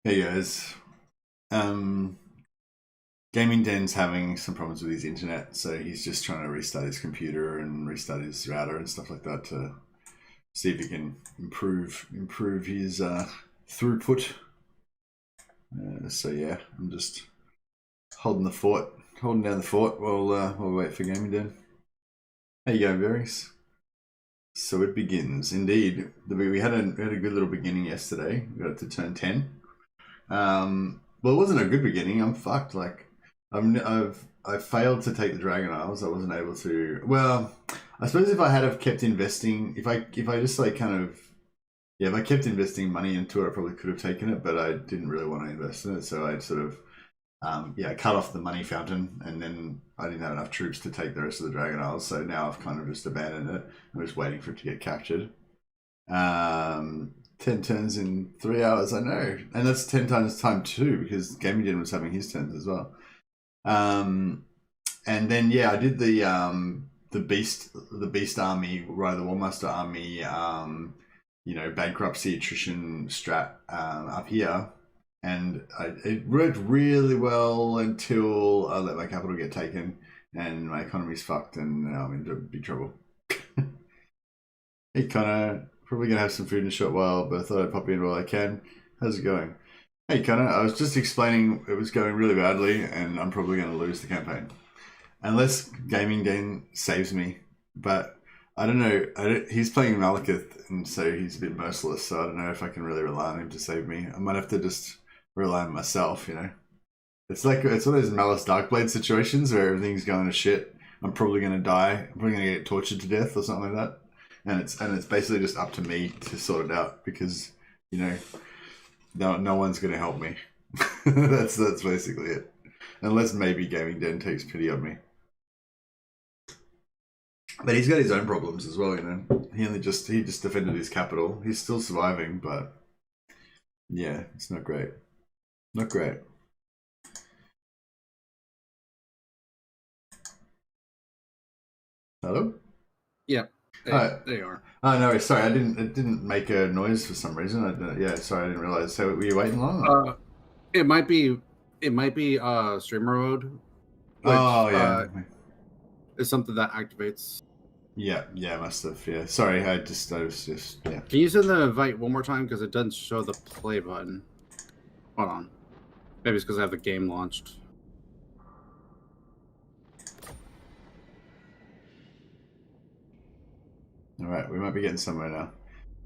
Hey guys. Um, Gaming Den's having some problems with his internet, so he's just trying to restart his computer and restart his router and stuff like that to see if he can improve his throughput. So yeah, I'm just holding down the fort while we wait for Gaming Den. How you going, Varys? So it begins. Indeed, we had a good little beginning yesterday. We got to turn 10. Well, it wasn't a good beginning. I'm fucked. Like, I failed to take the Dragon Isles. I wasn't able to. Well, I suppose if I had have kept investing, if I just like kind of, yeah, if I kept investing money into it, I probably could have taken it, but I didn't really want to invest in it, so I sort of, cut off the money fountain, and then I didn't have enough troops to take the rest of the Dragon Isles, so now I've kind of just abandoned it. I'm just waiting for it to get captured. 10 turns in 3 hours, I know. And that's 10 times time 2 because Gaming Den was having his turns as well. And then yeah, I did the beast army, right, the Warmaster army, bankruptcy attrition strat up here. And it worked really well until I let my capital get taken and my economy's fucked and now I'm in big trouble. Hey Connor, probably gonna have some food in a short while, but I thought I'd pop in while I can. How's it going? Hey Connor, I was just explaining it was going really badly and I'm probably gonna lose the campaign. Unless Gaming Den saves me. But I don't know. He's playing Malekith and so he's a bit merciless, so I don't know if I can really rely on him to save me. I might have to just rely on myself, you know. It's one of those Malus Darkblade situations where everything's going to shit. I'm probably gonna die. I'm probably gonna get tortured to death or something like that. And it's basically just up to me to sort it out because no one's gonna help me. that's basically it. Unless maybe Gaming Den takes pity on me. But he's got his own problems as well, you know. He just defended his capital. He's still surviving, but yeah, it's not great. Not great. Hello? Yeah. There you are. Oh no, sorry, it didn't make a noise for some reason. Sorry, I didn't realize. So were you waiting long? It might be streamer mode. Which, is something that activates. Yeah, must have. Yeah, sorry, I was just yeah. Can you send the invite one more time because it doesn't show the play button? Hold on. Maybe it's because I have the game launched. All right, we might be getting somewhere now.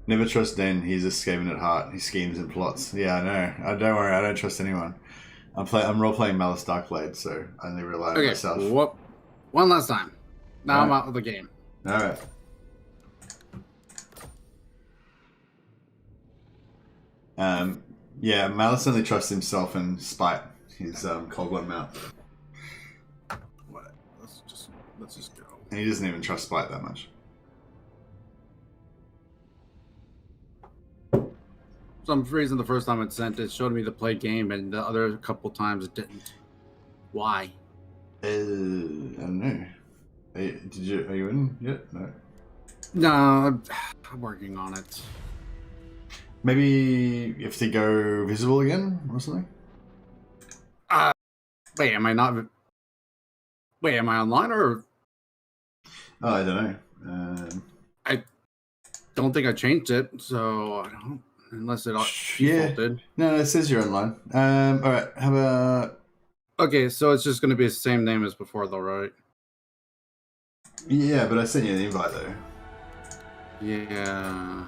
Never trust Dehne. He's a scheming at heart. He schemes and plots. Yeah, I know. Don't worry. I don't trust anyone. I'm role playing Malus Darkblade, so I only rely on myself. One last time. Now I'm out of the game. All right. Yeah, Malus only trusts himself and spite. His cold blood mount. What? Let's just go. And he doesn't even trust spite that much. For some reason, the first time it sent, it showed me the play game, and the other couple times it didn't. Why? I don't know. Are you in yet? No. No, I'm working on it. Maybe you have to go visible again or something? Wait, am I not... Wait, am I online or... Oh, I don't know. I don't think I changed it, so I don't... Unless it defaulted. No, it says you're online. Alright, how about... Okay, so it's just going to be the same name as before though, right? Yeah, but I sent you an invite though. Yeah.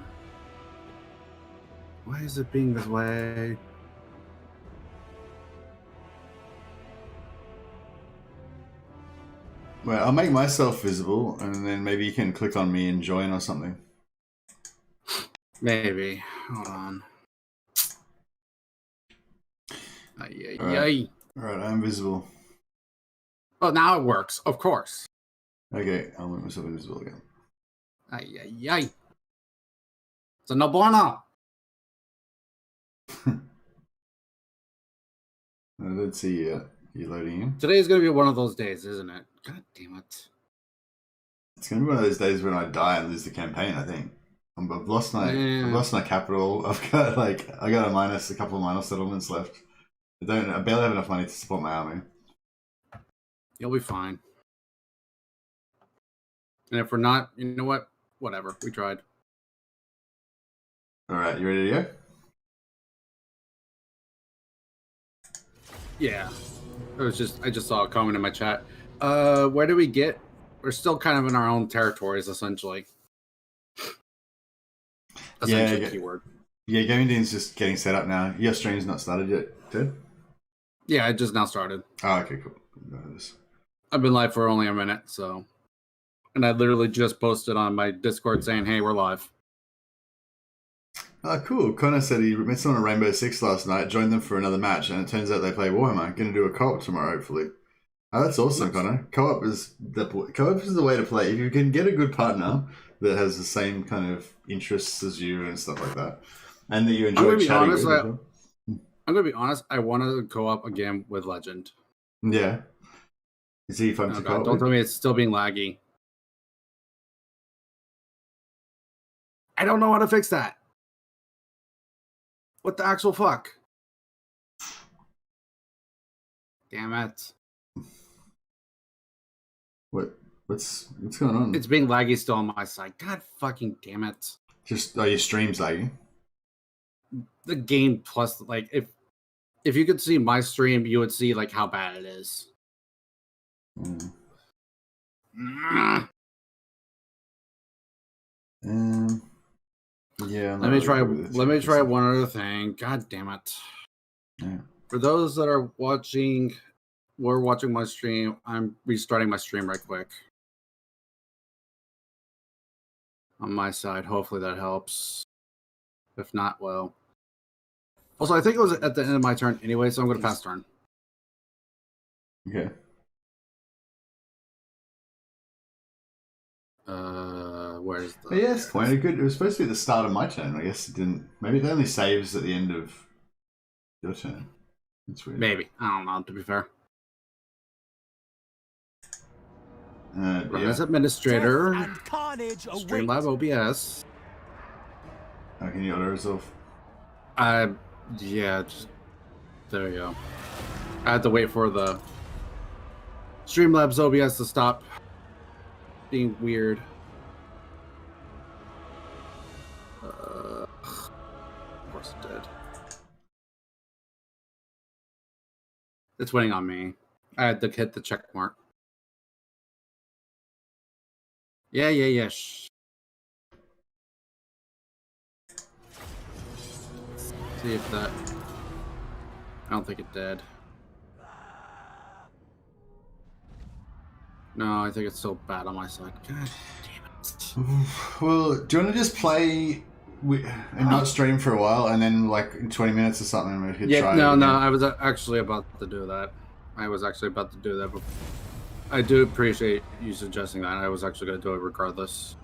Why is it being this way? Well, I'll make myself visible, and then maybe you can click on me and join or something. Maybe. Hold on. Alright, I'm visible. Oh, now it works. Of course. Okay, I'll make myself invisible again. So no bueno. I don't see you loading in. Today is going to be one of those days, isn't it? God damn it. It's going to be one of those days when I die and lose the campaign, I think. I've lost my capital. I got a couple of minor settlements left. I barely have enough money to support my army. You'll be fine. And if we're not, you know what? Whatever. We tried. All right, you ready to go? Yeah. I just saw a comment in my chat. Where do we get? We're still kind of in our own territories, essentially. Keyword. Yeah, Gaming Dean's just getting set up now. Your stream's not started yet, Ted? Yeah, it just now started. Oh, okay, cool. I've been live for only a minute, so. And I literally just posted on my Discord saying, hey, we're live. Oh, cool. Connor said he met someone at Rainbow Six last night, joined them for another match, and it turns out they play Warhammer. Going to do a co-op tomorrow, hopefully. Oh, that's awesome, nice. Connor. Co-op is the way to play. If you can get a good partner that has the same kind of interests as you and stuff like that, and that you enjoy chatting with. I'm going to be honest. I want to co-op again with Legend. Yeah. Is he fun to co-op? Don't tell me it's still being laggy. I don't know how to fix that. What the actual fuck? Damn it. What's going on? It's being laggy still on my side. God fucking damn it. Your stream's laggy? The game plus, like, if you could see my stream, you would see, like, how bad it is. Yeah. Let me try one other thing. God damn it. Yeah. For those that are watching my stream, I'm restarting my stream right quick. On my side, hopefully that helps. If not, well. Also, I think it was at the end of my turn anyway, so I'm going to pass turn. Okay. Where's the... Yes, quite good. It was supposed to be the start of my turn. I guess it didn't. Maybe it only saves at the end of your turn. That's weird. Maybe. I don't know, to be fair. As administrator, Streamlab OBS. How can you auto resolve? Yeah, just there you go. I had to wait for the Streamlabs OBS to stop being weird. Of course it did. It's waiting on me. I had to hit the check mark. Yeah. See if that... I don't think it did. No, I think it's still bad on my side. God damn it. Well, do you want to just play and not stream for a while, and then like in 20 minutes or something we could try? No, I was actually about to do that. But I do appreciate you suggesting that. I was actually going to do it regardless.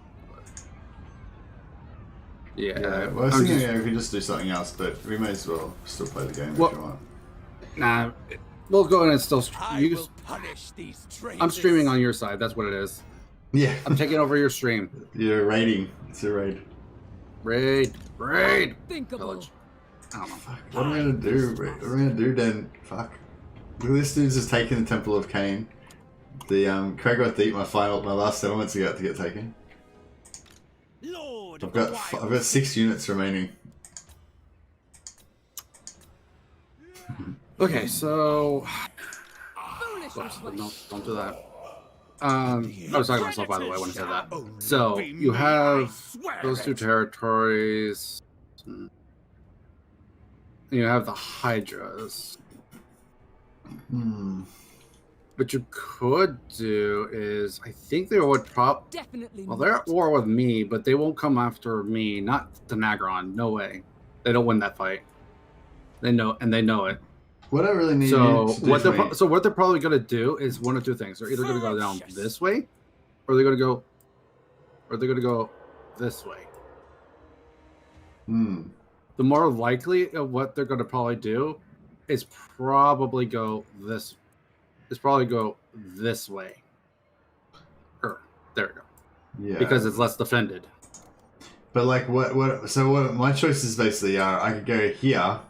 Yeah. Well, I was thinking we could just do something else, but we may as well still play the game if you want. Nah, we'll go in and still... I'm streaming on your side, that's what it is. Yeah. I'm taking over your stream. You're raiding. It's a raid. Raid. Village. I don't know. Fuck, what am I going to do? What am I going to do then? Fuck. Look, this dude's just taking the Temple of Cain. The Kragoth eat my last settlements to get taken. I've got 6 units remaining. Okay, so don't do that. I was talking to myself, by the way, when I said that. So you have those 2 territories. You have the Hydras. What you could do is, I think they would definitely. Well, they're at war with me, but they won't come after me. Not the Nagron. No way. They don't win that fight. They know, and they know it. What I really need what they're probably going to do is one of 2 things. They're either going to go down this way, or they're going to go this way. The more likely of what they're going to probably do is probably go this way. There we go. Yeah. Because it's less defended. But like, what my choices basically are, I could go here,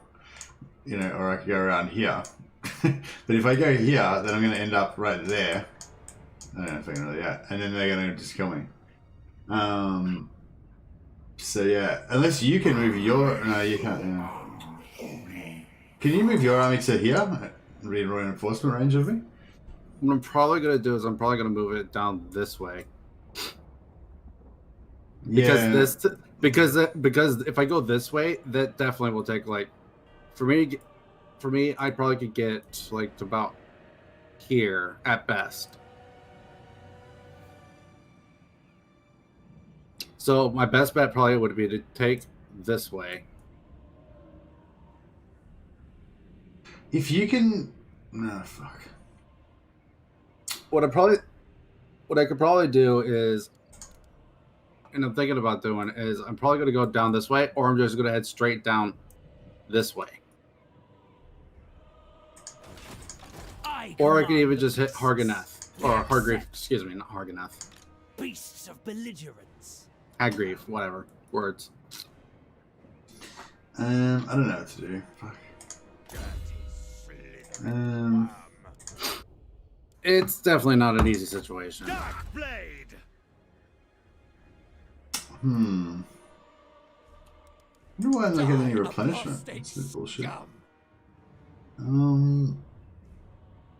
you know, or I could go around here. But if I go here, then I'm going to end up right there. I don't know if I can really, yeah. And then they're going to just kill me. So yeah, unless you can move your, no, you can't. Yeah. Can you move your army to here? Reinforcement range of me? What I'm probably gonna do is I'm probably gonna move it down this way. Because Yeah. because if I go this way, that definitely will take like, for me, I probably could get like to about here at best. So my best bet probably would be to take this way. If you can, no, fuck. What I could probably do is, and I'm thinking about doing, is I'm probably going to go down this way, or I'm just going to head straight down this way. Or I could even just hit Harganeth, or Hag Graef, excuse me, not Harganeth. Beasts of belligerence. Hag Graef, whatever. Words. I don't know what to do. Fuck. It's definitely not an easy situation. Dark blade. I wonder why I'm not getting any replenishment. That's bullshit.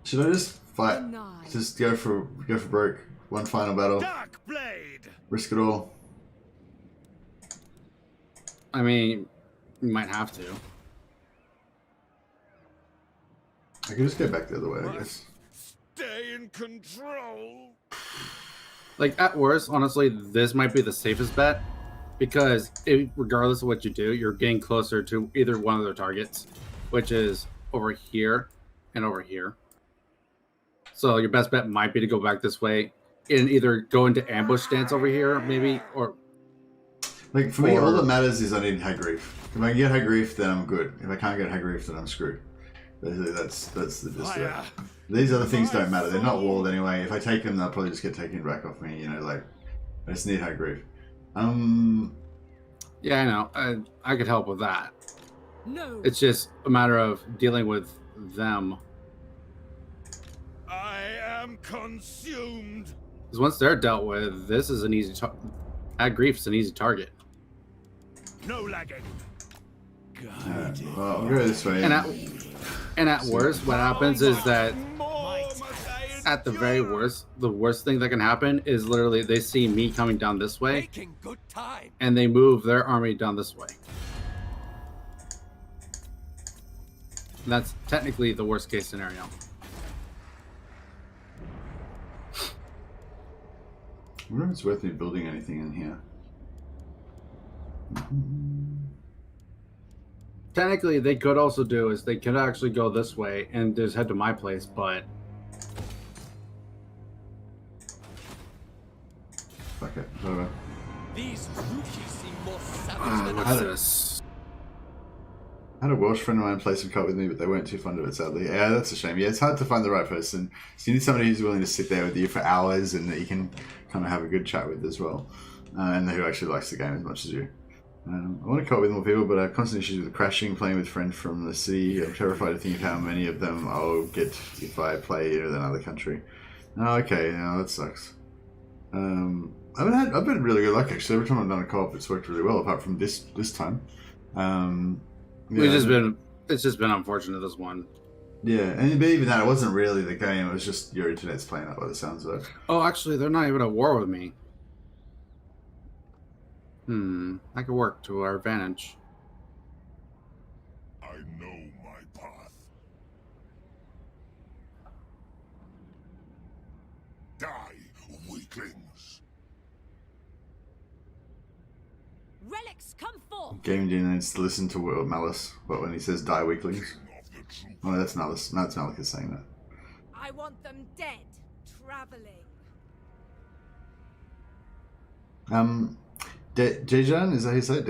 Should I just fight? Just go for broke. One final battle. Dark blade. Risk it all. I mean, you might have to. I could just go back the other way, I guess. Stay in control. Like, at worst, honestly, this might be the safest bet, because regardless of what you do, you're getting closer to either one of their targets, which is over here and over here. So your best bet might be to go back this way and either go into ambush stance over here, maybe, or... Like, for me, all that matters is I need Hag Graef. If I can get Hag Graef, then I'm good. If I can't get Hag Graef, then I'm screwed. Basically, that's the gist of it. These other things don't matter. They're not walled anyway. If I take them, they'll probably just get taken back off me. You know, like, I just need Hag Graef. Yeah, I know. I could help with that. No. It's just a matter of dealing with them. I am consumed. Because once they're dealt with, this is an easy Hag Graef's an easy target. No lagging. Well, I'll go this way. And at worst, what happens is that at the very worst, the worst thing that can happen is literally they see me coming down this way, Making good time. and they move their army down this way. And that's technically the worst case scenario. I wonder if it's worth me building anything in here. Technically, they could also do is they could actually go this way and just head to my place, but Fuck it, whatever. These rookies seem more savage than what's this? I had a Welsh friend of mine play some cult with me, but they weren't too fond of it, sadly. Yeah, that's a shame. Yeah, it's hard to find the right person. So you need somebody who's willing to sit there with you for hours and that you can kind of have a good chat with as well. And who actually likes the game as much as you. I want to cult with more people, but I have constant issues with crashing, playing with friends from the city. I'm terrified to think of how many of them I'll get if I play in another country. Oh, okay, no, that sucks. I've been really good luck actually. Every time I've done a co-op, it's worked really well, apart from this time. Yeah, It's just been unfortunate, this one. Yeah, and even that, it wasn't really the game. It was just your internet's playing up by the sounds of it. Oh, actually, they're not even at war with me. That could work to our advantage. I know my path. Die, weaklings. Relics come forth. Game Dean needs to listen to Malus, but when he says die weaklings. Oh, that's Malus. No, it's Malekith saying that. I want them dead, traveling. Dejan, is that how you say it?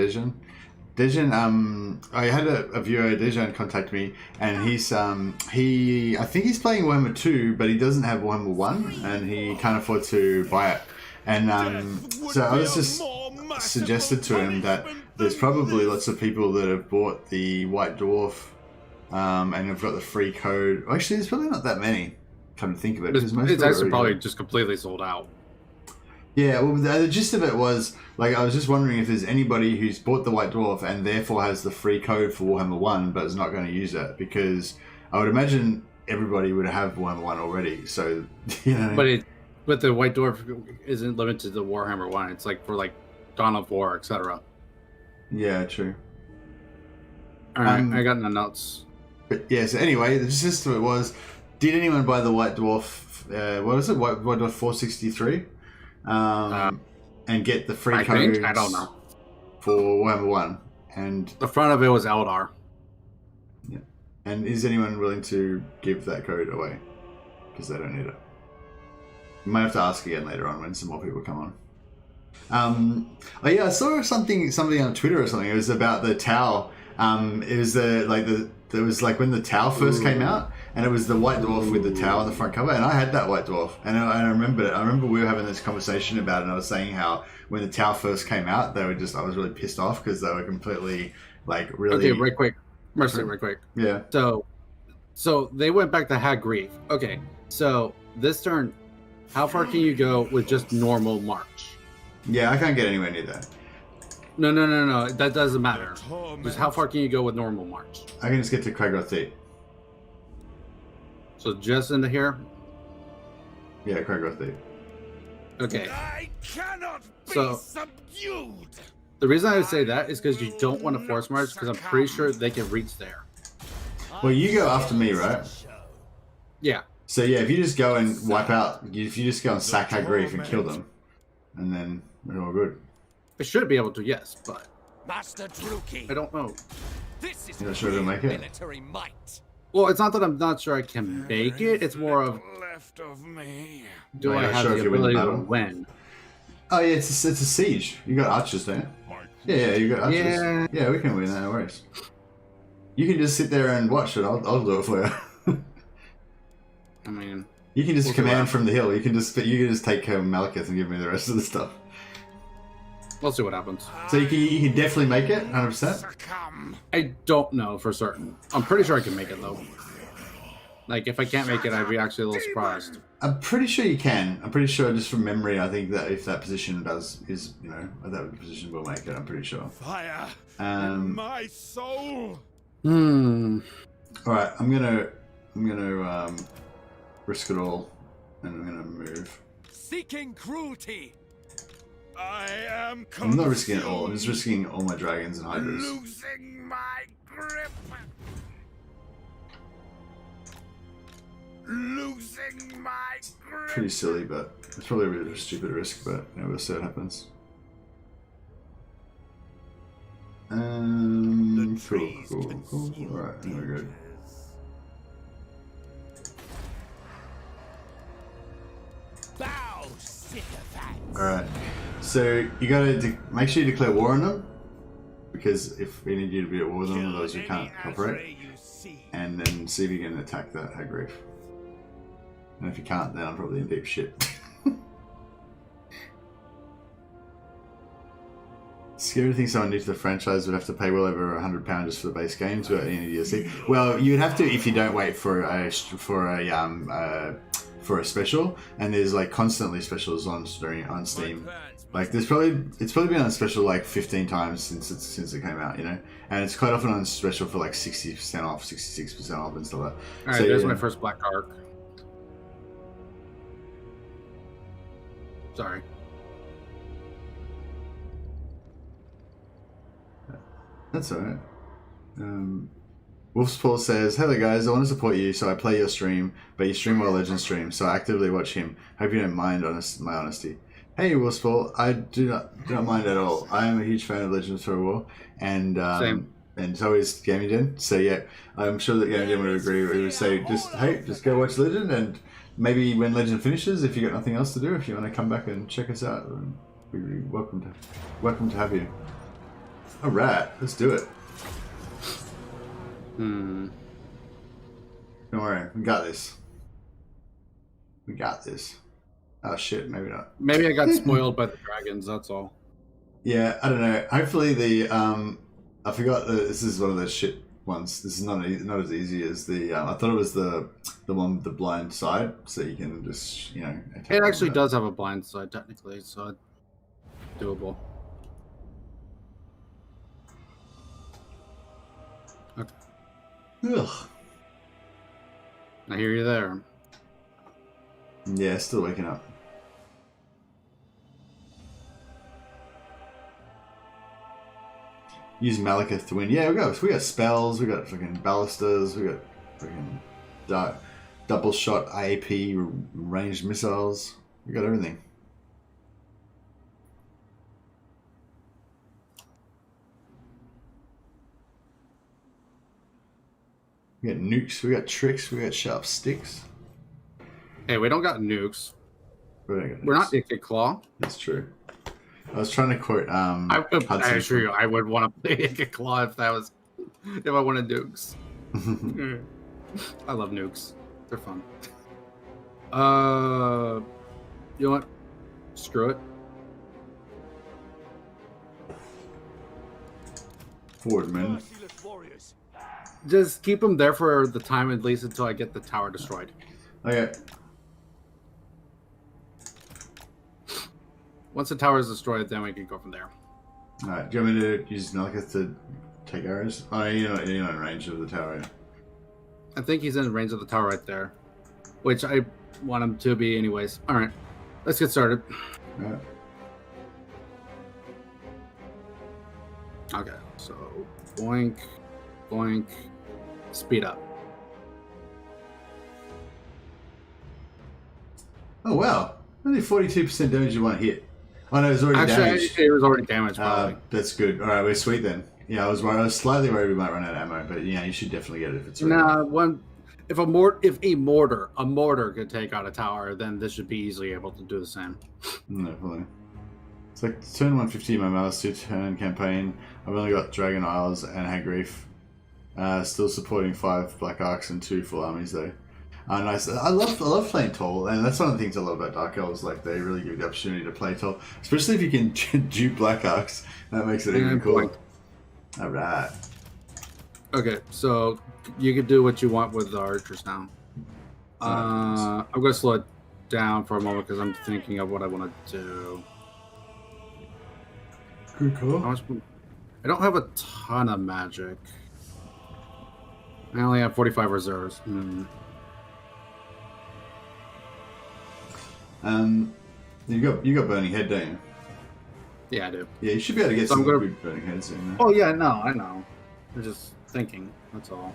Dejan, I had a viewer, Dejan, contact me, and he's I think he's playing Warhammer 2, but he doesn't have Warhammer 1, and he can't afford to buy it. And so I was just suggested to him that there's probably lots of people that have bought the White Dwarf and have got the free code. Actually, there's probably not that many. Come to think of it, it's actually probably just completely sold out. Yeah, well, the gist of it was, like, I was just wondering if there's anybody who's bought the White Dwarf and therefore has the free code for Warhammer 1 but is not going to use it, because I would imagine everybody would have Warhammer 1 already, so, you know. But the White Dwarf isn't limited to Warhammer 1. It's like for, like, Dawn of War, etc. Yeah, true. Alright, I got no notes. But yeah, so anyway, the gist of it was, did anyone buy the White Dwarf, what is it, White Dwarf 463? And get the free codes. I don't know. For Warhammer 1. And the front of it was Eldar. Yeah. And is anyone willing to give that code away? Because they don't need it. You might have to ask again later on when some more people come on. Oh yeah, I saw something on Twitter or something. It was about the Tau. It was it was like when the Tau first came out, and it was the White Dwarf with the Tau on the front cover, and I had that White Dwarf, and I remember it. I remember we were having this conversation about it, and I was saying how when the Tau first came out, I was really pissed off because they were completely, like, really... Okay, right quick. Mercy, right quick. Yeah. So they went back to Hag Graef. Okay, so this turn, how far can you go with just normal march? Yeah, I can't get anywhere near that. No. That doesn't matter. Just how far can you go with normal march? I can just get to Rakarth Deep. So just into here? Yeah, Rakarth Deep. Okay. I cannot be subdued. The reason I would say that is because you don't want to force march, because I'm pretty sure they can reach there. Well, you go after me, right? Yeah. So yeah, if you just go and wipe out, if you just go and sack Hag Graef and kill them, and then we're all good. I should be able to, yes, but Master Druki. I don't know. This is You're not sure to make it? military might. Well, it's not that I'm not sure I can make it. It's more of, left of me. do Well, I you're have sure the if you win the ability to battle? win? Oh yeah, it's a siege. You got archers there. Yeah, you got archers. Yeah, we can win that. No worries. You can just sit there and watch it. I'll do it for you. I mean, you can just command from the hill. You can just take care of Malekith and give me the rest of the stuff. we'll see what happens. So you can definitely make it, 100%. I don't know for certain. I'm pretty sure I can make it though. Like, if I can't make it, I'd be actually a little surprised. I'm pretty sure you can. I'm pretty sure, just from memory, I think that if that position that position will make it. I'm pretty sure. Fire in my soul. All right, I'm gonna risk it all, and I'm gonna move. Seeking cruelty. I am. I'm not risking it all. I'm just risking all my dragons and hydras. Losing my grip. Losing my grip. Pretty silly, but it's probably a really stupid risk. But we'll see what happens. Cool. All right, there we go. Bow, sycophants. Alright, so you gotta make sure you declare war on them, because if we need you to be at war with them, otherwise you can't operate. And then see if you can attack that Hag Graef. And if you can't, then I'm probably in deep shit. Scary thing, someone new to the franchise would have to pay well over £100 just for the base games without any DLC. Well, you'd have to if you don't wait for a special, and there's like constantly specials on Steam. Like it's probably been on special like 15 times since it came out, and it's quite often on special for like 60% off, 66% off, and stuff like that. All right, there's my first black arc. Sorry. That's alright. Wolf's Paul says, "Hello guys, I want to support you, so I play your stream, but you stream while Legend stream, so I actively watch him. Hope you don't mind my honesty." Hey Wolf's Paul, I do not mind at all. I am a huge fan of Legends of War, and so is Gaming Den. So yeah, I'm sure that Gaming Den would agree. We would say, just go watch Legend, and maybe when Legend finishes, if you got nothing else to do, if you want to come back and check us out, we'd be welcome to have you. All right, let's do it. Don't worry, we got this. Oh shit, maybe not. Maybe I got spoiled by the dragons, that's all. Yeah, I don't know. Hopefully the I forgot that this is one of those shit ones. This is not as easy as the. I thought it was the one with the blind side, so you can just attack It actually that. does have a blind side technically, so it's doable. Okay. Ugh. I hear you there. Yeah, still waking up. Use Malekith to win. Yeah, we got spells, we got fucking ballistas, we got fucking double shot IAP ranged missiles. We got everything. We got nukes, we got tricks, we got sharp sticks. Hey, we don't got nukes. We're not Icked Claw. That's true. I was trying to quote I assure you, I would want to play Icked Claw if I wanted nukes. I love nukes. They're fun. You know what? Screw it. Forward, man. Merciless warriors. Just keep them there for the time at least until I get the tower destroyed. Okay. Once the tower is destroyed, then we can go from there. Alright, do you want me to use Malekith to take arrows? Oh, you're not in range of the tower. I think he's in range of the tower right there, which I want him to be anyways. All right, let's get started. Alright. Okay, so boink, boink, speed up. Oh, wow. Only 42% damage in one hit. Oh, no, it was already damaged. It was already damaged, probably. That's good. Alright, we're sweet then. Yeah, I was slightly worried we might run out of ammo, but yeah, you should definitely get it if it's ready. Nah, if a mortar could take out a tower, then this should be easily able to do the same. Definitely. It's like turn 150 in my Malus 2-turn campaign. I've only got Dragon Isles and Hag Graef. Still supporting 5 Black Arcs and 2 full armies though. Nice. I love playing tall, and that's one of the things I love about Dark Elves. Like they really give you the opportunity to play tall, especially if you can dupe Black Arcs. That makes it even cooler. All right. Okay, so you can do what you want with the archers now. I'm going to slow it down for a moment because I'm thinking of what I want to do. Good call. I don't have a ton of magic. I only have 45 reserves. You got Burning Head, don't you? Yeah, I do. Yeah, you should be able to get some good Burning Heads in there. Oh yeah, I know. I'm just thinking. That's all.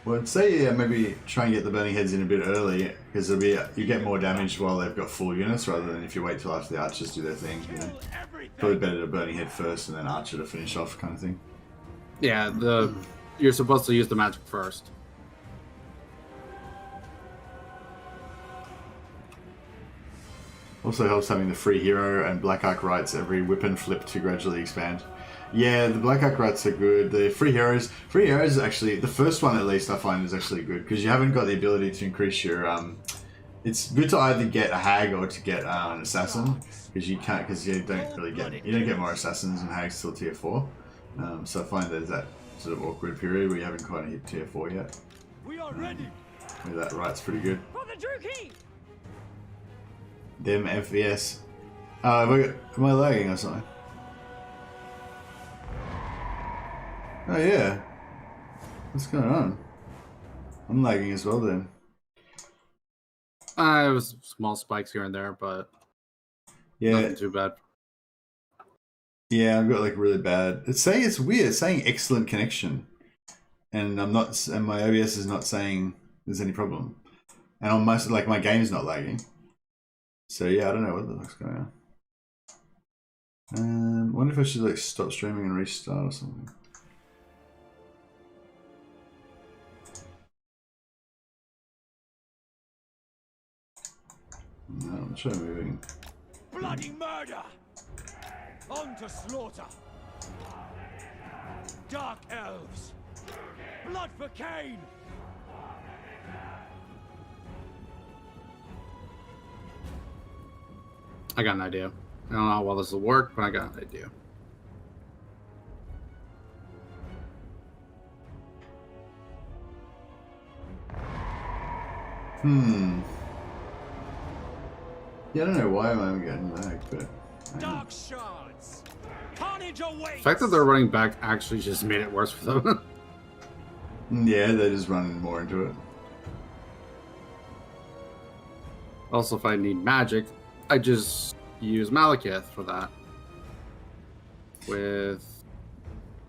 Well, I'd say maybe try and get the Burning Heads in a bit early because you get more damage while they've got full units rather than if you wait till after the archers do their thing. You know, probably better to Burning Head first and then Archer to finish off, kind of thing. Yeah, you're supposed to use the magic first. Also helps having the free hero and Black Arc rights every weapon flip to gradually expand. Yeah, the Black Arc rights are good. The free heroes is actually, the first one at least I find is actually good because you haven't got the ability to increase your, it's good to either get a hag or to get an assassin because you don't get more assassins and hags till tier 4. So I find there's that sort of awkward period where you haven't quite hit tier 4 yet. We are ready. That right's pretty good. Brother Druki! Them FPS. Am I lagging or something? Oh yeah. What's going on? I'm lagging as well then. It was small spikes here and there, but yeah, nothing too bad. Yeah, I've got like really bad. It's weird. It's saying excellent connection, and my OBS is not saying there's any problem, and on my game's not lagging. So yeah, I don't know what the fuck's going on. Wonder if I should like stop streaming and restart or something. No, I'm trying moving. Bloody murder! On to slaughter! Dark Elves! Blood for Cain! I got an idea. I don't know how well this will work, but I got an idea. Yeah, I don't know why I'm getting lag, but Dark shards. Carnage awaits. The fact that they're running back actually just made it worse for them. yeah, they're just running more into it. Also, if I need magic, I just use Malekith for that. With...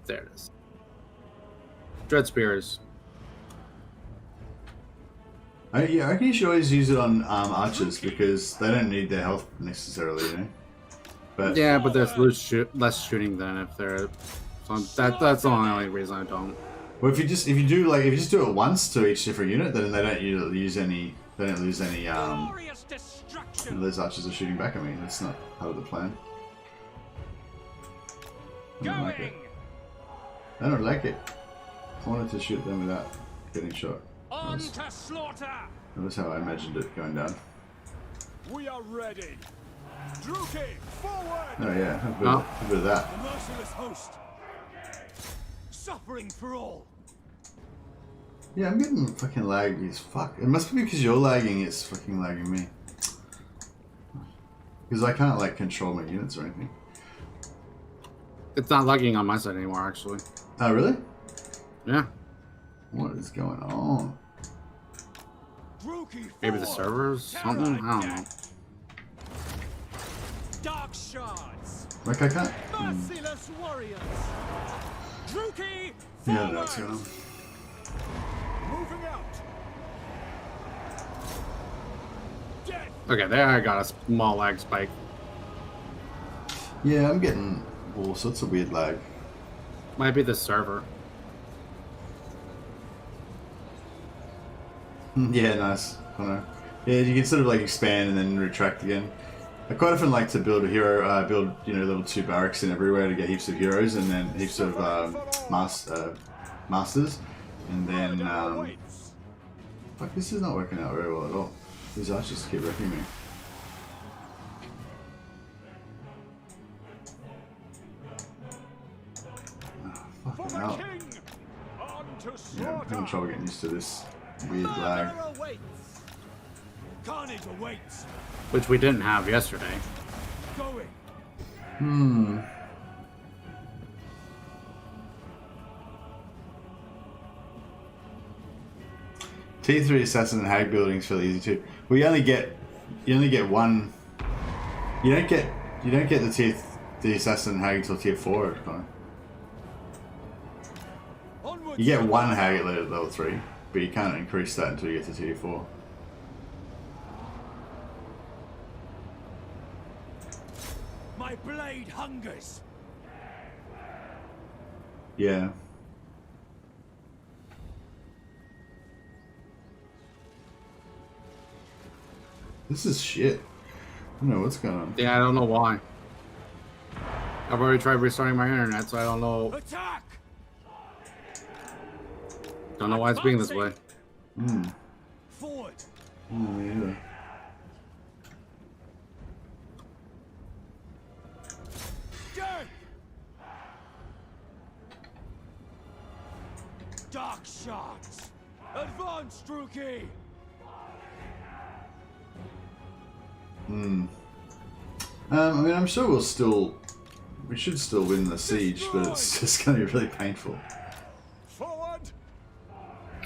There it is. Dread Spears. I reckon you should always use it on archers because they don't need their health necessarily, you know. But Yeah, but there's less shooting than if they're... So that's the only reason I don't. well, if you just do it once to each different unit, then they don't use any. They don't lose any. Glorious destruction. Those archers are shooting back at me. That's not part of the plan. I don't like it. I don't like it. I wanted to shoot them without getting shot. On to slaughter. That was how I imagined it going down. We are ready. Druki, forward. Oh yeah, have a bit of that. The merciless host. Suffering for all. Yeah, I'm getting fucking laggy as fuck. It must be because you're lagging, it's fucking lagging me. Because I can't like control my units or anything. It's not lagging on my side anymore, actually. Oh really? Yeah. What is going on? Druki, Maybe the forward. servers? Something? I don't know. Dark shards. Like I can't. Merciless warriors. Druki, Yeah, I forward. don't know what's going on. Moving out. Death. Okay, there I got a small lag spike. Yeah, I'm getting all sorts of weird lag. Might be the server. Yeah, nice. I know. Yeah, you can sort of like expand and then retract again. I quite often like to build a hero, level 2 barracks in everywhere to get heaps of heroes and then heaps of masters, and then fuck, this is not working out very well at all. These archers keep wrecking me. Oh, fucking hell. Yeah, I'm having trouble getting used to this weird lag. Carnage awaits. Which we didn't have yesterday. Going. T3 assassin and hag buildings fairly easy too. Well, you only get one. You don't get the assassin and hag until tier 4. Onwards. You get one hag at level 3, but you can't increase that until you get to tier 4. My blade hungers. Yeah. This is shit. I don't know what's going on. Yeah, I don't know why. I've already tried restarting my internet, so I don't know. Attack. Don't know why it's being this way. Forward. Oh, yeah. Death. Dark shards. Advance, Druki. I mean, I'm sure we should still win the siege, but it's just going to be really painful. Forward.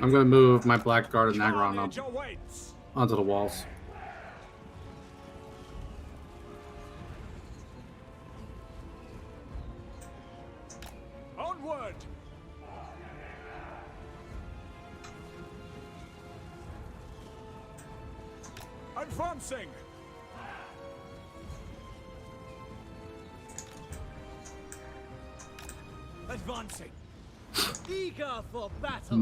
I'm gonna move my Blackguard and Nagron Carnage up awaits. onto the walls. Onward. Advancing. Advancing. Eager for battle.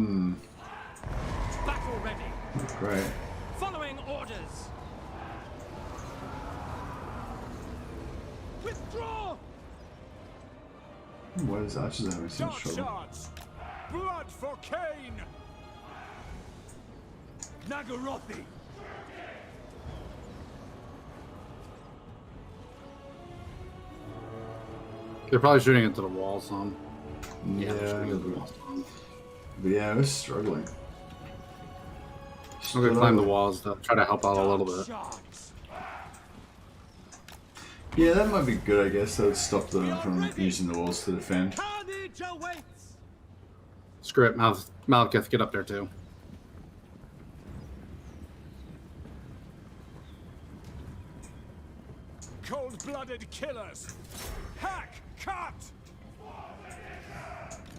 Battle ready. Great. Following orders. Withdraw. Why is archers having so much Dark trouble? shards. Blood for Cain. Nagarothi. They're probably shooting into the wall some. Yeah, they're shooting into the wall some. but yeah, we're struggling. I'm gonna climb the walls to try to help out a little bit. Yeah, that might be good, I guess. That would stop them from using the walls to defend. Carnage awaits. Screw it, Malekith, get up there too. Cold-blooded killers. Hack, cut.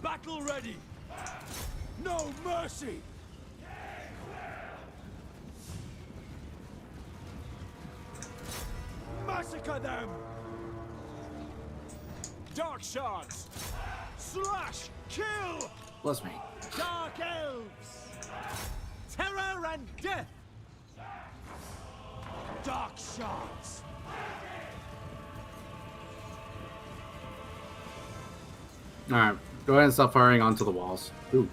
Battle ready. No mercy. Massacre them. Dark shards. Slash, kill. Bless me. Dark elves. Terror and death. Dark shards. Alright, go ahead and stop firing onto the walls. Ooh.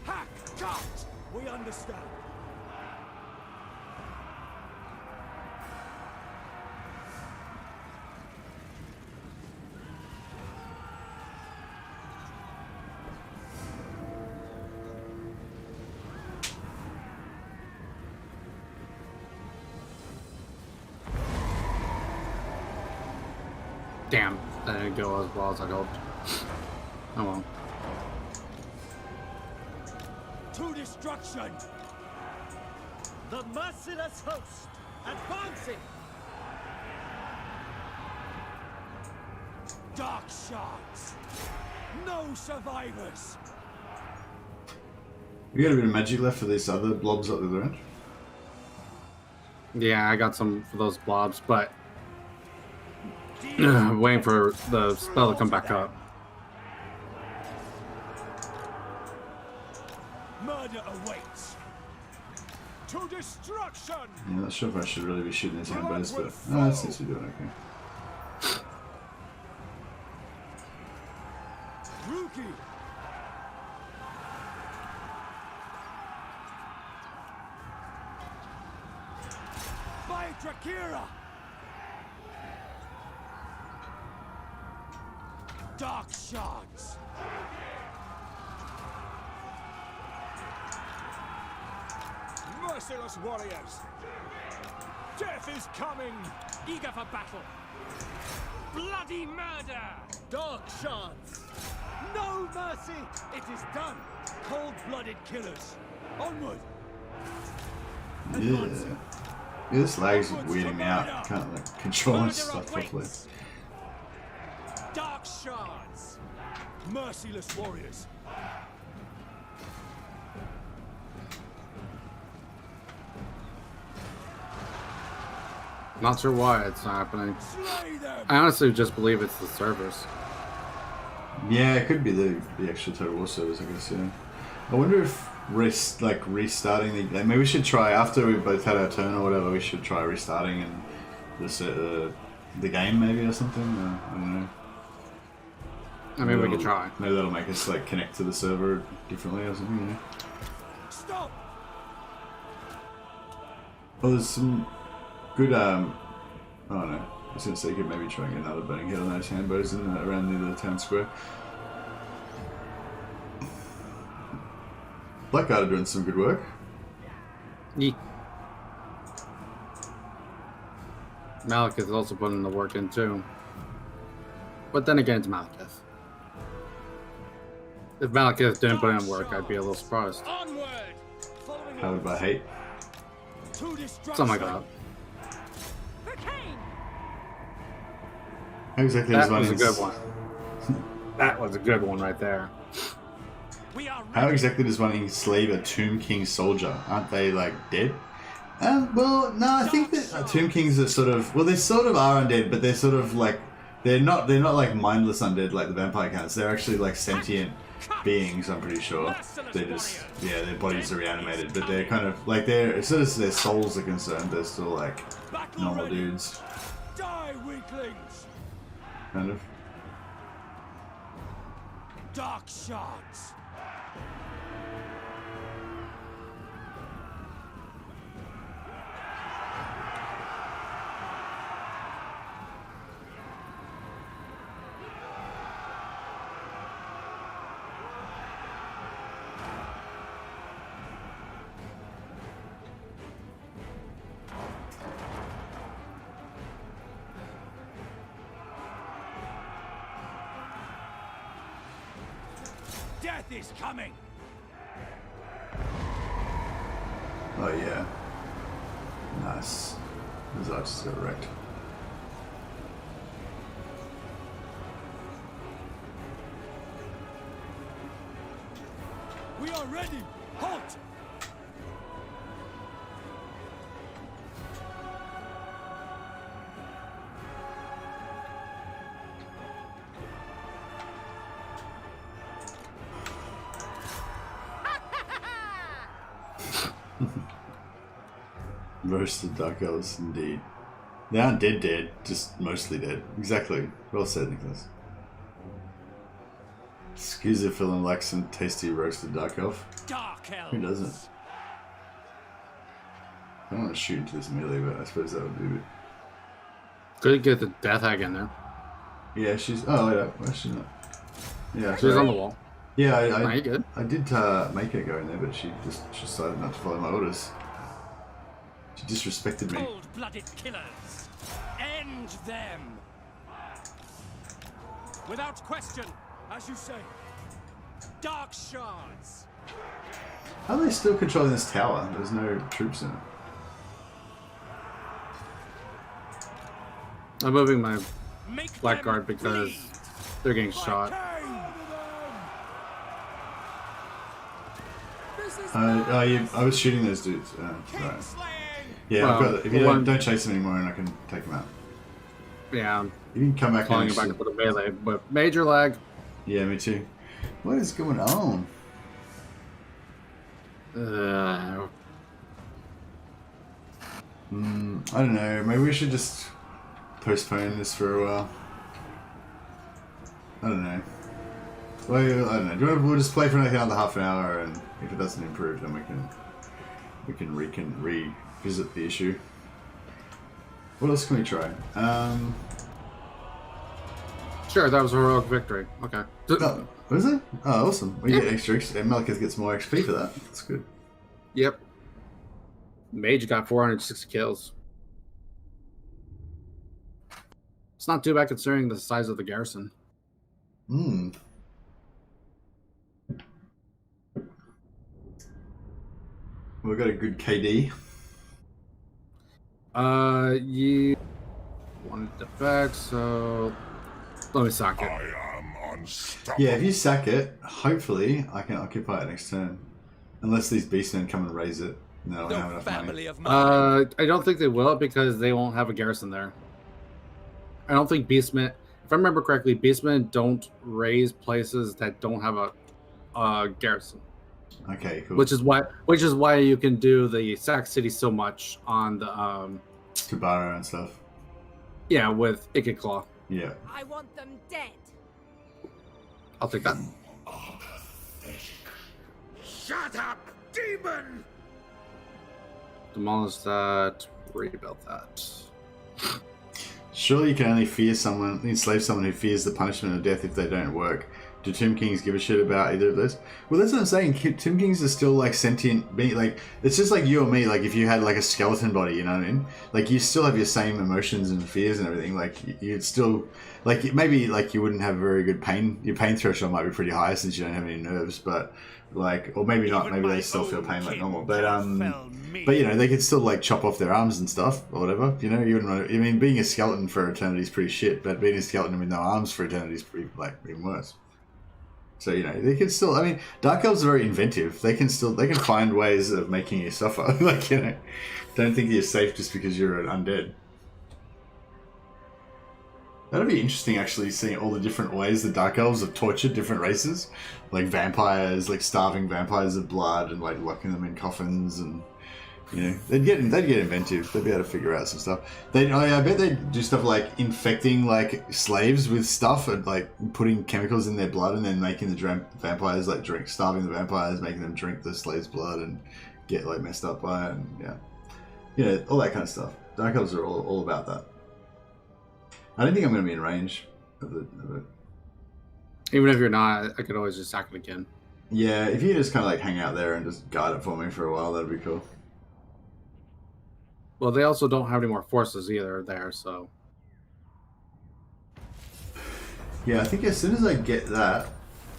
Hack, cut. We understand. Damn, that didn't go as well as I hoped. Oh well. To destruction! The merciless host advancing! Dark shards! No survivors! We got a bit of magic left for these other blobs up the other end. Yeah, I got some for those blobs, but waiting for the spell to come back up. Murder awaits! To destruction! Yeah, not sure if I should really be shooting these handbows, but it seems to be doing okay. Rookie! By Drakira! Dark shards! Merciless warriors! Death is coming! Eager for battle! Bloody murder! Dark shards! No mercy! It is done! Cold-blooded killers! Onward! Yeah. Yeah, this lag's weirding me out. I can't like control my stuff properly. Dark shards! Merciless warriors! Not sure why it's not happening. Slay them! I honestly just believe it's the servers. Yeah, it could be the actual Total War servers, I guess, yeah. I wonder if restarting the... maybe we should try, after we both had our turn or whatever, we should try restarting and the game maybe or something. I don't know. I mean, we could try. Maybe that'll make us like connect to the server differently or something, you know? Stop! Well, there's some good, I don't know. I was going to say you could maybe try and get another burning hit on those handbows around near the town square. Blackguard are doing some good work. Yeet. Malekith is also putting the work in too. But then again, it's Malekith. If Malekith didn't put in work, I'd be a little surprised. Onward! Powered by hate. To destruction! Something like that. For Cain! How exactly That does was a one good one. That was a good one right there. We are How ready. exactly does one enslave a Tomb King soldier? Aren't they like dead? Well, no, I think that Tomb Kings are sort of, well, they sort of are undead, but they're sort of like, they're not like mindless undead like the vampire counts. They're actually like sentient beings, I'm pretty sure. They're just, yeah, their bodies are reanimated, but they're kind of like, as soon as their souls are concerned, they're still like Battle normal ready. dudes, Die, weaklings! kind of. Dark shards! this coming. Oh yeah. Nice. Those archers got wrecked. We are ready. Halt. Roasted Dark Elves, indeed. They aren't dead, just mostly dead. Exactly. Well said, Nicholas. Excuse if Phil likes some tasty roasted Dark Elf. Dark Elves. Who doesn't? I don't want to shoot into this melee, but I suppose that would be a bit... Could get the Death Hag in there. Yeah, she's... Oh, yeah. Well, she's not... Yeah, She's on the wall. Yeah, Are you good? I did make her go in there, but she decided not to follow my orders. She disrespected me. Cold-blooded killers. End them. Without question, as you say. Dark shards. How are they still controlling this tower? There's no troops in it. I'm moving my Make Blackguard them because bleed. they're getting shot. I was shooting those dudes. Right. Yeah, Well, I've got it. If you one- don't chase them anymore, and I can take them out. Yeah, I'm You can come back calling and it back actually- to the melee, but major lag. Yeah, me too. What is going on? I don't know. Maybe we should just postpone this for a while. I don't know. Well, I don't know. Do you want we'll just play for another half an hour, and if it doesn't improve, then we can revisit the issue. What else can we try? Sure, that was a heroic victory. Okay. Oh, what is it? Oh, awesome. We get extra, and Malekith gets more XP for that. That's good. Yep. Mage got 460 kills. It's not too bad considering the size of the garrison. Hmm. We've got a good KD. You wanted it back, so let me sack it. Yeah, if you sack it, hopefully I can occupy it next turn. Unless these beastmen come and raise it. No, I don't have No enough family money. of mine. I don't think they will because they won't have a garrison there. I don't think beastmen. If I remember correctly, beastmen don't raise places that don't have a garrison. Okay, cool. Which is why you can do the sack city so much on the Kubara and stuff. yeah with Ikit Claw. Yeah. I want them dead. I'll take that. Shut up, demon! Demolish that. Rebuild that. Surely you can only enslave someone who fears the punishment of death if they don't work. Do Tomb Kings give a shit about either of those? Well, that's what I'm saying. Tomb Kings are still like sentient being. Like it's just like you or me. Like if you had like a skeleton body, you know what I mean? Like you still have your same emotions and fears and everything. Like you'd still like maybe like you wouldn't have very good pain. Your pain threshold might be pretty high since you don't have any nerves, but like or maybe not. Maybe they still feel pain like normal. But you know they could still like chop off their arms and stuff or whatever. You know you wouldn't. I mean being a skeleton for eternity is pretty shit, but being a skeleton with no arms for eternity is pretty like even worse. So, you know, they can still, I mean, Dark Elves are very inventive. They can find ways of making you suffer. Like, you know, don't think you're safe just because you're an undead. That'd be interesting, actually, seeing all the different ways the Dark Elves have tortured different races. Like vampires, like starving vampires of blood and, like, locking them in coffins and, you know, they'd get inventive. They'd be able to figure out some stuff. I bet they'd do stuff like infecting like slaves with stuff and like putting chemicals in their blood and then making the vampires like starving the vampires, making them drink the slaves' blood and get like messed up by it. And yeah, you know, all that kind of stuff. Dark Elves are all about that. I don't think I'm going to be in range of it. Even if you're not, I could always just sack it again. Yeah, if you just kind of like hang out there and just guard it for me for a while, that'd be cool. Well, they also don't have any more forces either there, so... Yeah, I think as soon as I get that,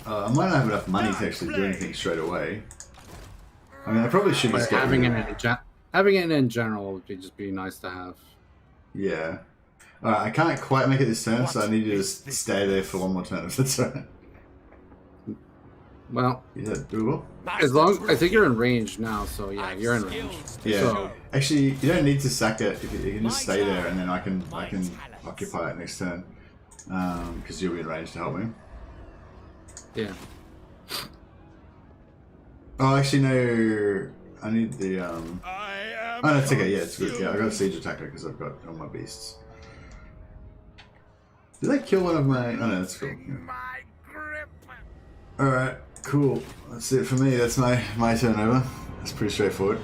I might not have enough money to actually do anything straight away. I mean, I probably should just But get having rid it of it. having it in general would just be nice to have. Yeah. Alright, I can't quite make it this turn, so I need you to just stay there for one more turn if that's alright. Well, Is that doable? as long I think you're in range now, so yeah, you're in range. Yeah. So- Actually, you don't need to sack it. You can just stay there, and then I can occupy it next turn. Because you'll be in range to help me. Yeah. Oh, actually, no. I need the. Oh, no, it's okay. Yeah, it's good. Yeah, I got a siege attacker because I've got all my beasts. Did they kill one of my? Oh no, that's cool. Yeah. All right, cool. That's it for me. That's my turnover. That's pretty straightforward.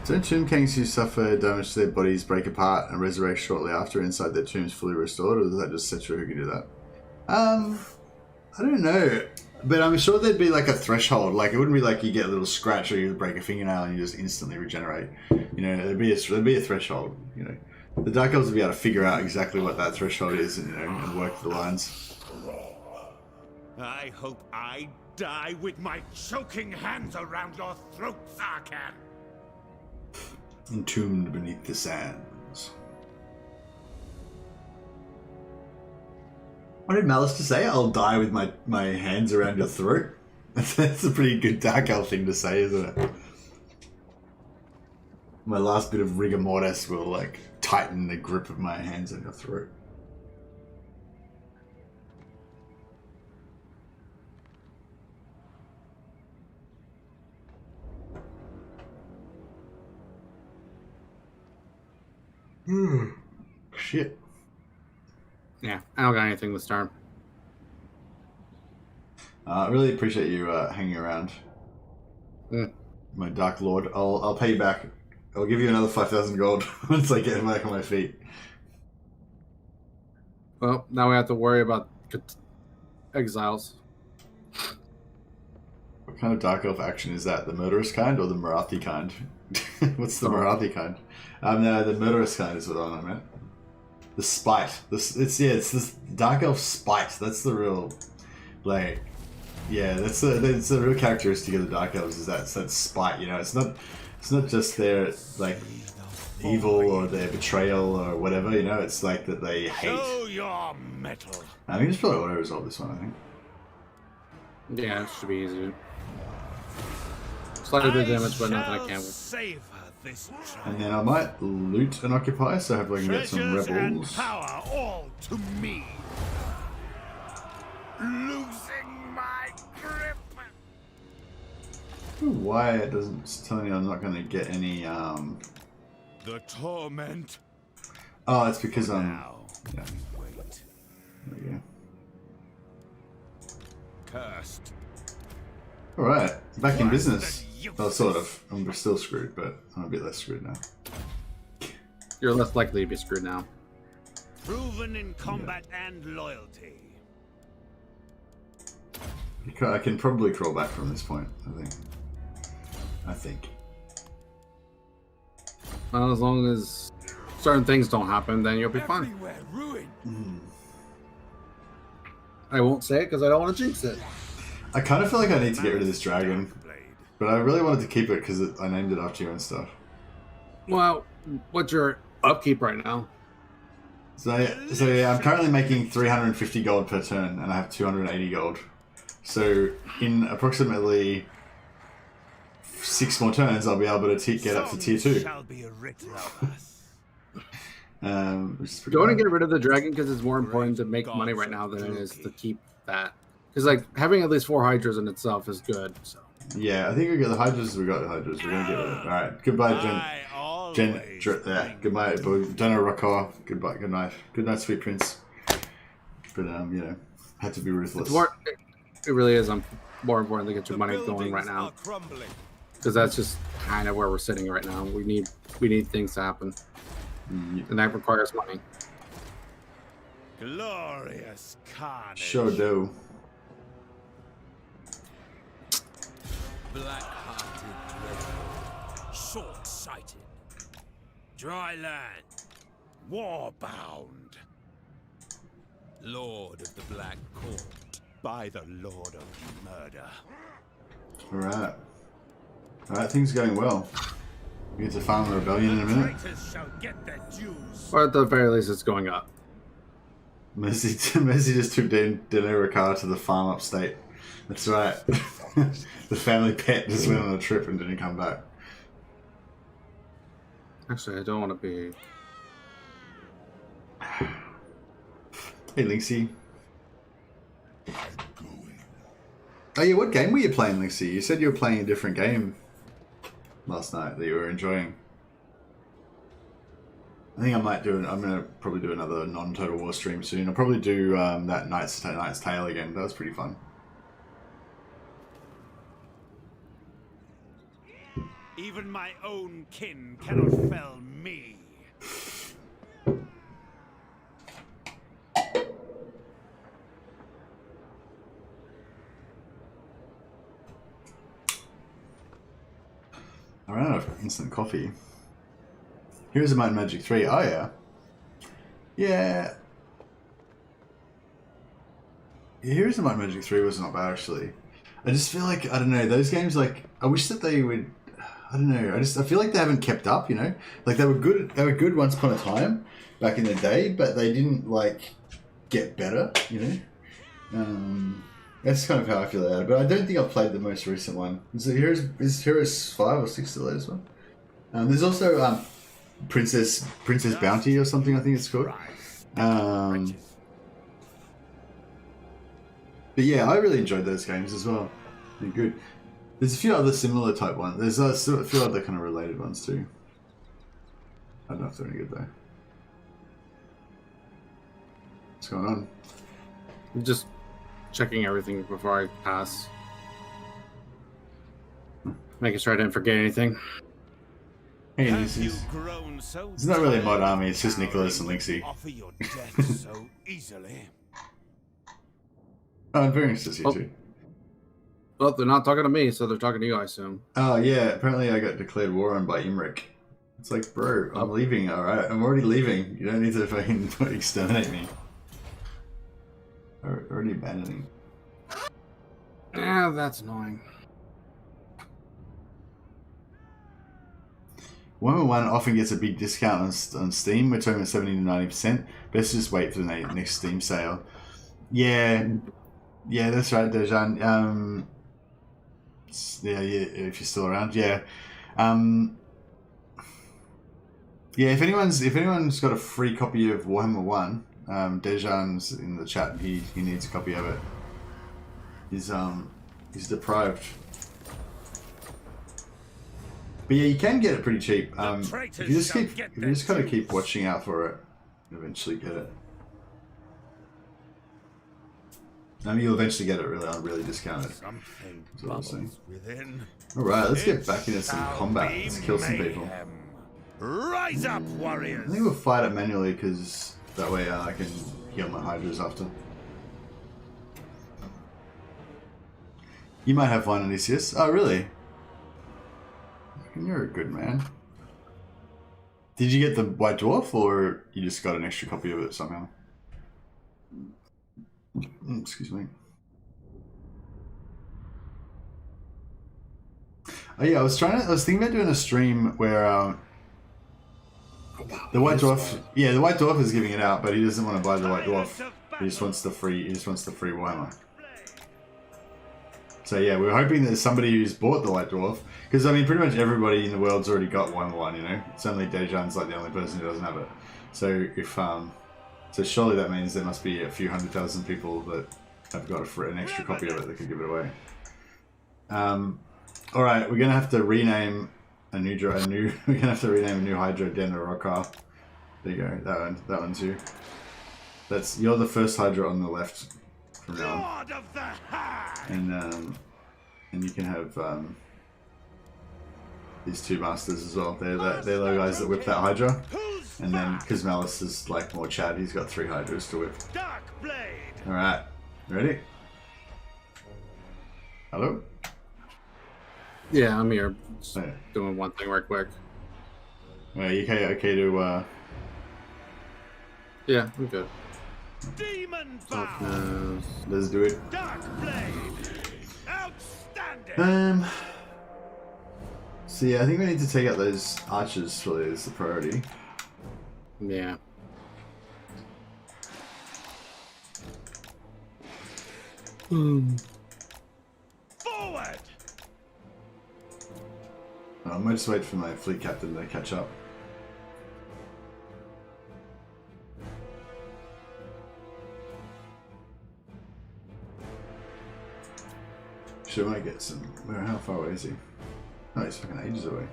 Don't tomb kings who suffer damage to their bodies break apart and resurrect shortly after inside their tombs fully restored, or does that just set you who can do that? I don't know. But I'm sure there'd be like a threshold. Like it wouldn't be like you get a little scratch or you break a fingernail and you just instantly regenerate. You know, there'd be a threshold. You know, the Dark Elves would be able to figure out exactly what that threshold is, and, you know, and work the lines. I hope I die with my choking hands around your throat, Zarkan. Entombed beneath the sands. What did Malus just say? I'll die with my hands around your throat? That's a pretty good Dark Elf thing to say, isn't it? My last bit of rigor mortis will, like, tighten the grip of my hands on your throat. Shit. Yeah, I don't got anything this turn. I really appreciate you hanging around. My Dark Lord. I'll pay you back. I'll give you another 5,000 gold once I get back on my feet. Well, now we have to worry about exiles. What kind of Dark Elf action is that? The murderous kind or the Marathi kind? What's the Marathi kind? No, the murderous kind is what I meant. The spite. It's this Dark Elf spite. That's the real, like, yeah, that's the real characteristic of the Dark Elves is that spite. You know, it's not just their like evil or their betrayal or whatever. You know, it's like that they hate. Show your metal. I think it's probably auto resolve this one. I think. Yeah, it should be easy. Slightly bit of damage, but nothing I can't. Save her this And then I might loot and occupy, so hopefully I can get some treasures and rebels. power all to me. Losing my grip. Why it doesn't it's telling me I'm not going to get any. The torment. Oh, it's because I'm. Now, Yeah, wait. there we go. Cursed. All right, back in Worse business. than you. Well, sort of. I'm still screwed, but I'm a bit less screwed now. You're less likely to be screwed now. Proven in combat and loyalty. I can probably crawl back from this point. I think. Well, as long as certain things don't happen, then you'll be fine. Everywhere ruin. I won't say it because I don't want to jinx it. I kind of feel like I need to get rid of this dragon, but I really wanted to keep it because I named it after you and stuff. Well, what's your upkeep right now? So yeah, I'm currently making 350 gold per turn, and I have 280 gold. So in approximately 6 more turns, I'll be able to get up to tier 2. Shall be written of us. Which is pretty Go on and bad. get rid of the dragon because it's more important to make money right now than it is to keep that. Because like having at least 4 hydras in itself is good. So Yeah, I think we got the hydras. We got the hydras. We're gonna get rid of it. All right, goodbye, goodbye, Dehne Rakarth. Goodbye, good night, sweet prince. But you know, had to be ruthless. it really is more important to get your money going right now. Because that's just kind of where we're sitting right now. We need things to happen, and that requires money. Glorious carnage. Sure do. Black-hearted dreadful, short-sighted. Dry land, Warbound. lord of the Black Court. by the Lord of Murder. Alright, things are going well. We get to farm the rebellion in a minute. Traitors shall get their dues. Or at the very least, it's going up. Mercy just took Dehne Rakarth to the farm upstate. That's right. The family pet just went on a trip and didn't come back. Actually, I don't want to be... Hey, Linksy. Oh yeah, what game were you playing, Linksy? You said you were playing a different game last night that you were enjoying. I think I might do I'm gonna probably do another non-Total War stream soon. I'll probably do that Knight's Tale again. That was pretty fun. Even my own kin cannot fell me. I ran out of instant coffee. Heroes of Might and Magic 3. Oh yeah. Yeah. Heroes of Might and Magic 3 was not bad actually. I just feel like, I don't know, those games, like, I wish that they would, I don't know, I feel like they haven't kept up, you know? Like, they were good once upon a time, back in the day, but they didn't, like, get better, you know? That's kind of how I feel about it, but I don't think I've played the most recent one. Is Heroes 5 or 6 the latest one? There's also, Princess Bounty or something, I think it's called. But yeah, I really enjoyed those games as well. They're good. There's a few other similar type ones. There's a few other kind of related ones too. I don't know if they're any good though. What's going on? I'm just checking everything before I pass. Making sure I didn't forget anything. Hey, Have this you is... grown so It's not really a mod tired army, it's just of Nicholas and Linksy. offer your death so easily? Oh, I'm very interested to see you too. Well, they're not talking to me, so they're talking to you, I assume. Oh yeah, apparently I got declared war on by Imric. It's like, bro, I'm leaving, alright? I'm already leaving. You don't need to fucking exterminate me. Already abandoning. Yeah, that's annoying. Warhammer 1 often gets a big discount on Steam. We're talking about 70 to 90%. Best just wait for the next Steam sale. Yeah, that's right, Dejan. Yeah, if you're still around, yeah. Yeah, if anyone's got a free copy of Warhammer 1, Dejan's in the chat. He needs a copy of it. He's deprived. But yeah, you can get it pretty cheap. If you just kind of keep watching out for it, you'll eventually get it. You'll eventually get it really discounted. That's what I'm saying. Alright, let's get back into some combat. Let's kill some people. Rise up, I warriors! think we'll fight it manually because that way I can heal my Hydras after. You might have one, Odysseus. Oh, really? You're a good man. Did you get the White Dwarf, or you just got an extra copy of it somehow? Excuse me. Oh yeah, I was thinking about doing a stream where the White Dwarf. Yeah, the White Dwarf is giving it out, but he doesn't want to buy the White Dwarf. He just wants the free. He just wants the free Warhammer. So yeah, we were hoping that somebody who's bought the White Dwarf, because I mean, pretty much everybody in the world's already got one. You know, it's only Dejan's like the only person who doesn't have it. So if so surely that means there must be a few 100,000 people that have got an extra copy of it that could give it away. All right, we're gonna have to rename a new Hydra, Dehne Rakarth. There you go, that one's you. You're the first Hydra on the left from now on. And you can have these two masters as well. They're the guys that whip that Hydra. And then, because Malus is like more Chad, he's got 3 Hydras to whip. Alright, ready? Hello? Yeah, I'm here. Just doing one thing right quick. You okay to, Yeah, I'm good. Demon bow. Toughness. Let's do it. Dark blade. Outstanding. So yeah, I think we need to take out those archers. Really, is the priority. Yeah. Forward. I might just wait for my fleet captain to catch up. Sure, might get some. How far away is he? Oh, he's fucking ages away.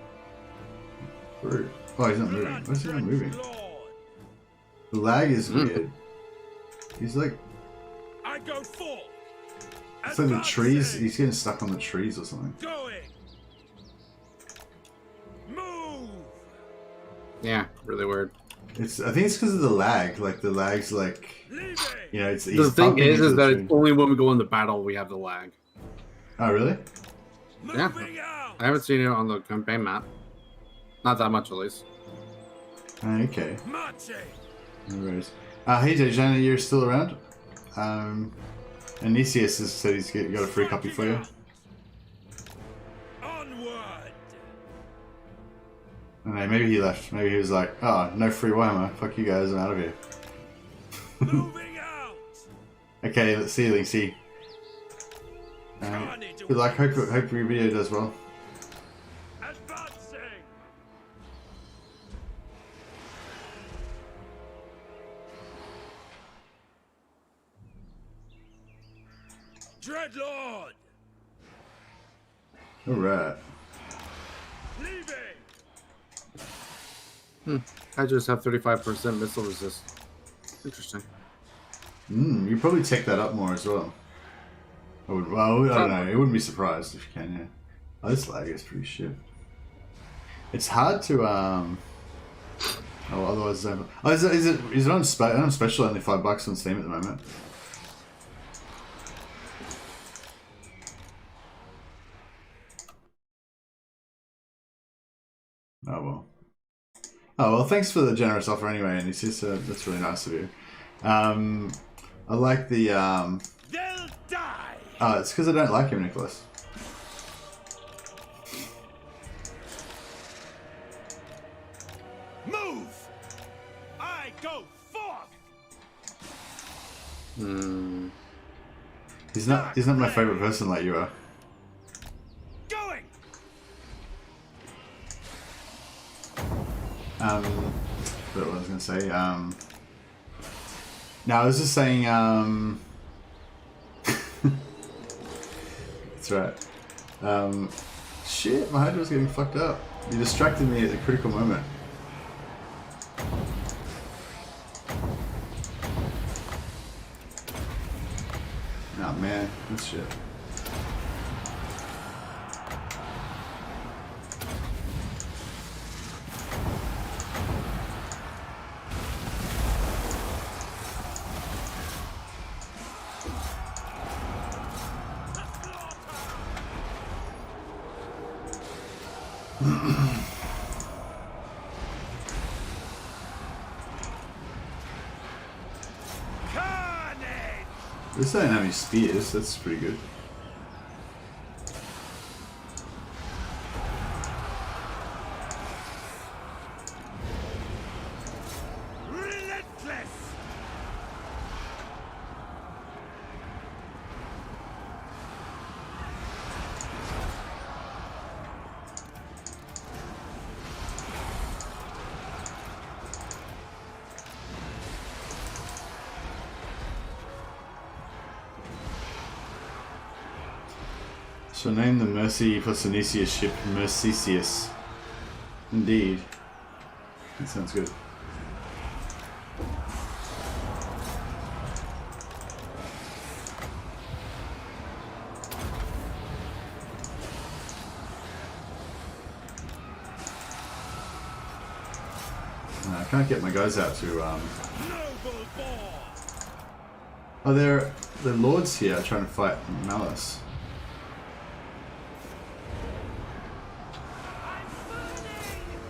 Rude. Oh, he's not moving. Why is he not moving? The lag is weird. He's like. I go full. It's like the trees. He's getting stuck on the trees or something. Going. Move. Yeah, really weird. It's. I think it's because of the lag. Like the lag's like. Leaving. You know, it's. The he's thing bumping is into the that tree. it's only when we go into battle we have the lag. Oh really? Yeah. Moving out. I haven't seen it on the campaign map. Not that much, at least. Okay. Marching. No worries. Hey Dejana, you're still around? Anicius has said he's got a free copy for you. Onward. Okay, maybe he left. Maybe he was like, oh, no free Warhammer. Fuck you guys, I'm out of here. Moving out. Okay, let's see, let's see. Good luck, hope your video does well. Advancing. Dreadlord. Alright. Leaving. I just have 35% missile resist. Interesting. You probably take that up more as well. I would, well, I don't know. It wouldn't be surprised if you can, yeah. Oh, this lag is pretty shit. It's hard to, oh, otherwise, oh, is it on, on special only $5 on Steam at the moment? Oh, well. Oh, well, thanks for the generous offer anyway, and it's just, that's really nice of you. I like the, They'll die. oh, it's because I don't like him, Nicholas. Move. I go forth. He's not my favorite person like you are. Going. What was I gonna say? No, I was just saying, that's right. Shit, my Hydra's getting fucked up. You distracted me at the critical moment. Oh man, that's shit. Carnage. This don't have any spears, that's pretty good. Relentless. So name the Mercy plus Anicius ship Mercytheus. Indeed. That sounds good. I can't get my guys out to Noble boar. oh, they're the lords here trying to fight Malus.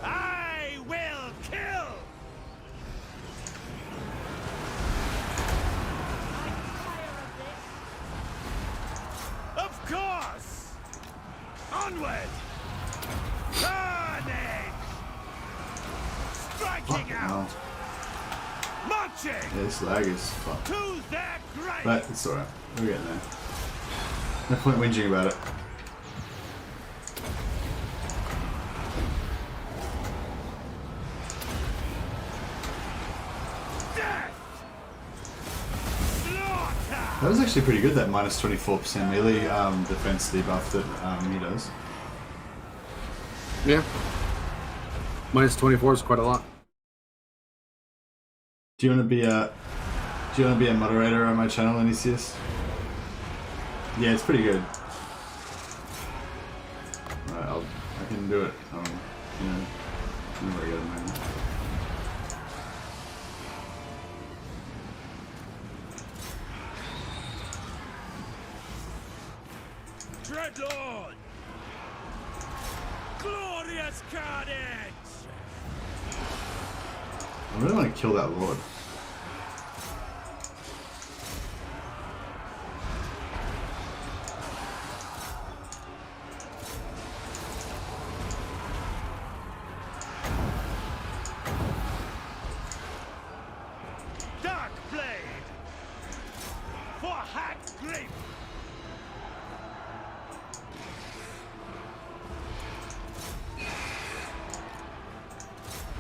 I will kill. Marching Yeah, this lag is fun. to their grave. But it's alright. We're getting there. No point whinging about it. Death. Slaughter. That was actually pretty good, that minus 24% melee defense debuff that he does. Yeah. Minus 24 is quite a lot. Do you want to be a moderator on my channel, Anisius? Yeah, it's pretty good. Alright, I can do it. You know, where I get it, man. Dreadlord. Glorious carnage. I really want to kill that lord. Dark blade for Hag Graef.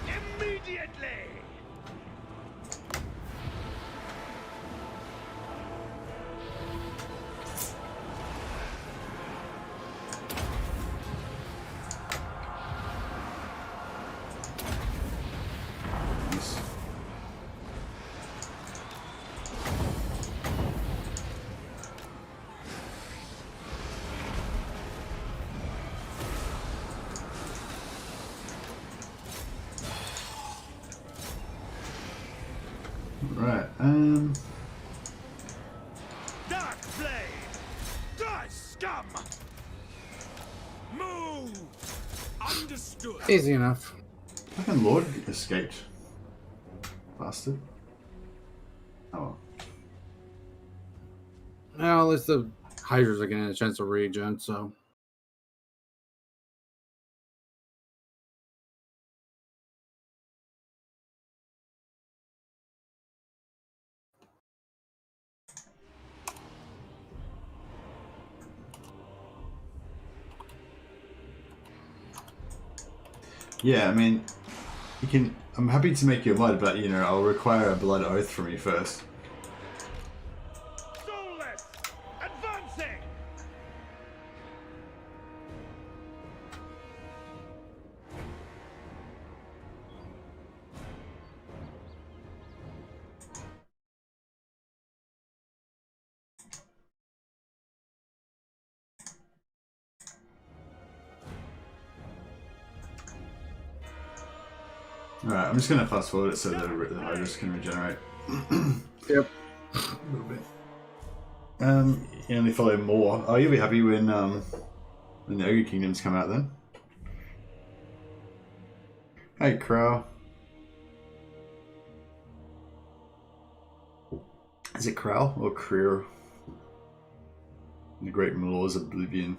Immediately. Nice. Right, Dark blade. Die, scum. Move. Understood. Easy enough. fucking lord escaped. Bastard. Oh well. Well, at least the Hydras are getting a chance to regen, so. Yeah, I mean, you can. I'm happy to make you a mod, but you know, I'll require a blood oath from you first. Soulless. Advancing. Alright, I'm just gonna fast forward it so that the Hydras can regenerate. Yep. A little bit. You only follow more. Oh, you'll be happy when the Ogre Kingdoms come out then. Hey, Crow. Is it Crow or Creer? The Great Malor's Oblivion.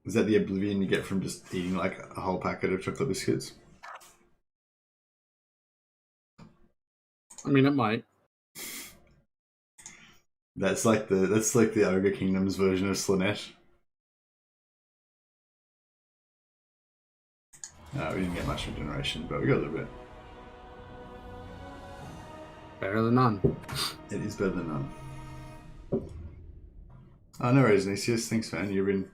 Is that the oblivion you get from just eating like a whole packet of chocolate biscuits? I mean, it might. That's like the Ogre Kingdom's version of Slanesh. No, we didn't get much regeneration, but we got a little bit. Better than none. It is better than none. Oh, no worries, Nicius. Thanks, man. You've been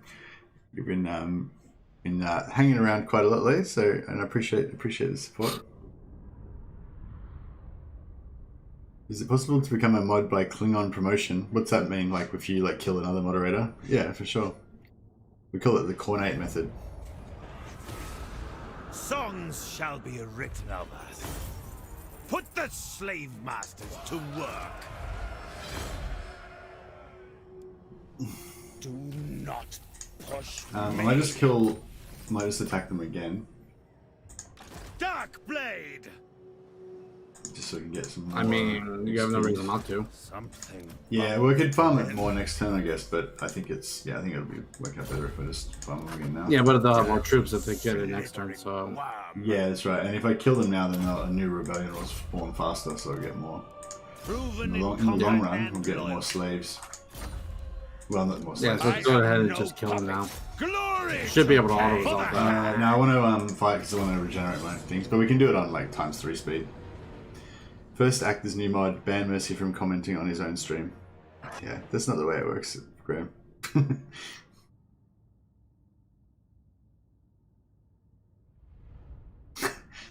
hanging around quite a lot lately, so and I appreciate the support. Is it possible to become a mod by Klingon promotion? What's that mean? Like if you like kill another moderator? Yeah, for sure. We call it the Cornate method. Songs shall be written of us. Put the slave masters to work. Do not push I me. might just attack them again. Dark blade. Just so we can get some more. I mean, you have no reason not to. Something. Yeah, we could farm it more next turn, I guess, but I think it's, I think it'll work out better if I just farm them again now. Yeah, but they'll have more troops if they get it next turn, so... Yeah, that's right. And if I kill them now, then a new rebellion will spawn faster, so I'll get more. In the long run, we'll get more slaves. Well, not more Yeah, slaves. so go ahead and just kill them now. Should be able to auto-resolve that. No, I want to fight because I want to regenerate my things, but we can do it on like ×3 speed. First act this new mod, ban Mercy from commenting on his own stream. Yeah, that's not the way it works, Graham.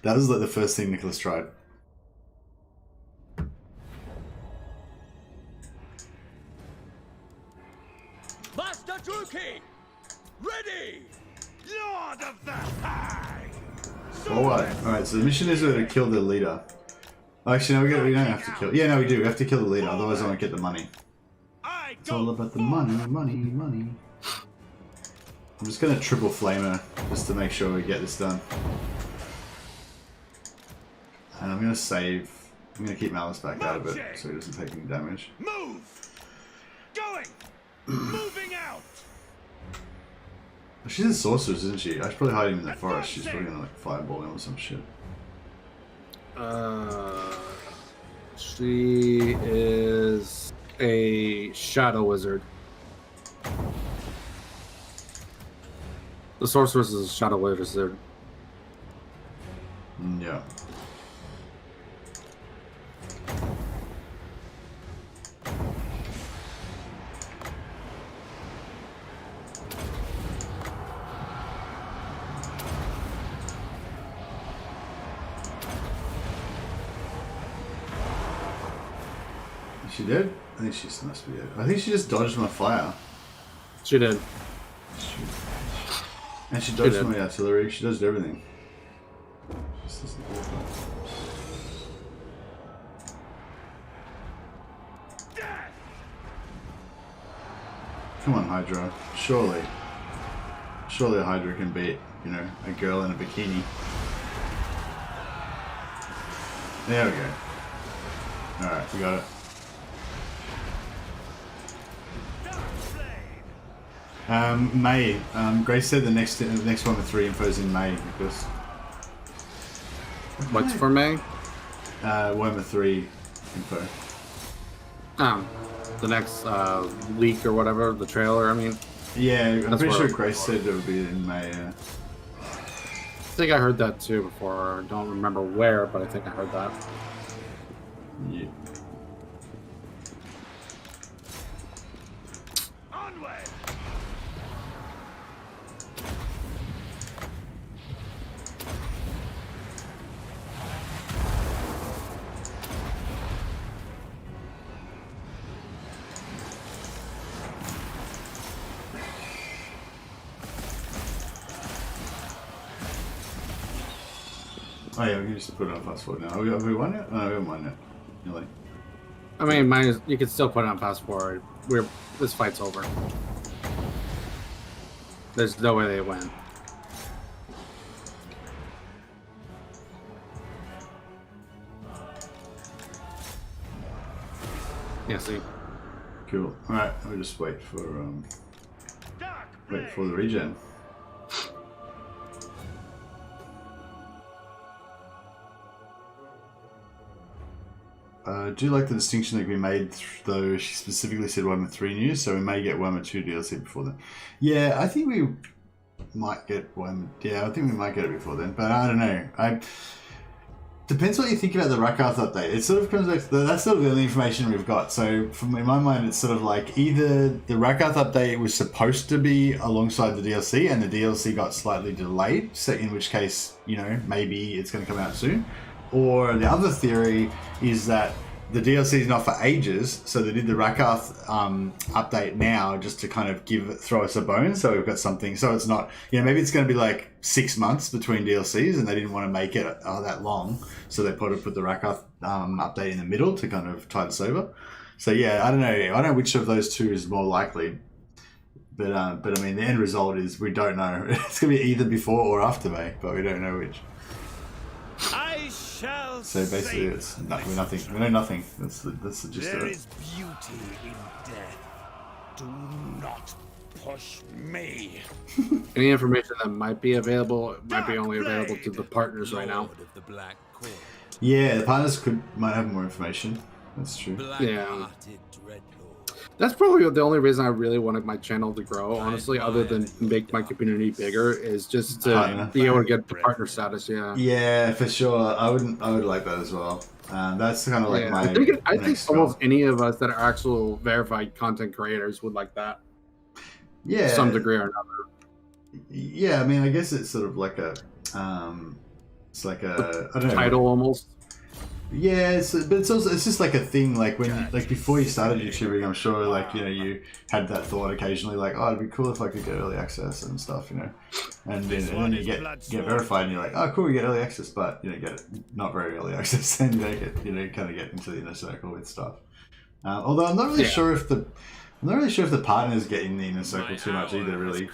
That was like the first thing Nicholas tried. Master Druki! Ready! Lord of the Hag! Alright, so the mission is to kill the leader. Actually, no, we don't have to kill. Yeah, no, we do. We have to kill the leader, otherwise I won't get the money. It's all about the money. I'm just gonna triple flamer just to make sure we get this done. And I'm gonna save. I'm gonna keep Malus back out of it so he doesn't take any damage. Move! Going! Moving out! She's a sorceress, isn't she? I should probably hide him in the forest. She's probably gonna like fireball him or some shit. She is a shadow wizard. The sorceress is a shadow wizard. Yeah. Is she dead? I think she must be dead. I think she just dodged my fire. She did. And she dodged my artillery. She dodged everything. Just doesn't work. Come on, Hydra. Surely a Hydra can beat, you know, a girl in a bikini. There we go. Alright, we got it. May. Grace said the next one with 3 infos in May because. What's for May? One with 3 info. The next leak or whatever, the trailer. I mean. Yeah, I'm pretty sure Grace said it would be in May. I think I heard that too before. I don't remember where, but I think I heard that. Yeah. Oh yeah, we can just put it on fast forward now. Have we won it? No, we haven't won it. Really. I mean, you could still put it on fast forward. This fight's over. There's no way they win. Yeah, see. Cool. Alright, we'll just wait for the regen. I do like the distinction that we made, though she specifically said Warhammer 3 news, so we may get Warhammer 2 DLC before then. Yeah, I think we might get Warhammer. Yeah, I think we might get it before then, but I don't know. Depends what you think about the Rakarth update. It sort of comes back to that's sort of the only information we've got. So, in my mind, it's sort of like either the Rakarth update was supposed to be alongside the DLC, and the DLC got slightly delayed. So, in which case, you know, maybe it's going to come out soon. Or the other theory is that the DLC is not for ages, so they did the Rakarth update now just to kind of throw us a bone, so we've got something. So it's not, you know, maybe it's going to be like 6 months between DLCs, and they didn't want to make it that long, so they put the Rakarth update in the middle to kind of tide us over. So yeah, I don't know. I don't know which of those two is more likely, but I mean, the end result is we don't know. It's going to be either before or after May, but we don't know which. I shall So basically, save it's her. nothing. We know nothing. That's the gist of There it. is beauty in death. Do not push me. Any information that might be available might be only available to the partners right now. Lord of the Black Court. Yeah, the partners might have more information. That's true. Black-hearted dreadlord. That's probably the only reason I really wanted my channel to grow, honestly, other than make my community bigger, is just to Partner. be able to get the partner status. Yeah. Yeah, for sure. I would like that as well. That's kind of like Yeah, my. I think next goal. almost any of us that are actual verified content creators would like that. Yeah. To some degree or another. Yeah, I mean, I guess it's sort of like a. It's like a I don't know. Title almost. Yeah, but it's also just like a thing. Like like before you started YouTubing, I'm sure like you had that thought occasionally, like, oh, it'd be cool if I could get early access and stuff, and then you get verified and you're like, oh, cool, we get early access, but get not very early access, and you kind of get into the inner circle with stuff. Although I'm not really sure if the partners get in the inner circle too much either, really.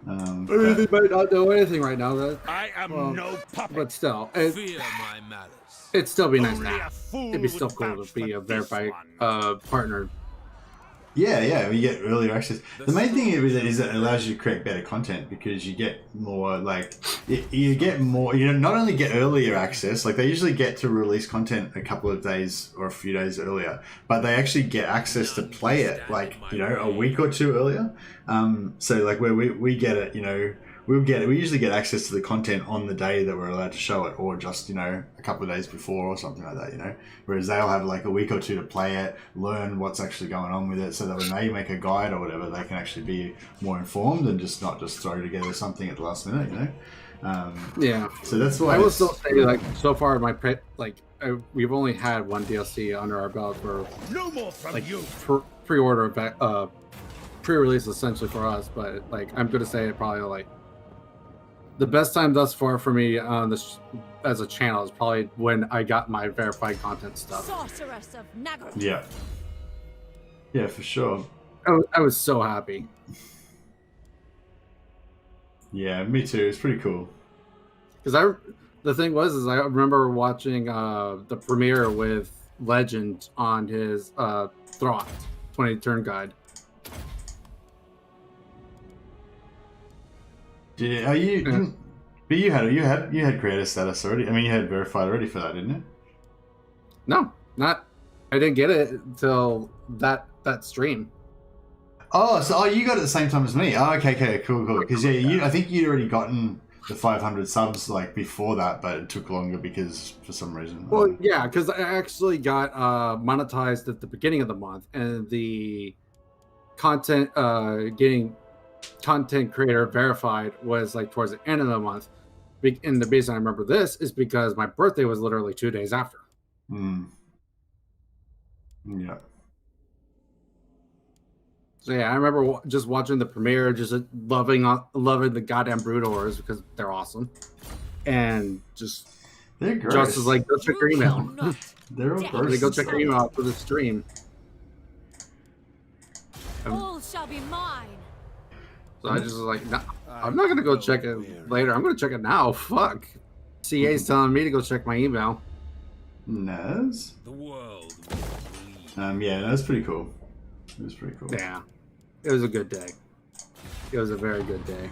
They might not know anything right now, though. I am no puppet. But still, Fear my malice. it'd still be nice Only to a have. fool It'd be still would cool vouch to be for a this verified one. partner. Yeah, we get earlier access. The main thing with it is that it allows you to create better content because you get more, like, you get more, not only get earlier access, like they usually get to release content a couple of days or a few days earlier, but they actually get access to play it, like, a week or two earlier. So, like, where we get it, we usually get access to the content on the day that we're allowed to show it, or just a couple of days before or something like that. Whereas they'll have like a week or two to play it, learn what's actually going on with it, so that when they make a guide or whatever, they can actually be more informed and just not just throw together something at the last minute. Yeah. So that's why I will still say, like, so far we've only had one DLC under our belt for No more from like you. pre-order pre-release essentially for us, but like I'm gonna say it probably like the best time thus far for me on this as a channel is probably when I got my verified content stuff. Sorceress of Nagaroth. Yeah, for sure. I was so happy. Yeah, me too. It's pretty cool. Because the thing was I remember watching the premiere with Legend on his Throth 20 turn guide. Yeah, but you had creator status already. I mean, you had verified already for that, didn't you? No, not. I didn't get it until that stream. Oh, you got it at the same time as me. Oh, okay, cool. Because I think you'd already gotten the 500 subs like before that, but it took longer because for some reason. Well, yeah, because I actually got monetized at the beginning of the month, and the content getting content creator verified was like towards the end of the month. And the reason I remember this is because my birthday was literally 2 days after. Yeah. So yeah, I remember just watching the premiere, just loving the goddamn Broodors because they're awesome, and they're gross. just as like, go check your email. They're all gross. Go check your email after the stream. All shall be mine. So I just was like, no, I'm not gonna go check it later. I'm gonna check it now. Fuck. CA's telling me to go check my email. Naz? The world. Yeah, that's pretty cool. It was pretty cool. Yeah, it was a good day. It was a very good day.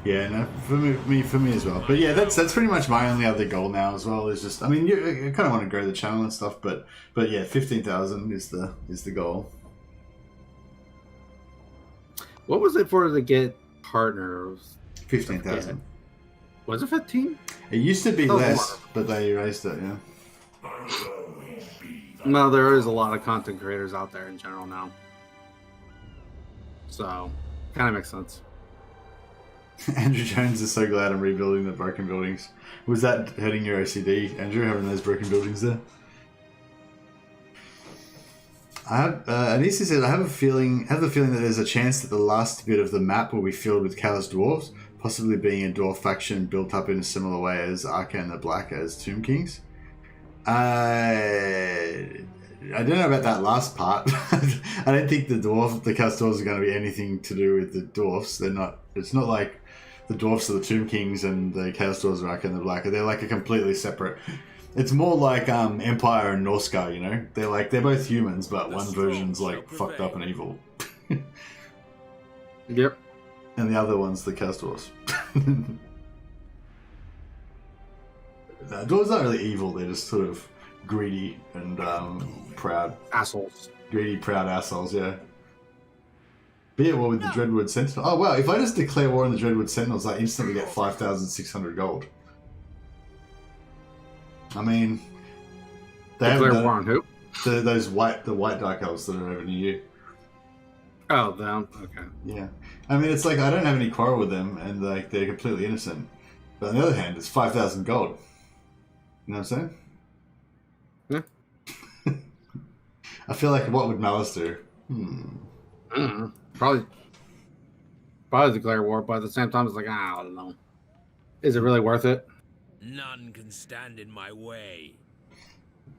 Yeah, no, for me as well. But yeah, that's pretty much my only other goal now as well. Is just, I mean, I kind of want to grow the channel and stuff, but yeah, 15,000 is the goal. What was it for to get partners? 15,000. Was it 15? It used to be Oh, less, but they raised it. Yeah. No, there is a lot of content creators out there in general now. So, kind of makes sense. Andrew Jones is so glad I'm rebuilding the broken buildings. Was that hurting your OCD, Andrew, having those broken buildings there? I have. Anissa said, I have the feeling that there's a chance that the last bit of the map will be filled with Callous Dwarves, possibly being a dwarf faction built up in a similar way as Arca and the Black as Tomb Kings. I don't know about that last part. I don't think the Callous Dwarves are going to be anything to do with the dwarfs. They're not. It's not like the dwarfs are the Tomb Kings and the Chaos Dwarves are Arca and the Black. They're like a completely separate It's more like Empire and Norscar, you know? They're both humans, but one version's like fucked up and evil. Yep. And the other one's the Chaos Dwarves. Dwarves aren't really evil, they're just sort of greedy and proud. Assholes. Greedy, proud assholes, yeah. Be at war with the Dreadwood Sentinel. Oh wow, if I just declare war on the Dreadwood Sentinels, I instantly get 5,600 gold. I mean, they Declare haven't war on who? the white Dark Elves that are over near you. Oh, them. Okay. Yeah, I mean, it's like I don't have any quarrel with them, and like they're completely innocent. But on the other hand, it's 5,000 gold. You know what I'm saying? Yeah. I feel like what would Malus do? Probably declare war, but at the same time, it's like, I don't know. Is it really worth it? None can stand in my way.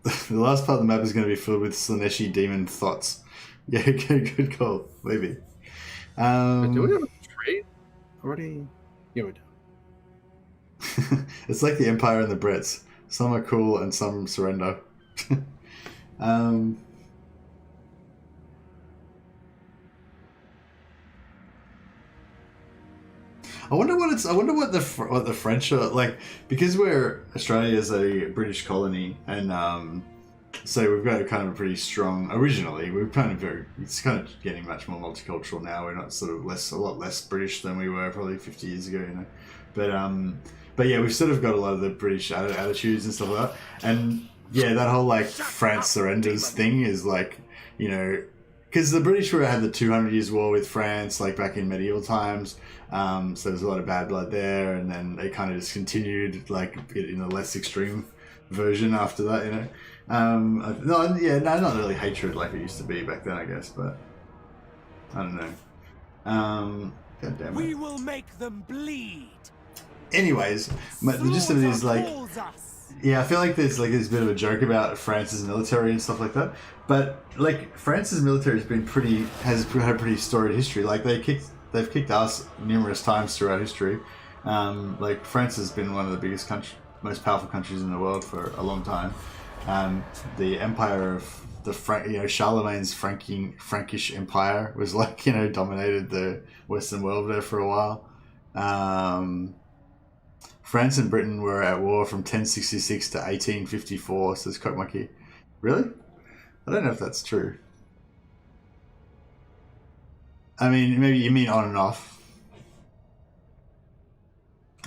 The last part of the map is going to be filled with Slaneshi demon thoughts. Yeah, good call. Maybe. Do we have a trade already? Yeah, we do. It's like the Empire and the Brits. Some are cool and some surrender. I wonder what the French are like, because Australia is a British colony, and so we've got a kind of a pretty strong. Originally, it's kind of getting much more multicultural now. We're not sort of a lot less British than we were probably 50 years ago, you know. But yeah, we've sort of got a lot of the British attitudes and stuff like that. And yeah, that whole like France surrenders thing is like, you know, because the British had the 200 Years' War with France, like back in medieval times. So there's a lot of bad blood there, and then they kind of just continued like in a less extreme version after that, you know. Not really hatred like it used to be back then, I guess, but I don't know. God damn it. We will make them bleed. Anyways, the gist of it is like, yeah, I feel like there's a bit of a joke about France's military and stuff like that, but like France's military has had a pretty storied history. Like they've kicked ass numerous times throughout history. Like France has been one of the biggest most powerful countries in the world for a long time. The empire of Charlemagne's Frankish Empire was like, you know, dominated the Western world there for a while. France and Britain were at war from 1066 to 1854, says Coke Monkey. Really? I don't know if that's true. I mean, maybe you mean on and off.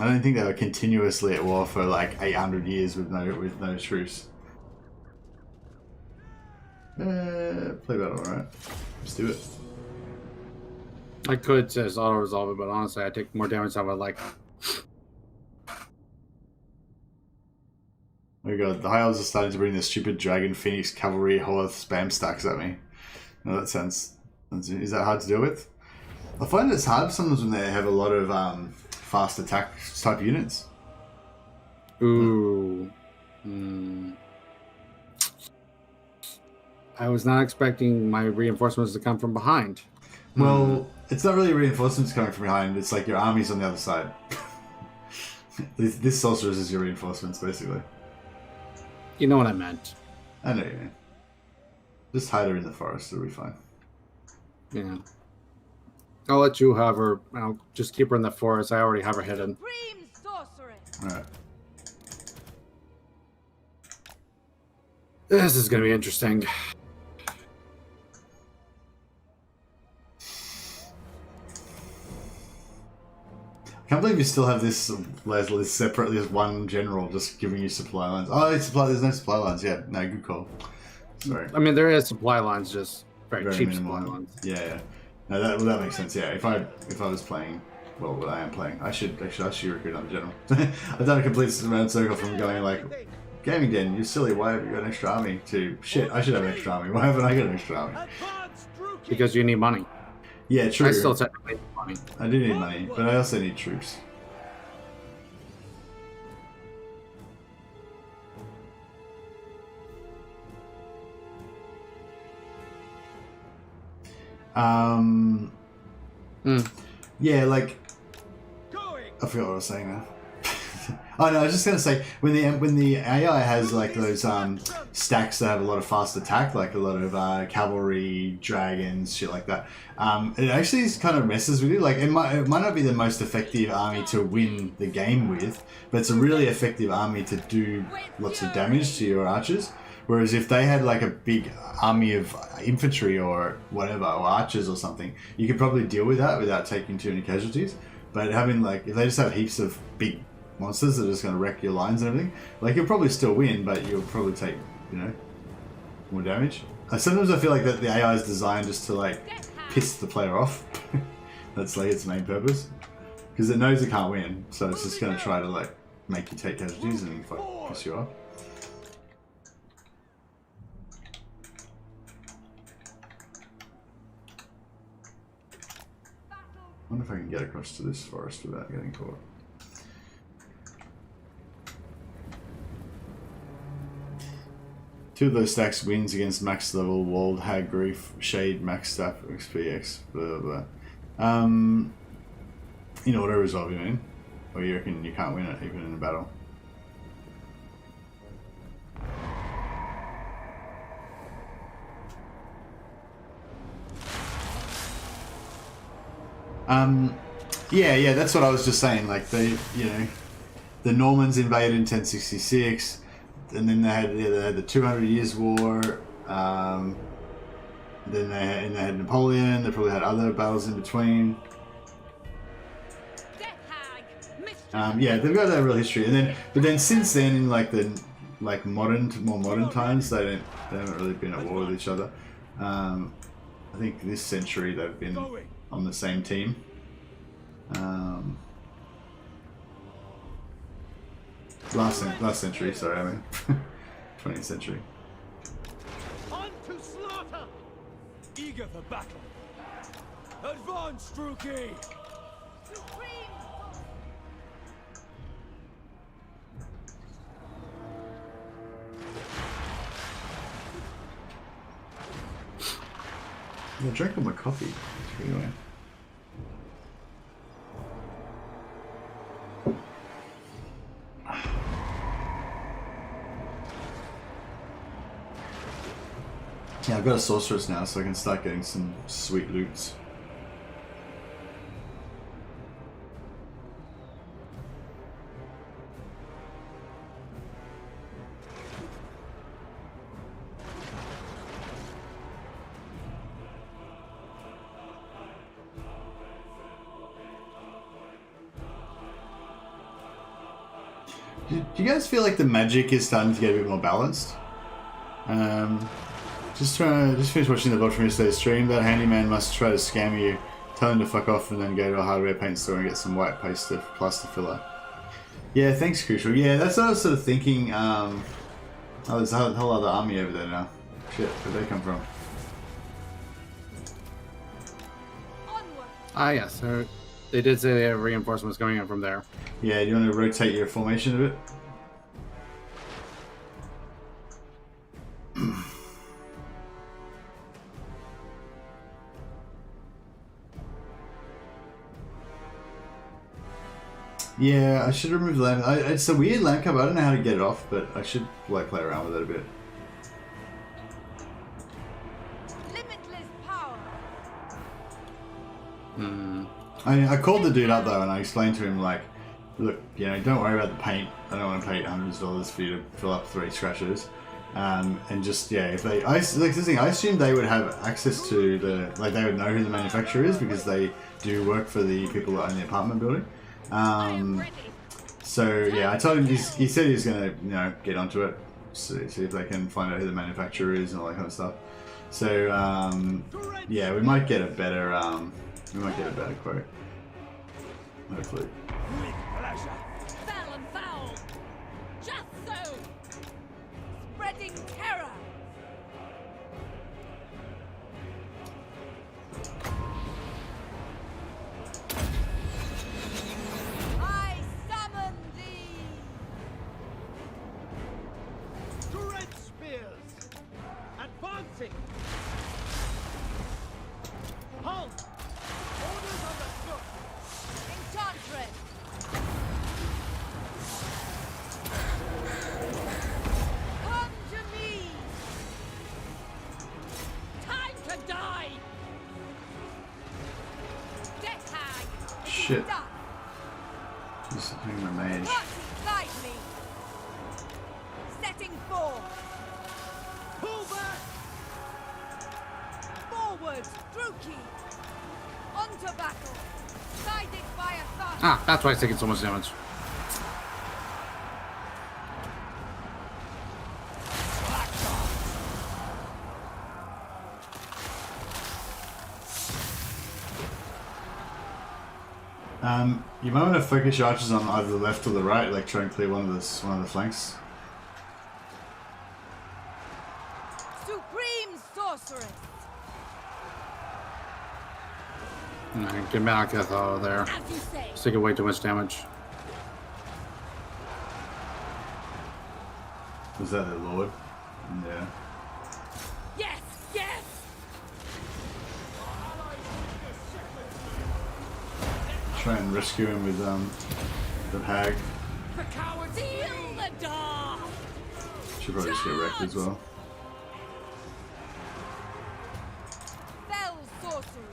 I don't think they were continuously at war for like 800 years with no truce. Play battle, alright. Let's do it. I could just auto-resolve it, but honestly, I take more damage than I would like. Oh my god, the High Elves are starting to bring the stupid Dragon Phoenix Cavalry Horth spam stacks at me. No, that sounds... Is that hard to deal with? I find it's hard sometimes when they have a lot of fast attack type units. Ooh. I was not expecting my reinforcements to come from behind. Well, it's not really reinforcements coming from behind, it's like your army's on the other side. This sorceress is your reinforcements, basically. You know what I meant. I know you mean. Just hide her in the forest, it'll be fine. Yeah. I'll let you have her. I'll just keep her in the forest. I already have her hidden. Supreme sorceress. Alright. This is going to be interesting. I can't believe you still have this list separately as one general just giving you supply lines. Oh, there's no supply lines. Yeah, no, good call. Sorry. I mean, there is supply lines, just very cheap minimal. supply lines. Yeah. No, that makes sense. Yeah, if I was playing, well, what I am playing, I should recruit another general. I've done a complete round circle from going like, Gaming Den, you're silly. Why have you got an extra army? To shit, I should have an extra army. Why haven't I got an extra army? Because you need money. Yeah, true. I still technically need money. I do need money, but I also need troops. Yeah, like I forgot what I was saying now. Oh no, I was just gonna say when the AI has like those stacks that have a lot of fast attack, like a lot of cavalry, dragons, shit like that. It actually kind of messes with you. Like it might not be the most effective army to win the game with, but it's a really effective army to do lots of damage to your archers. Whereas if they had like a big army of infantry or whatever, or archers or something, you could probably deal with that without taking too many casualties. But having like, if they just have heaps of big monsters that are just going to wreck your lines and everything, like you'll probably still win, but you'll probably take, you know, more damage. Sometimes I feel like that the AI is designed just to like piss the player off. That's like its main purpose. Because it knows it can't win, so it's just going to try to like make you take casualties and piss you off. I wonder if I can get across to this forest without getting caught. Two of those stacks wins against max level walled Hag Graef, Shade, max staff, XPX, blah blah blah. In order as well, you mean? Or you reckon you can't win it even in a battle? Yeah, that's what I was just saying. Like the Normans invaded in 1066, and then they had the 200 Years' War. Then they had Napoleon. They probably had other battles in between. Yeah, they've got that real history. But then since then, in like the more modern times, they haven't really been at war with each other. I think this century they've been on the same team. Last century, sorry, I mean 20th century. On to slaughter! Eager for battle. Advance, Druki! I drank all my coffee. It's pretty annoying. Yeah, I've got a sorceress now, so I can start getting some sweet loots. Do you guys feel like the magic is starting to get a bit more balanced? Just finished watching the vlog from yesterday's stream. That handyman must try to scam you, tell him to fuck off, and then go to a hardware paint store and get some white plaster filler. Yeah, thanks, Crucial. Yeah, that's what I was sort of thinking. Oh, there's a whole other army over there now. Shit, where'd they come from? Ah, yes. So they did say they have reinforcements coming in from there. Yeah, do you want to rotate your formation a bit? Yeah, I should remove the lamp. It's a weird lamp cover. I don't know how to get it off, but I should like play around with it a bit. Limitless power. I called the dude up though, and I explained to him like, look, you know, don't worry about the paint. I don't want to pay hundreds of dollars for you to fill up 3 scratches. And just if they, I assume they would have access to they would know who the manufacturer is because they do work for the people that own the apartment building. So yeah, I told him he said he was gonna get onto it, see if they can find out who the manufacturer is and all that kind of stuff. So yeah, we might get a better quote, hopefully. With pleasure. Foul and foul. Just so. Spreading terror. I summon thee. Dread spears. Advancing. Halt. Orders understood. Enchantress. shit. Done. Just hitting my mage. Marching lightly. Setting forth. Pull back! Forward, Druki. Onto battle. Guided by authority. Ah, that's why it's taking so much damage. You might want to focus your archers on either the left or the right, like try and clear one of the flanks. Supreme sorceress. Alright, get Malekith out of there. As you say. It's taking way too much damage. Was that the Lord? Yeah. Yes, yes. Try and rescue him with the Hag. The cowards seal the door. Should probably just get wrecked as well. Fell sorcery.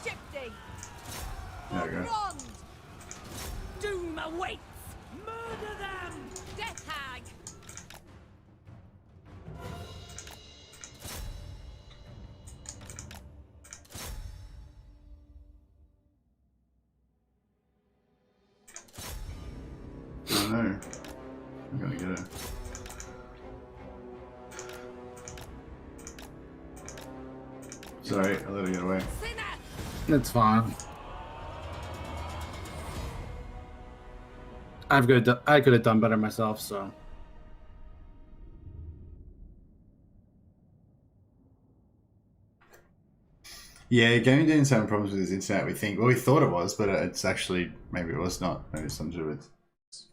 Shifting. There we go. Bronze. Doom awaits. Murder them. Death hag. Oh no. I'm gonna get her. Sorry, I let her get away. Sinner. It's fine. I could have done better myself, so. Yeah, Gaming Dan's having problems with his internet, we think. Well, we thought it was, but it's actually, maybe it was not. Maybe it's something to do with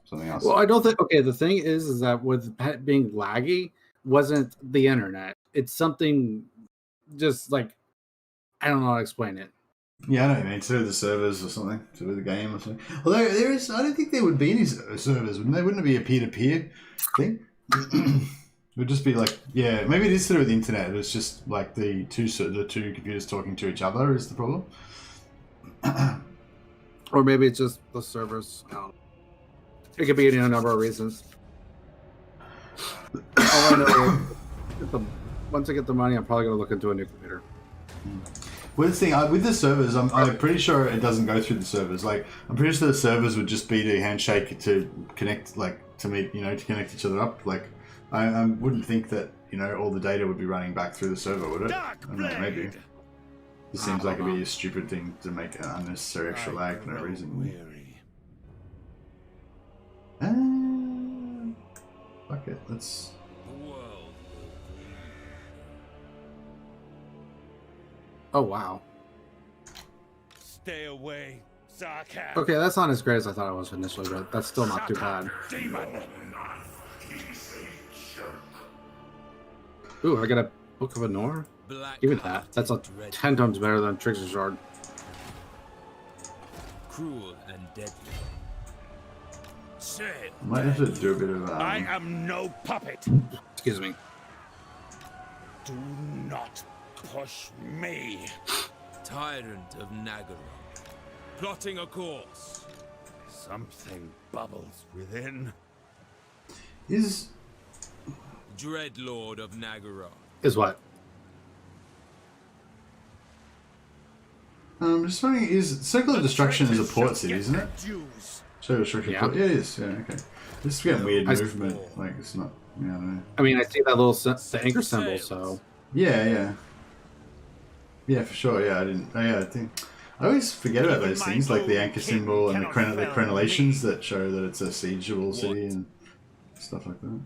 something else. Well, I don't think. Okay, the thing is that with it being laggy, wasn't the internet. It's something just like, I don't know how to explain it. Yeah, I know what you mean. To do with the servers or something. To do with the game or something. Although there is, I don't think there would be any servers, wouldn't there? Wouldn't it be a peer-to-peer thing? It would just be like, yeah, maybe it is to do with the internet. It's just like the two computers talking to each other is the problem. Or maybe it's just the servers. I don't know. It could be any number of reasons. All I know is, once I get the money, I'm probably going to look into a new computer. With the thing, with the servers, I'm pretty sure it doesn't go through the servers. Like, I'm pretty sure the servers would just be to handshake to connect, like, to meet, to connect each other up. Like, I wouldn't think that, all the data would be running back through the server, would it? I don't know, maybe. It seems like it'd be a stupid thing to make an unnecessary extra lag for no reason. Fuck it, let's... Oh, wow. Stay away, Sarkhan. Okay, that's not as great as I thought it was initially, but that's still not too bad. Demon. Ooh, I got a Book of Anor? Even that. That's 10 times better than Trix's Shard. Cruel and deadly. Say it. Might have to do a bit of... I am no puppet. Excuse me. Do not push me. Tyrant of Nagaroth. Plotting a course. Something bubbles within. Is... Dreadlord of Nagaroth. Is what? just wondering, is Circle of Destruction is a port city, isn't it? Jews. Circle of Destruction Yeah. port? Yeah, it is. Yeah, okay. This is getting weird movement. Like, it's not... Yeah, I don't know. I mean, I see that little the anchor symbol, so... Yeah. Yeah, for sure. Yeah, I didn't... Oh, yeah, I think... I always forget about those things, like the anchor symbol and the crenellations that show that it's a siegeable city and stuff like that.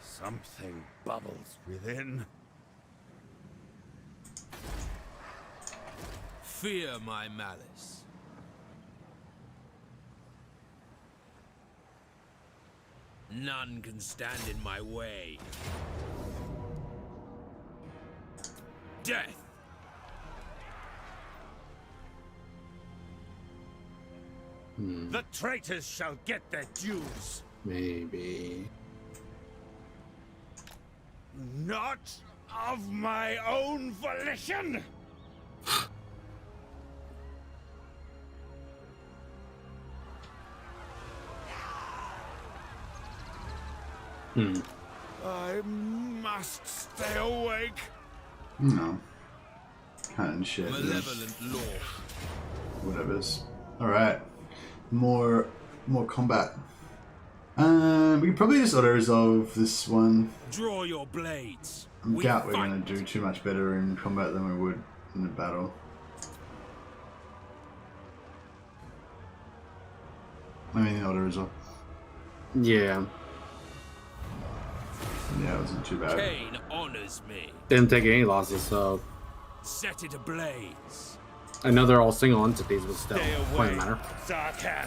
Something bubbles within. Fear my malice. None can stand in my way. Death. The traitors shall get their dues. Maybe... Not of my own volition. I must stay awake. No. Can't shit. Malevolent law. Whatever's. Alright. More combat. We can probably just auto-resolve this one. Draw your blades. I doubt we're going to do too much better in combat than we would in the battle. I mean, auto-resolve. Yeah. Yeah, it wasn't too bad. Cain honors me. Didn't take any losses, so Set it ablaze. I know they're all single entities, but still, Stay point away, matter. Zarkan.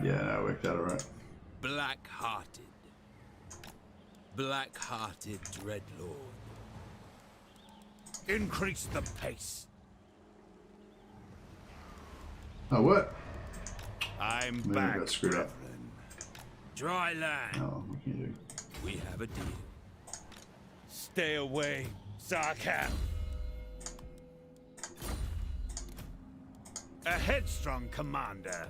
Yeah, no, it worked out alright. Black-hearted. Black-hearted Dreadlord. Increase the pace. Oh, what? I'm Maybe back. I got screwed up. brethren. Dry land. Oh, what can you do? We have a deal. Stay away, Zarkan. A headstrong commander.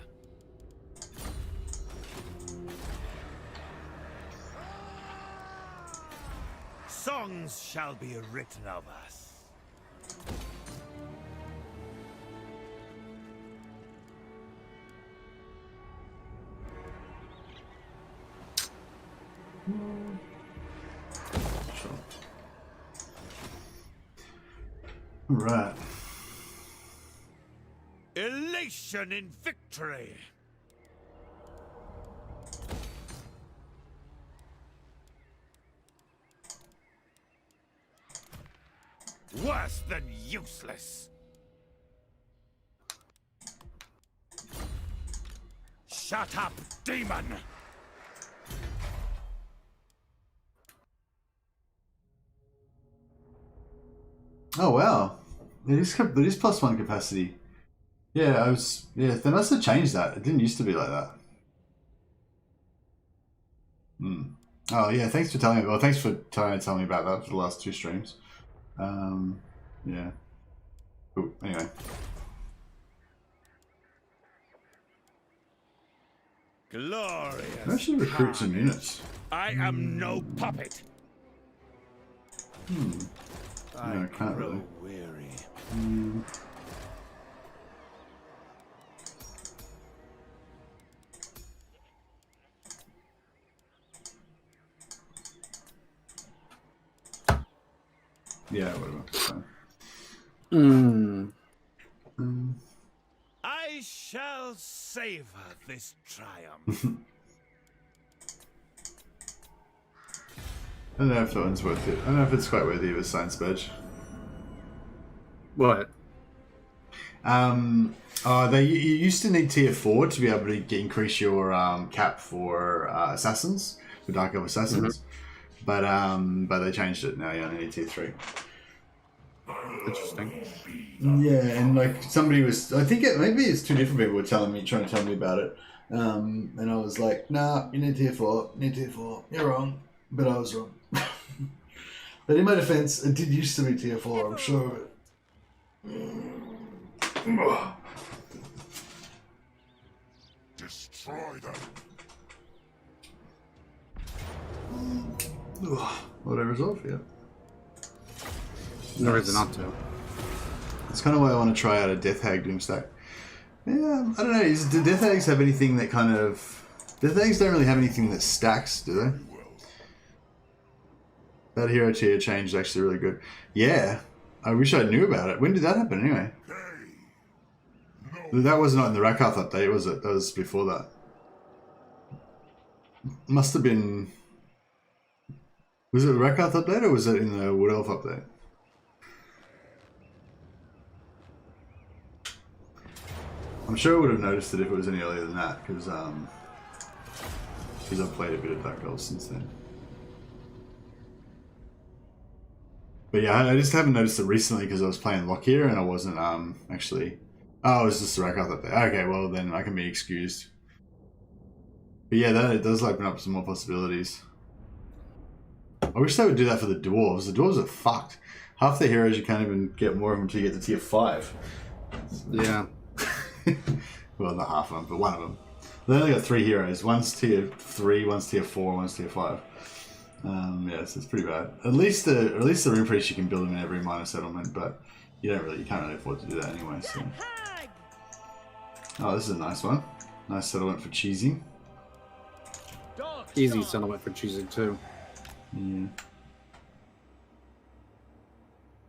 Songs shall be written of us. Sure. Right. Elation in victory. Worse than useless. Shut up, demon! Oh wow, it is +1 capacity. Yeah, they must have changed that. It didn't used to be like that. Oh yeah, thanks for telling me. Well, thanks for trying to tell me about that for the last 2 streams. Yeah. Cool. Anyway. Glorious. I should recruit some units. I am no puppet. No, I can't really. Weary. Yeah, whatever. Fine. I shall savor this triumph. I don't know if that one's worth it. I don't know if it's quite worthy of a science badge. What? You used to need tier 4 to be able to increase your cap for assassins, for Dark Elf assassins. But they changed it now. You only need tier 3. Interesting. Yeah, and like somebody was, I think maybe it's 2 different people were trying to tell me about it. And I was like, nah, you need tier 4. You need tier 4. You're wrong, but I was wrong. But in my defense, it did used to be tier 4. I'm sure of it. Destroy them. Whatever's off, yeah. No reason not to. That's kind of why I want to try out a Death Hag Doomstack. Yeah, I don't know. Do Death Hags have anything that kind of... Death Hags don't really have anything that stacks, do they? That hero tier change is actually really good. Yeah, I wish I knew about it. When did that happen anyway? That was not in the Rakarth update, was it? That was before that. Must have been... Was it the Rakarth update or was it in the Wood Elf update? I'm sure I would have noticed it if it was any earlier than that, because I've played a bit of Dark Elves since then. But yeah, I just haven't noticed it recently because I was playing Lockyer and I wasn't actually... Oh, it was just the Rakarth update. Okay, well then I can be excused. But yeah, it does open up some more possibilities. I wish they would do that for the dwarves. The dwarves are fucked. Half the heroes you can't even get more of them until you get to tier 5. Yeah. Well, not half of them, but one of them. They only got 3 heroes. One's tier 3, one's tier 4, one's tier 5. Yeah, so it's pretty bad. At least the Rune Priest you can build them in every minor settlement, but you can't really afford to do that anyway. So. Oh, this is a nice one. Nice settlement for cheesy. Easy settlement for cheesy too. Yeah.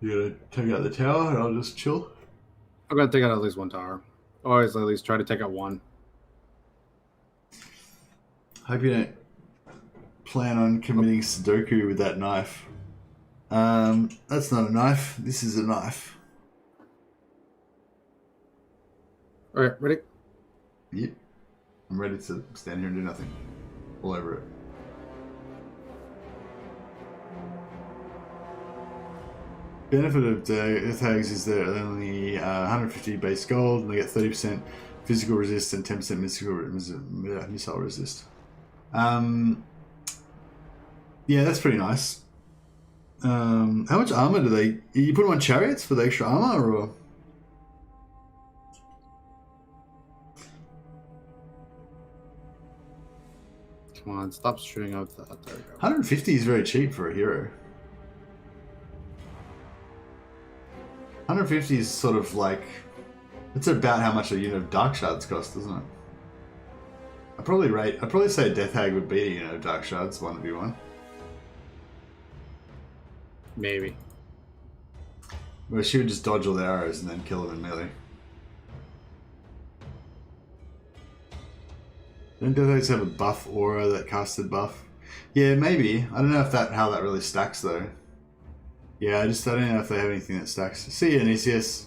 You gonna take out the tower and I'll just chill? I'm gonna take out at least one tower. Always at least try to take out one. Hope you don't plan on committing Sudoku with that knife. That's not a knife. This is a knife. Alright, ready? Yep. I'm ready to stand here and do nothing. All over it. Benefit of Death Hags is they're only 150 base gold, and they get 30% physical resist and 10% missile resist. Yeah, that's pretty nice. How much armor do they... You put them on chariots for the extra armor, or...? Come on, stop shooting out that. There we go. 150 is very cheap for a hero. 150 is sort of like... It's about how much a unit of Dark Shards cost, isn't it? I'd probably say Death Hag would beat a unit of Dark Shards, 1v1. Maybe. Where she would just dodge all the arrows and then kill them in melee. Don't Death Hags have a buff aura, that casted buff? Yeah, maybe. I don't know if how that really stacks though. Yeah, I don't know if they have anything that stacks. See you, ECS.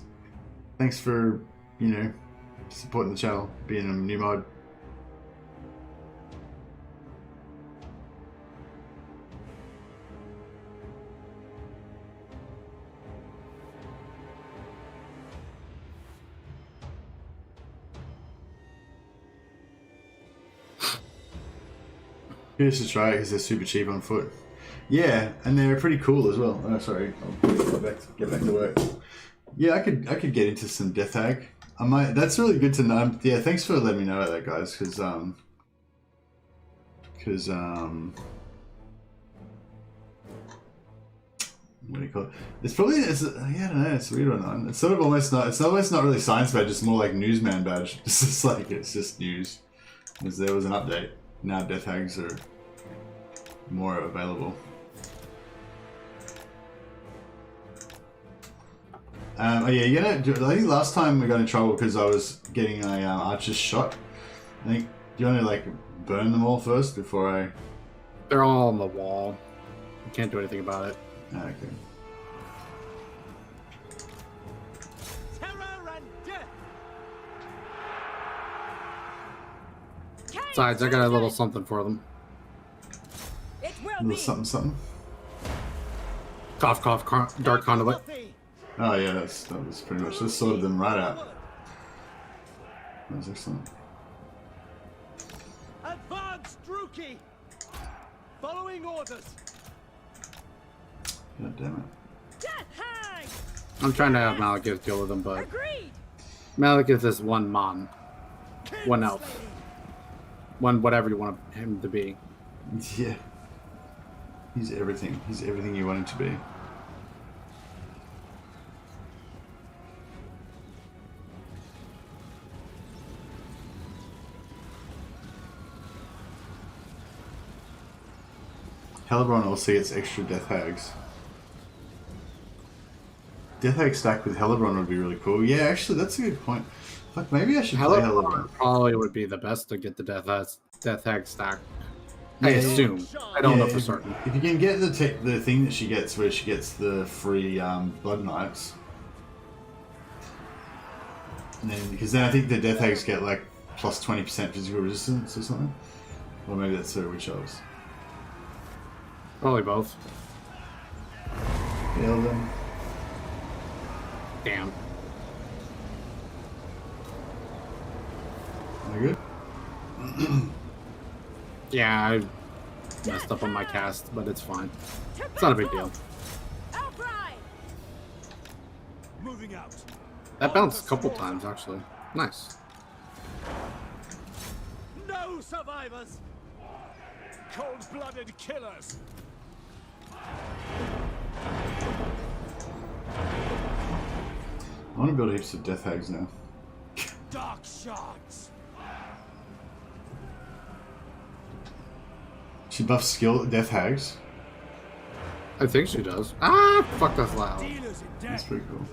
Thanks for, supporting the channel, being a new mod. Here's to try it because they're super cheap on foot. Yeah, and they're pretty cool as well. Oh, sorry, I'll get back to work. Yeah, I could get into some Death Hag. I might. That's really good to know. Yeah, thanks for letting me know about that, guys. Because what do you call it? It's probably I don't know. It's a weird one. It's sort of almost not. It's almost not really science badge. It's more like newsman badge. It's just like it's just news. Because there was an update. Now Death Hags are more available. Oh yeah, I think last time we got in trouble because I was getting a archer's shot. I think, do you want to like burn them all first before I... They're all on the wall. You can't do anything about it. Okay. Terror and death. Besides, I got a little something for them. It will A little be. something. Cough, dark conduit. Oh yeah, that was pretty much, this sorted them right out. That was excellent. Advance, Druki. Following orders. God damn it. Death Hag! I'm trying to have Malekith deal with them, but Agreed! Malekith is one mon. One elf. One whatever you want him to be. Yeah. He's everything. He's everything you want him to be. Hellebron also gets extra Death Hags. Death Hag stacked with Hellebron would be really cool. Yeah, actually, that's a good point. Fuck, maybe I should play Hellebron. Probably would be the best to get the Death Hag stack. Yeah, I assume. I don't know for certain. If you can get the thing that she gets, where she gets the free Blood Knights, and then because then I think the Death Hags get like plus 20% physical resistance or something, or maybe that's her Witch Elves. Probably both. Kill them. Damn. Are you good? Yeah, I messed up on my cast, but it's fine. It's not a big deal. Outright! Moving out. That bounced a couple times, actually. Nice. survivors! Cold-blooded killers! I want to build heaps of Death Hags now. Dark shards! She buffs skill Death Hags. I think she does. Ah, fuck, that's loud. Dealers in That's death! pretty cool.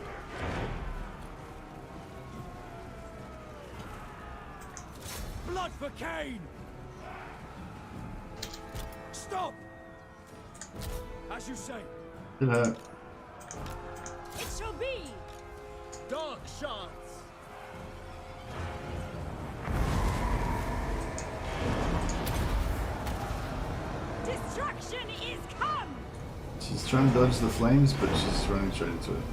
Blood for Cain! Stop! As you say, Good hurt. It shall be. dark shards! Destruction is come. She's trying to dodge the flames, but she's running straight into it.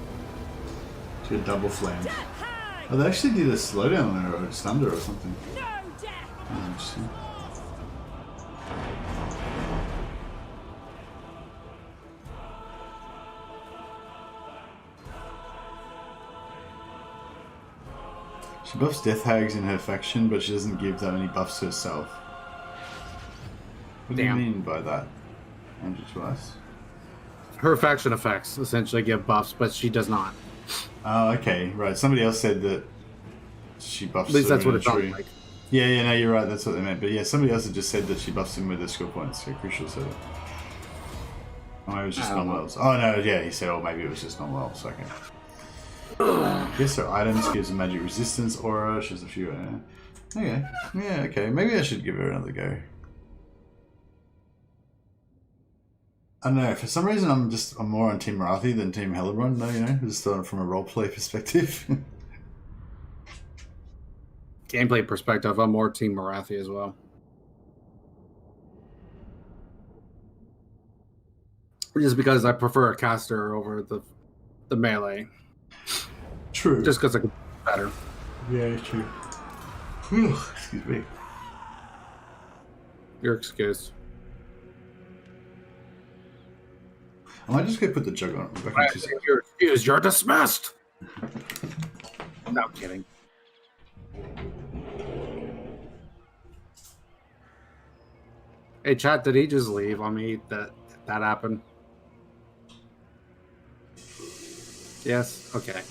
She got double flame. Death hag. Oh, they actually did a slowdown on her or stunned her or something. No death. Oh, interesting. She buffs Death Hags in her faction, but she doesn't give that many buffs herself. What do you Damn. mean by that, Andrew Twice? Her faction effects essentially give buffs, but she does not. Oh, okay, right. Somebody else said that she buffs At least them that's in what a it sounds tree. like. Yeah, no, you're right. That's what they meant. But yeah, somebody else had just said that she buffs him with her skill points. Yeah, Crucial said it. Oh, it was just I don't normal know. elves. Oh no, yeah, he said, oh, maybe it was just normal elves. Okay. Yes, her items gives a magic resistance aura. She has a few. Okay, yeah, okay. Maybe I should give her another go. I don't know. For some reason, I'm more on Team Marathi than Team Hellebrand. No, you know, just from a roleplay perspective. Gameplay perspective, I'm more Team Marathi as well. Just because I prefer a caster over the melee. True. Just because it's better. Yeah, true. Whew, excuse me. Your excuse. I might just go put the jug on. I think your excuse. You're dismissed. No kidding. Hey, chat, did he just leave on me? That happened? Yes? Okay.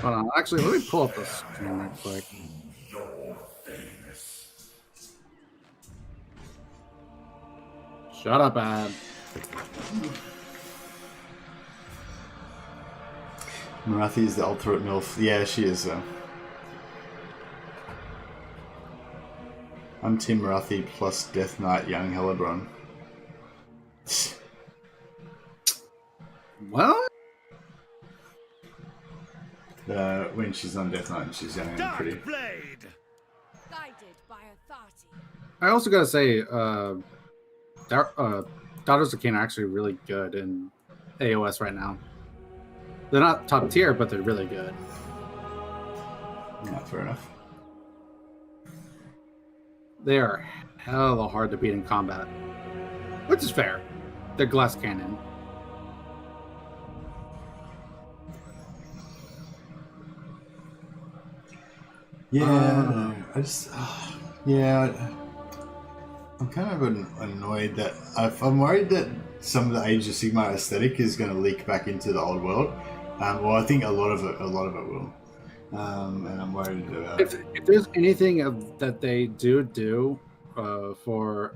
Hold on. Actually, let me pull up this screen real quick. Shut up, Ad. Marathi is the ultimate MILF. Yeah, she is. I'm Team Marathi plus Death Knight Young Hellebrand. Well, When she's on Death Knight and she's young and pretty. Dark blade. Guided by authority. I also gotta say, Daughters of Cain are actually really good in AOS right now. They're not top tier, but they're really good. Yeah, fair enough. They are hella hard to beat in combat, which is fair. They're glass cannon. Yeah, I just, yeah, I'm kind of annoyed that I'm worried that some of the Age of Sigmar aesthetic is going to leak back into the old world. Well, I think a lot of it will, and I'm worried about it. If there's anything that they do for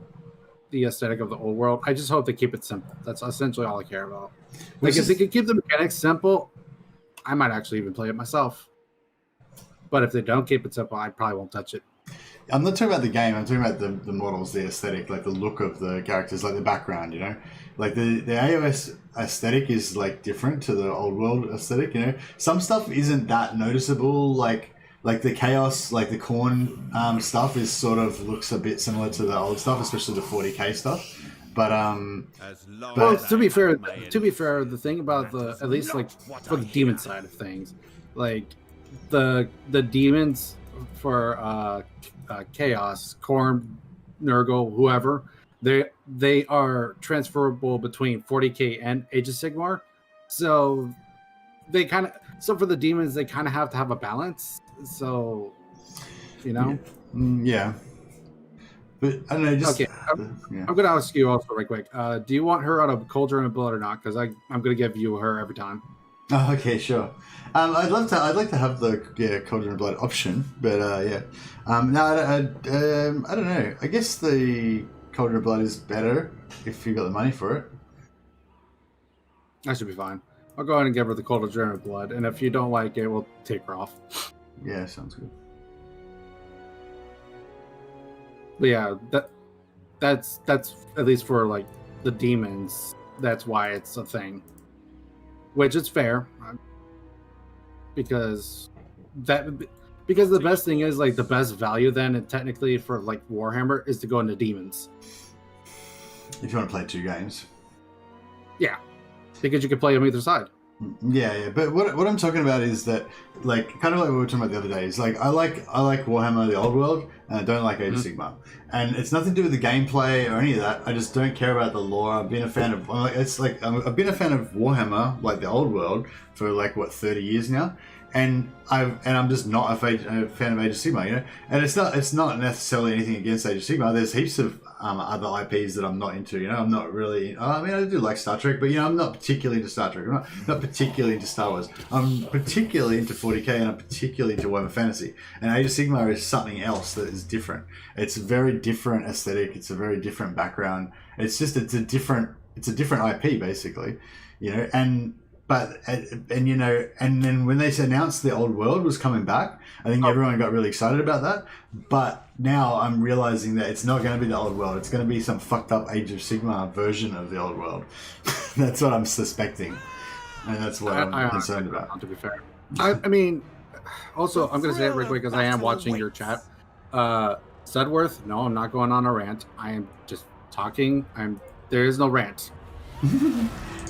the aesthetic of the old world, I just hope they keep it simple. That's essentially all I care about. Like, if they could keep the mechanics simple, I might actually even play it myself. But if they don't keep it simple, I probably won't touch it. I'm not talking about the game. I'm talking about the models, the aesthetic, like the look of the characters, like the background. You know, like the AOS aesthetic is like different to the old world aesthetic. You know, some stuff isn't that noticeable. Like the chaos, like the corn stuff is sort of looks a bit similar to the old stuff, especially the 40k stuff. But well, to be fair, the thing about at least like for the demon side of things, like the demons for chaos, Korn, Nurgle, whoever, they are transferable between 40k and Age of Sigmar. So they kind of so for the demons they kind of have to have a balance. So, you know. Yeah. But I don't know. Just Okay, yeah. I'm gonna ask you also real quick. Do you want her on a Cauldron of Blood or not? Because I'm gonna give you her every time. Oh, okay, sure. I'd like to have the Cauldron of Blood option, but yeah. No, I don't know. I guess the Cauldron of Blood is better if you got the money for it. That should be fine. I'll go ahead and give her the Cauldron of Blood, and if you don't like it, we'll take her off. Yeah, sounds good. But yeah, that's at least for like the demons. That's why it's a thing, which is fair, because the best thing is like the best value then, and technically for like Warhammer is to go into demons. If you want to play 2 games. Yeah, because you can play them either side. Yeah. But what I'm talking about is that, like, kind of like what we were talking about the other day. Is like I like Warhammer the Old World, and I don't like Age of Sigmar. And it's nothing to do with the gameplay or any of that. I just don't care about the lore. I've been a fan of I've been a fan of Warhammer, like the Old World, for like 30 years now. And I'm just not a fan of Age of Sigmar, you know. And it's not necessarily anything against Age of Sigmar. There's heaps of other IPs that I'm not into, you know. I'm not really. I mean, I do like Star Trek, but you know, I'm not particularly into Star Trek. I'm not particularly into Star Wars. I'm particularly into 40k, and I'm particularly into Warhammer Fantasy. And Age of Sigmar is something else that is different. It's a very different aesthetic. It's a very different background. It's a different IP basically, you know. And you know, and then when they announced the Old World was coming back, I think everyone got really excited about that. But now I'm realizing that it's not going to be the Old World. It's going to be some fucked up Age of Sigmar version of the Old World. That's what I'm suspecting, and that's what I'm concerned about. To be fair, I mean, also I'm going to say it real quick because I am watching your chat. Sudworth, no, I'm not going on a rant. I am just talking. There is no rant.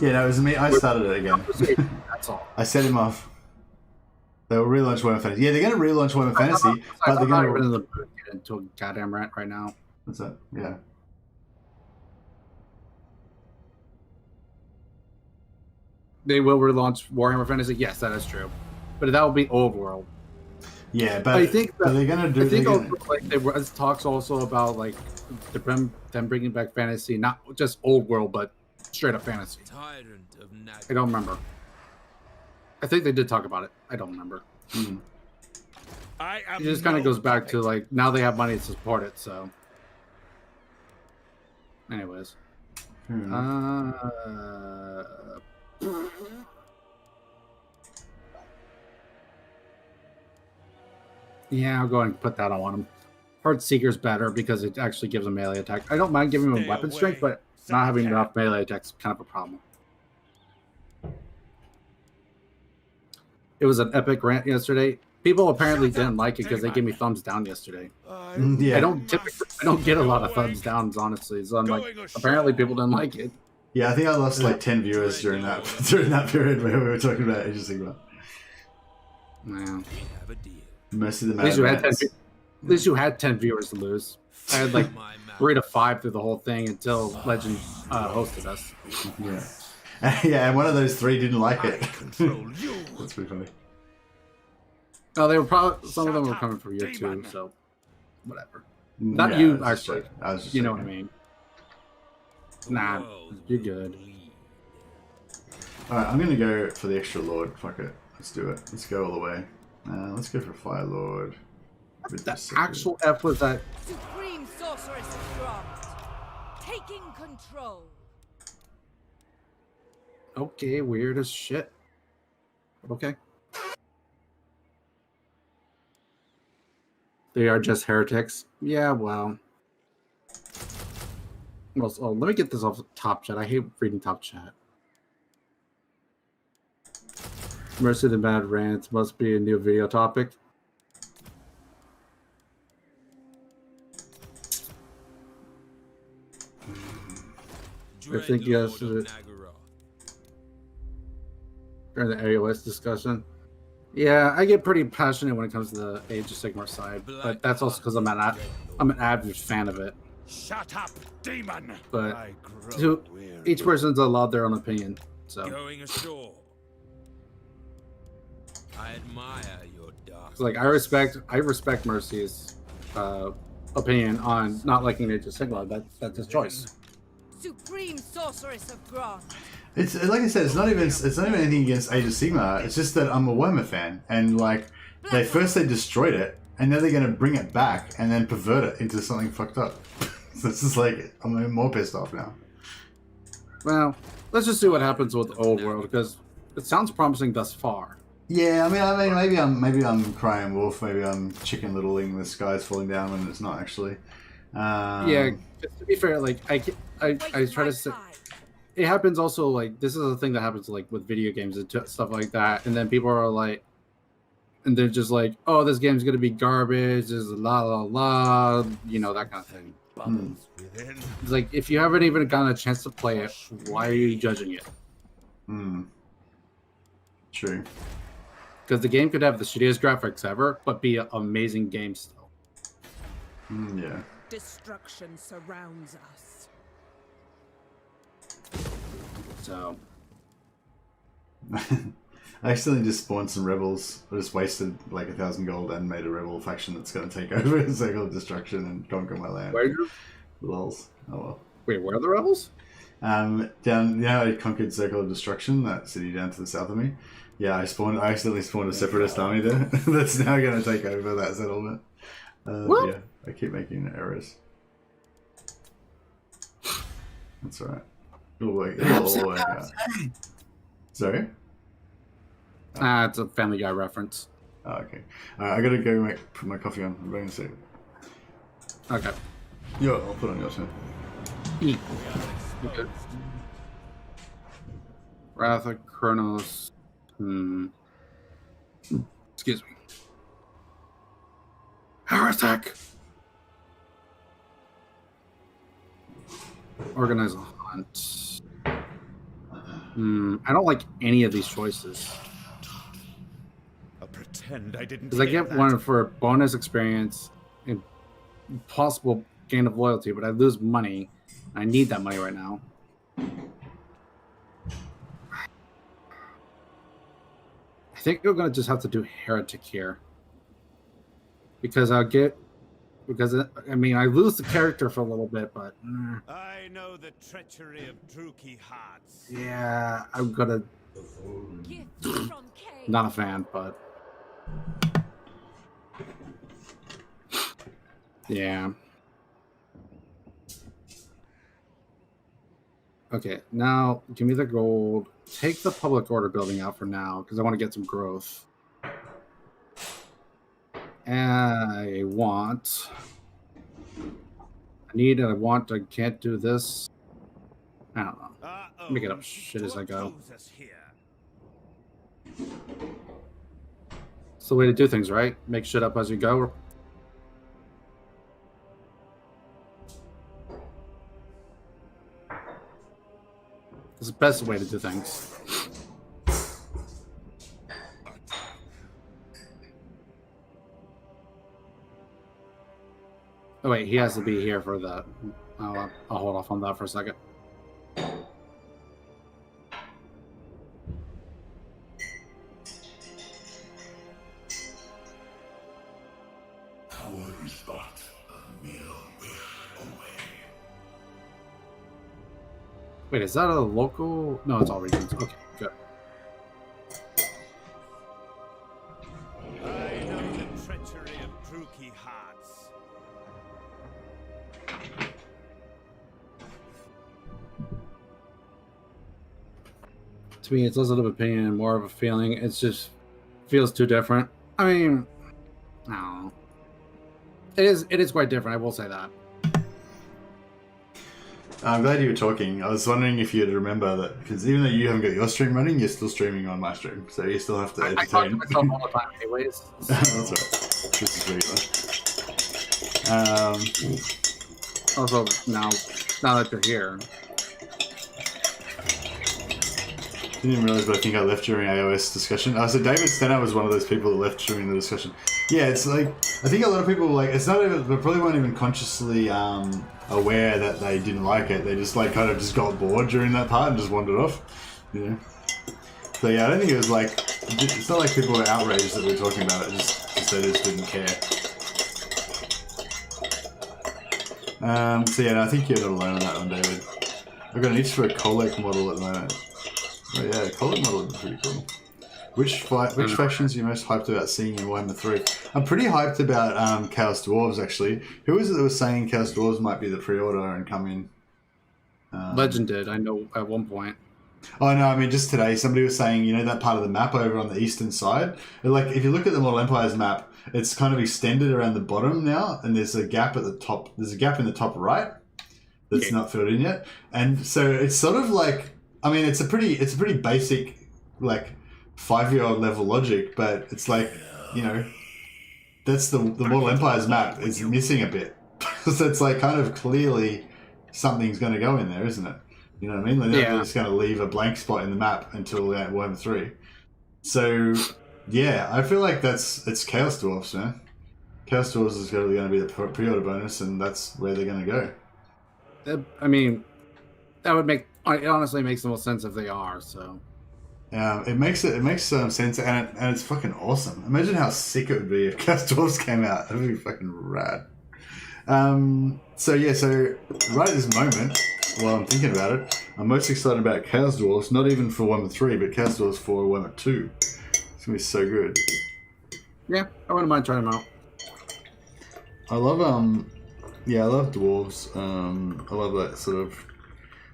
Yeah, no, it was me. I started it again. That's all. I set him off. They will relaunch Warhammer Fantasy. Yeah, they're going to relaunch Warhammer Fantasy, but they're going to get into a goddamn rant right now. What's that? Yeah. They will relaunch Warhammer Fantasy. Yes, that is true, but that will be Overworld. Yeah, but I think that, they're going to do. I think also, like there was talks also about like them bringing back fantasy, not just Old World, but straight up fantasy. I don't remember. I think they did talk about it. I don't remember. It just kind of goes back to like now they have money to support it. So, anyways, yeah, I'll go ahead and put that on him. Heart Seeker's better because it actually gives him melee attack. I don't mind giving him weapon strength, but not having enough melee attack is kind of a problem. It was an epic rant yesterday. People apparently didn't like it because they gave me thumbs down yesterday. Yeah. I don't get a lot of thumbs downs, honestly. So I'm like, apparently people didn't like it. Yeah, I think I lost like 10 viewers during that period where we were talking about Age of Sigmar. Yeah. MercytheMad. At least you had 10 viewers to lose. I had like 3 to 5 through the whole thing until Legend hosted us. Yeah. Yeah, and one of those 3 didn't like it. That's pretty funny. Oh, they were probably some of them were coming from you too, so whatever. Not you, actually. You know what I mean. Nah, you're good. Alright, I'm gonna go for the extra Lord. Fuck it. Let's do it. Let's go all the way. Let's go for Fire Lord. The actual F was that. Supreme Sorceress dropped. Taking control. Okay, weird as shit. Okay. They are just heretics. Yeah, well. Let me get this off the top chat. I hate reading top chat. MercytheMad rants must be a new video topic. I think yes. During the AEST discussion. Yeah, I get pretty passionate when it comes to the Age of Sigmar side, but that's also because I'm an avid fan of it. Shut up, demon! But each person's allowed their own opinion. So going ashore. I admire your dark. So, like, I respect Mercy's opinion on not liking Age of Sigmar. That's his choice. Supreme Sorceress of Grant. It's like I said, it's not even anything against Age of Sigmar. It's just that I'm a Warhammer fan, and like they destroyed it, and now they're gonna bring it back and then pervert it into something fucked up. So it's just like I'm even more pissed off now. Well, let's just see what happens with Old World, because it sounds promising thus far. Yeah, I mean, maybe I'm crying wolf. Maybe I'm chicken littling. The sky's falling down when it's not actually. Yeah, to be fair, like I try to say. It happens also, like, this is a thing that happens, like, with video games and stuff like that, and then people are like, and they're just like, oh, this game's gonna be garbage, there's la la la, you know, that kind of thing. It's like, if you haven't even gotten a chance to play it, why are you judging it? True. Because the game could have the shittiest graphics ever, but be an amazing game still. Yeah. Destruction surrounds us. So, I accidentally just spawned some rebels. I just wasted like 1,000 gold and made a rebel faction that's going to take over a Circle of Destruction and conquer my land. where you? Lols. Oh well. Wait, where are the rebels? Down, you know, I conquered Circle of Destruction, that city down to the south of me. Yeah, I accidentally spawned a separatist army there that's now going to take over that settlement. What? Yeah, I keep making errors. That's alright. It'll work out. Sorry? It's a Family Guy reference. Oh, okay. Alright, I gotta go put my coffee on. I'm going to see. Okay. Yeah, I'll put on your turn. Okay. Wrath of Kronos. Excuse me. Heretic! Organize a hunt. I don't like any of these choices. I'll pretend I didn't. Because I get one for bonus experience and possible gain of loyalty, but I lose money. I need that money right now. I think we're gonna just have to do Heretic here. Because I mean, I lose the character for a little bit, but I know the treachery of Druki hearts. yeah, I'm gonna. Gifts from Kay. Not a fan, but yeah. Okay, now give me the gold. Take the public order building out for now because I want to get some growth. I can't do this. I don't know. Make it up shit as I go. It's the way to do things, right? Make shit up as you go. It's the best way to do things. Oh wait, he has to be here for that. I'll hold off on that for a second. Wait, is that a local? No, it's all regions. Okay, good. I know the treachery of Druki hearts. To me, it's less of an opinion and more of a feeling. It's just feels too different. I mean, I don't know. It is quite different. I will say that. I'm glad you were talking. I was wondering if you'd remember that, because even though you haven't got your stream running, you're still streaming on my stream, so you still have to entertain. I talk to myself all the time anyways. So. That's right. This is great. Also, now that you're here. Didn't even realize, but I think I left during AOS discussion. So David Steno was one of those people that left during the discussion. Yeah, it's like, I think a lot of people, like, it's not even, they probably weren't even consciously aware that they didn't like it. They just, like, kind of just got bored during that part and just wandered off. Yeah. But yeah, I don't think it was like, it's not like people were outraged that we were talking about it, just they just didn't care. So yeah, no, I think you're not alone on that one, David. I've got an itch for a Kolek model at the moment. Oh yeah, Kolek model would be pretty cool. Which factions are you most hyped about seeing in Warhammer 3? I'm pretty hyped about Chaos Dwarves, actually. Who was it that was saying Chaos Dwarves might be the pre-order and come in? Legend did, I know, at one point. Oh no, I mean just today somebody was saying, you know, that part of the map over on the eastern side, like if you look at the Mortal Empires map, it's kind of extended around the bottom now, and there's a gap at the top. There's a gap in the top right that's not filled in yet, and so it's sort of like, I mean, it's a pretty basic like 5-year-old level logic, but it's like, you know, that's the Mortal Empires map is missing a bit, so it's like kind of clearly something's going to go in there, isn't it? You know what I mean? Like they're just going to leave a blank spot in the map until Warhammer 3. So, yeah, I feel like it's Chaos Dwarfs, man. Chaos Dwarfs is going to be the pre-order bonus, and that's where they're going to go. I mean, that would make, it honestly makes the most sense if they are, so. It makes sense, and it's fucking awesome. Imagine how sick it would be if Chaos Dwarfs came out. That'd be fucking rad. So right at this moment, while I'm thinking about it, I'm most excited about Chaos Dwarfs, not even for Warhammer 3, but Chaos Dwarfs for Warhammer 2. It's going to be so good. Yeah, I wouldn't mind trying them out. I love, I love Dwarves. I love that sort of,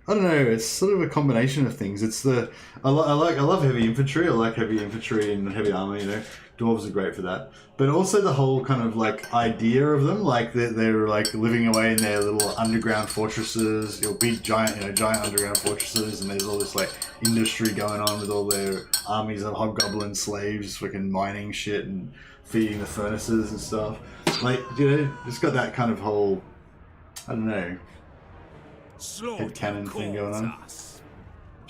I don't know, it's sort of a combination of things. It's I love heavy infantry. I like heavy infantry and heavy armor, you know. Dwarves are great for that. But also the whole kind of like idea of them, like they're like living away in their little underground fortresses, or big giant underground fortresses, and there's all this like industry going on with all their armies of hobgoblin slaves fucking mining shit and feeding the furnaces and stuff. Like, you know, it's got that kind of whole, I don't know, headcanon thing going on.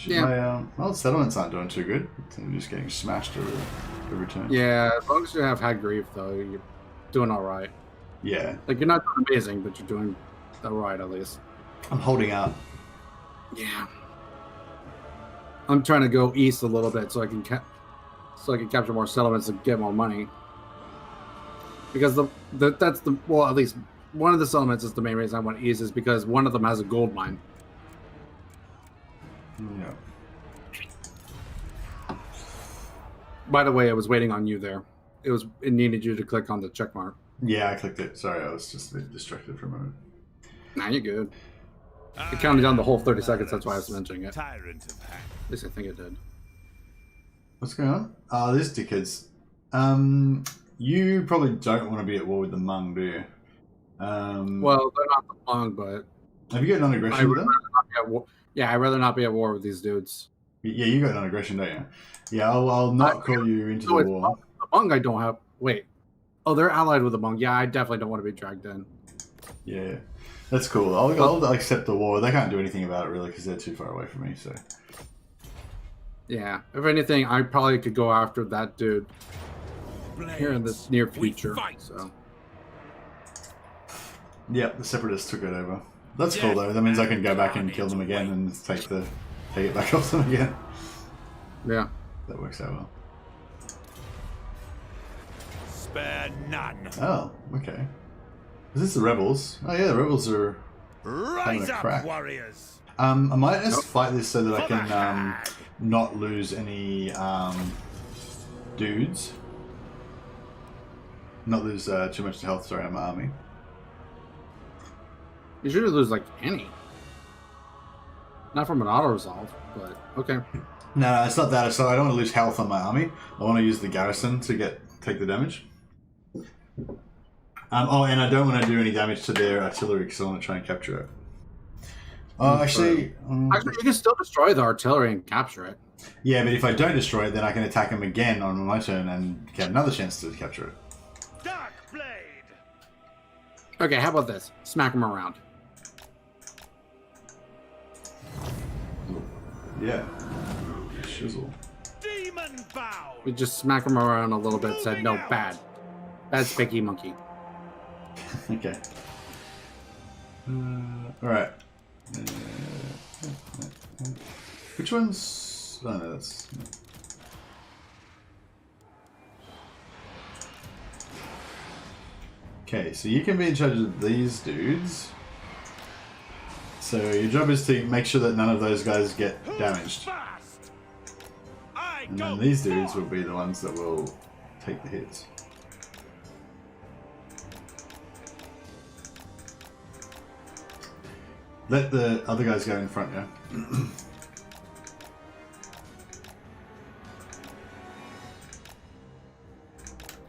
Yeah. My old settlements aren't doing too good. They're just getting smashed every turn. Yeah, as long as you have Hag Graef, though, you're doing all right. Yeah. Like, you're not doing amazing, but you're doing all right, at least. I'm holding out. Yeah. I'm trying to go east a little bit so I can capture more settlements and get more money. Because at least one of the settlements is the main reason I want east, is because one of them has a gold mine. Yeah. By the way, I was waiting on you there. It needed you to click on the check mark. Yeah, I clicked it. Sorry, I was just a bit distracted for a moment. Nah, you're good. It counted down the whole 30 seconds, that's why I was mentioning it. At least I think it did. What's going on? Oh, this dickheads. You probably don't want to be at war with the Hmong, do you? Well, they're not the Hmong, but... Have you got non-aggression with them? Yeah, I'd rather not be at war with these dudes. Yeah, you got non-aggression, don't you? Yeah, I'll not call you into the war. The Hmong I don't have... Wait. Oh, they're allied with the Hmong. Yeah, I definitely don't want to be dragged in. Yeah, that's cool. I'll accept the war. They can't do anything about it, really, because they're too far away from me, so... Yeah, if anything, I probably could go after that dude here in the near future, so... Yeah, the Separatists took it over. That's cool, though. That means I can go back and kill them again and take it back off them again. Yeah. That works out well. Spare none. Oh, okay. Is this the Rebels? Oh yeah, the Rebels are having a crack. Warriors. I might just fight this so that I can not lose any dudes. Not lose too much health, sorry, on my army. You shouldn't lose, like, any. Not from an auto-resolve, but okay. No, it's not that. So I don't want to lose health on my army. I want to use the garrison to take the damage. And I don't want to do any damage to their artillery because I want to try and capture it. Actually, you can still destroy the artillery and capture it. Yeah, but if I don't destroy it, then I can attack them again on my turn and get another chance to capture it. Dark blade. Okay, how about this? Smack them around. Yeah. Shizzle. Demon bow. We just smack them around a little bit, said, no, bad. Bad spiky monkey. Okay. Alright. Which one's... Oh, no, that's... Okay, so you can be in charge of these dudes. So your job is to make sure that none of those guys get damaged. Fast! I And go then these dudes forth. will be the ones that will take the hits. Let the other guys go in front, yeah?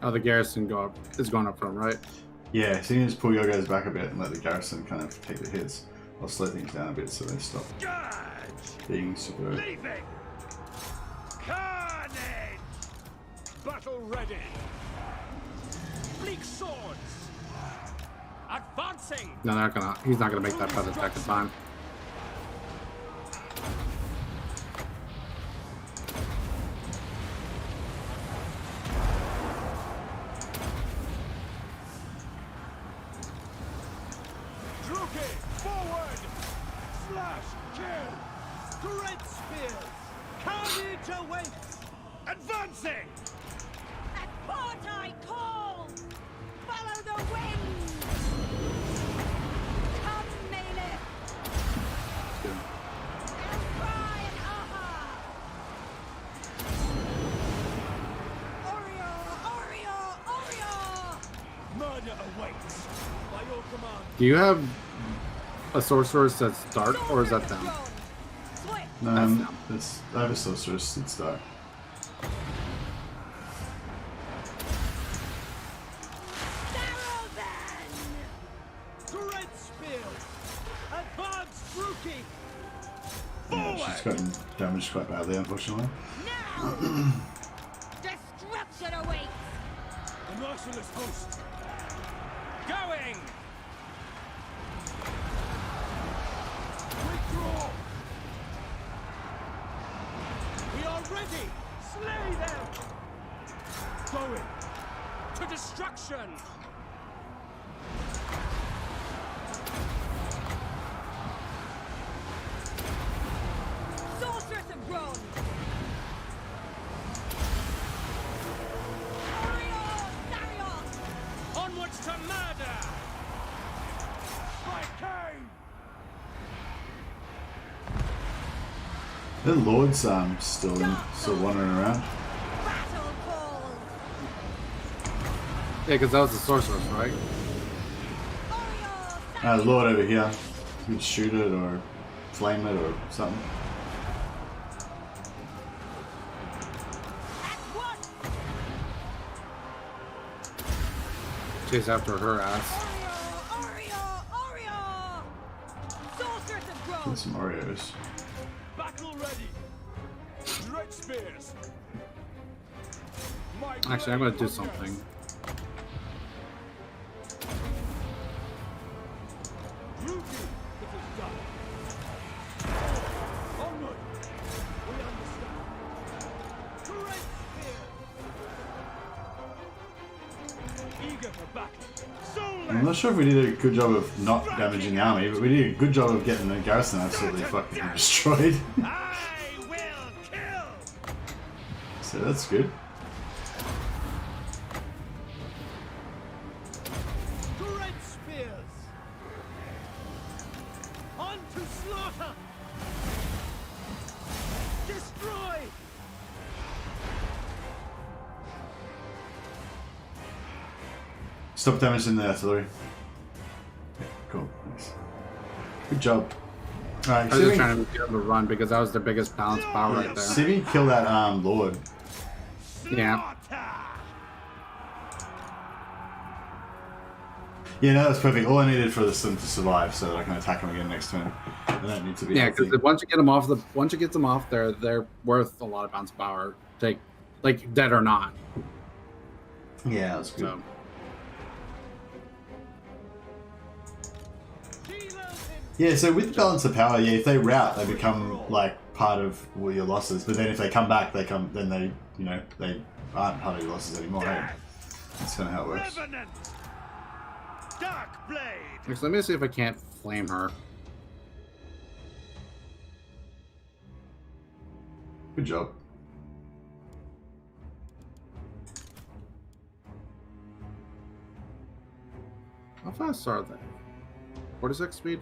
Oh, the garrison is going up front, right? Yeah, so you just pull your guys back a bit and let the garrison kind of take the hits. I'll slow things down a bit so they stop Gouge! being super... Leaving! Carnage! Battle ready! Bleak swords! Advancing! No, they're not gonna. He's not gonna make that first attack in time. Druki, forward! Slash, kill! Great spears! Carnage awaits! Advancing! At port I call! Follow the wind! Come, Malekith! Elfry and Aha! Orior! Murder awaits! By your command! Do you have a sorceress that's dark, or is that them? Swift! I have a sorceress, it's dark. Narrow then! Great spears! Advance, Druki! Yeah, she's gotten damaged quite badly, unfortunately. Now! Destruction awaits! The merciless host! Going! Withdraw! We are ready! Slay them! Going! To destruction! Sorceress of Bronze! Orior! Darion! Onwards to murder! By Cain! The Lord's still wandering around. Battle call! Yeah, because that was the sorceress, right? Orior! Lord over here. You can shoot it or flame it or something. At once! Chase after her ass. Orior! Sorceress of Get Bronze! some Oreos. Battle ready! Dread spears! My Actually, I'm gonna blade do hunters. something. Druki, it is done. Onward! We understand. Great spears! Eager for battle. I'm not sure if we did a good job of not damaging the army, but we did a good job of getting the garrison absolutely fucking destroyed. I will kill! So that's good. Great spears! On to slaughter! Destroy! Stop damaging the artillery. Yeah, cool. Nice. Good job. Alright, I was just trying to get them to run because that was their biggest balance power right there. see me kill that Lord. Yeah. Yeah, no, that's perfect. All I needed for them to survive so that I can attack them again next turn. I don't need to be Yeah, healthy. because once you get them off once you get them off there, they're worth a lot of bounce power. Take, like, dead or not. Yeah, that's good. So Yeah, so with balance of power, yeah, if they rout, they become like part of your losses. But then if they come back, then they, you know, they aren't part of your losses anymore. Hey? That's kind of how it works. Revenant! Dark blade! actually, let me see if I can't flame her. Good job. How fast are they? 46 speed?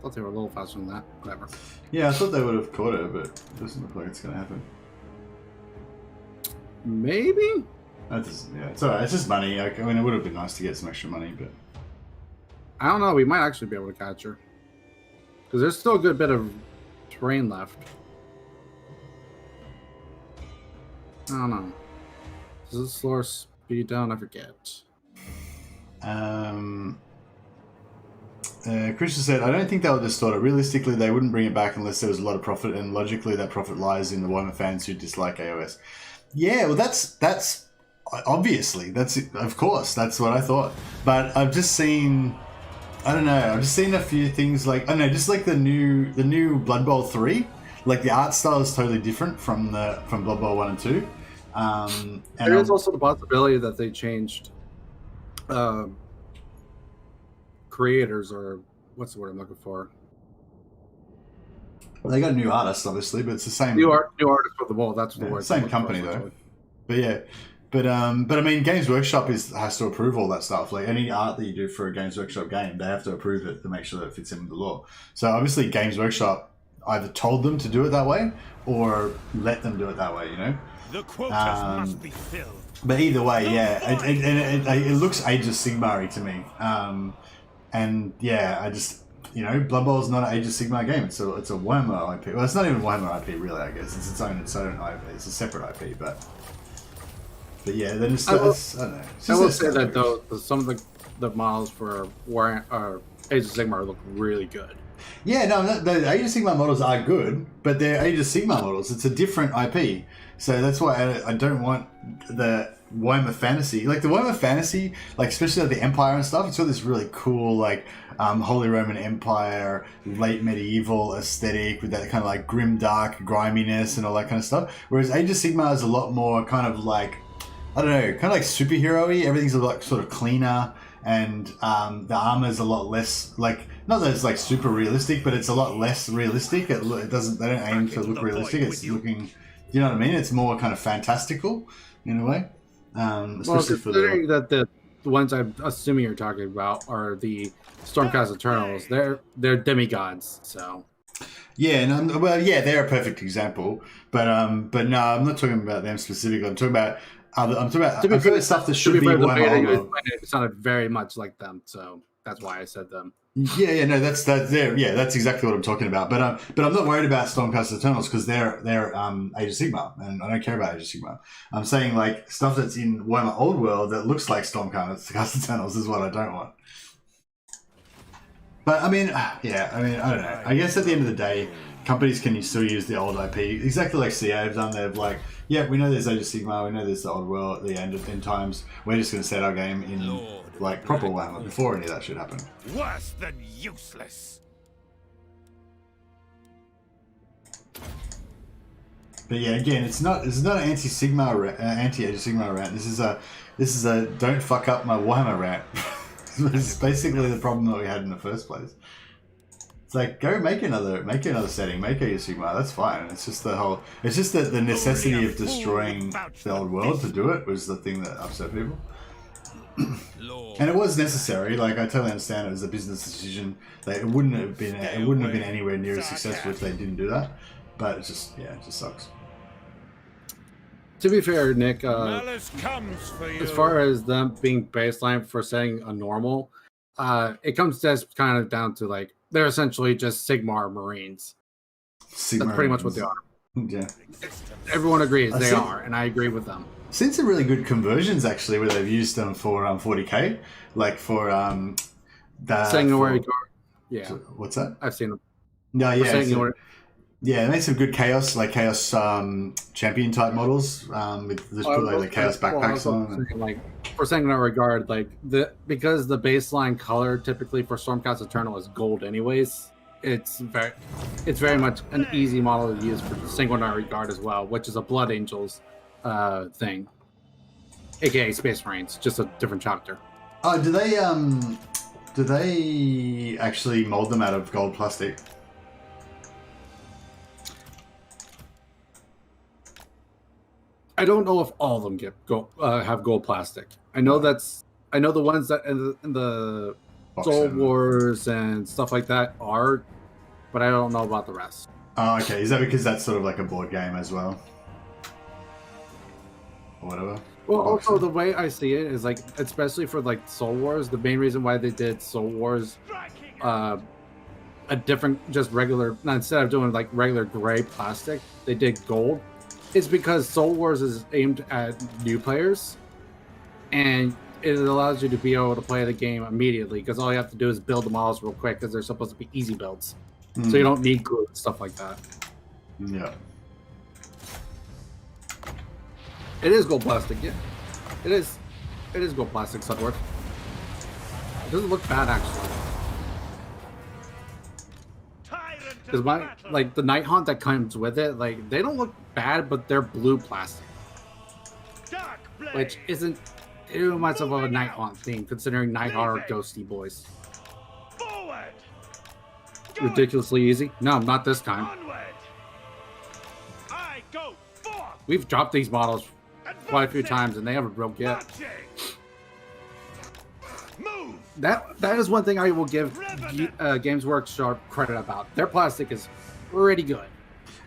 Thought they were a little faster than that. Whatever. Yeah, I thought they would have caught it, but it doesn't look like it's going to happen. Maybe? That doesn't, yeah, it's alright. It's just money. I mean, it would have been nice to get some extra money, but... I don't know. We might actually be able to catch her. Because there's still a good bit of terrain left. I don't know. Does it slow our speed down? I forget. Christian said, I don't think they'll distort it. Realistically, they wouldn't bring it back unless there was a lot of profit, and logically that profit lies in the Warhammer fans who dislike AOS. Yeah, well, that's obviously, of course, that's what I thought. But I've just seen, I don't know, I've just seen a few things like, I don't know, just like the new Blood Bowl 3, like the art style is totally different from Blood Bowl 1 and 2. And there is also the possibility that they changed creators, or what's the word I'm looking for? They got new artists, obviously, but it's the same. New artists for the bowl. That's the word. Same company though. But yeah, but I mean, Games Workshop has to approve all that stuff. Like any art that you do for a Games Workshop game, they have to approve it to make sure that it fits in with the law. So obviously, Games Workshop either told them to do it that way or let them do it that way. You know. The quotas must be filled. But either way, yeah, it looks Age of Sigmar-y to me. And yeah, I just, you know, Blood Bowl is not an Age of Sigmar game. It's a Warhammer IP. Well, it's not even Warhammer IP, really. I guess it's its own IP. It's a separate IP, but yeah, then it's I don't know. I will say that though, some of the models for Age of Sigmar look really good. Yeah, no, the Age of Sigmar models are good, but they're Age of Sigmar models. It's a different IP, so that's why I don't want the Warhammer Fantasy, like the Warhammer Fantasy, like especially like the Empire and stuff. It's got this really cool like Holy Roman Empire, late medieval aesthetic with that kind of like grim dark griminess and all that kind of stuff. Whereas Age of Sigmar is a lot more kind of like, I don't know, kind of like superhero-y. Everything's a lot sort of cleaner, and the armor is a lot less like, not that it's like super realistic, but it's a lot less realistic. It doesn't, they don't aim to look realistic. It's looking, you know what I mean? It's more kind of fantastical in a way. Especially for the ones I'm assuming you're talking about are the Stormcast Eternals. They're demigods, so yeah, and well, yeah, they're a perfect example. But no, I'm not talking about them specifically. I'm talking about stuff that should be Warhammer. It sounded very much like them, so that's why I said them. Yeah, no, that's exactly what I'm talking about. But I'm not worried about Stormcast Eternals because they're Age of Sigmar, and I don't care about Age of Sigmar. I'm saying like stuff that's in Warhammer Old World that looks like Stormcast Eternals is what I don't want. But I mean, yeah, I don't know. I guess at the end of the day, companies can still use the old IP exactly like CA have done. They've like, yeah, we know there's Age of Sigmar, we know there's the Old World at the end times. We're just going to set our game in like proper Warhammer before any of that should happen. Worse than useless. But yeah, again, it's not an anti-Age of Sigmar rant. This is a don't fuck up my Warhammer rant. It's basically the problem that we had in the first place. It's like, go make another setting, make Age of Sigmar. That's fine. It's just the necessity of destroying the old world to do it was the thing that upset people. And it was necessary. Like I totally understand it was a business decision. It wouldn't have been anywhere near as successful if they didn't do that. But it just sucks. To be fair, Nick, Malus comes for you. As far as them being baseline for setting a normal, it comes just kind of down to like they're essentially just Sigmar Marines. That's pretty much what they are. Yeah. Everyone agrees they are, and I agree with them. Seen some really good conversions actually, where they've used them for 40k, like for Sanguinary Guard. Yeah. What's that? I've seen them. No, yeah. Yeah, they made some good chaos champion type models with just put like the chaos backpacks on. Like for Sanguinary Guard, like because the baseline color typically for Stormcast Eternal is gold, anyways. It's very much an easy model to use for Sanguinary Guard as well, which is a Blood Angels thing, aka Space Marines, just a different chapter. Oh, do they actually mold them out of gold plastic? I don't know if all of them get have gold plastic. I know that's I know the ones that in the Soul Wars and stuff like that are, but I don't know about the rest. Oh, okay. Is that because that's sort of like a board game as well? Or whatever? Well, also the way I see it is like, especially for like Soul Wars, the main reason why they did Soul Wars, a different, just regular, instead of doing like regular gray plastic, they did gold. It's because Soul Wars is aimed at new players, and it allows you to be able to play the game immediately because all you have to do is build the models real quick because they're supposed to be easy builds. So you don't need glue and stuff like that. Yeah. It is gold plastic, yeah. It is gold plastic, Sudworth. It doesn't look bad actually. Because like the Night Haunt that comes with it, like they don't look bad, but they're blue plastic, which isn't too much of a Night Haunt theme, considering Night Haunt are ghosty boys. Ridiculously easy? No, not this time. We've dropped these models quite a few times, and they haven't broke yet. That is one thing I will give Games Workshop credit about. Their plastic is pretty good.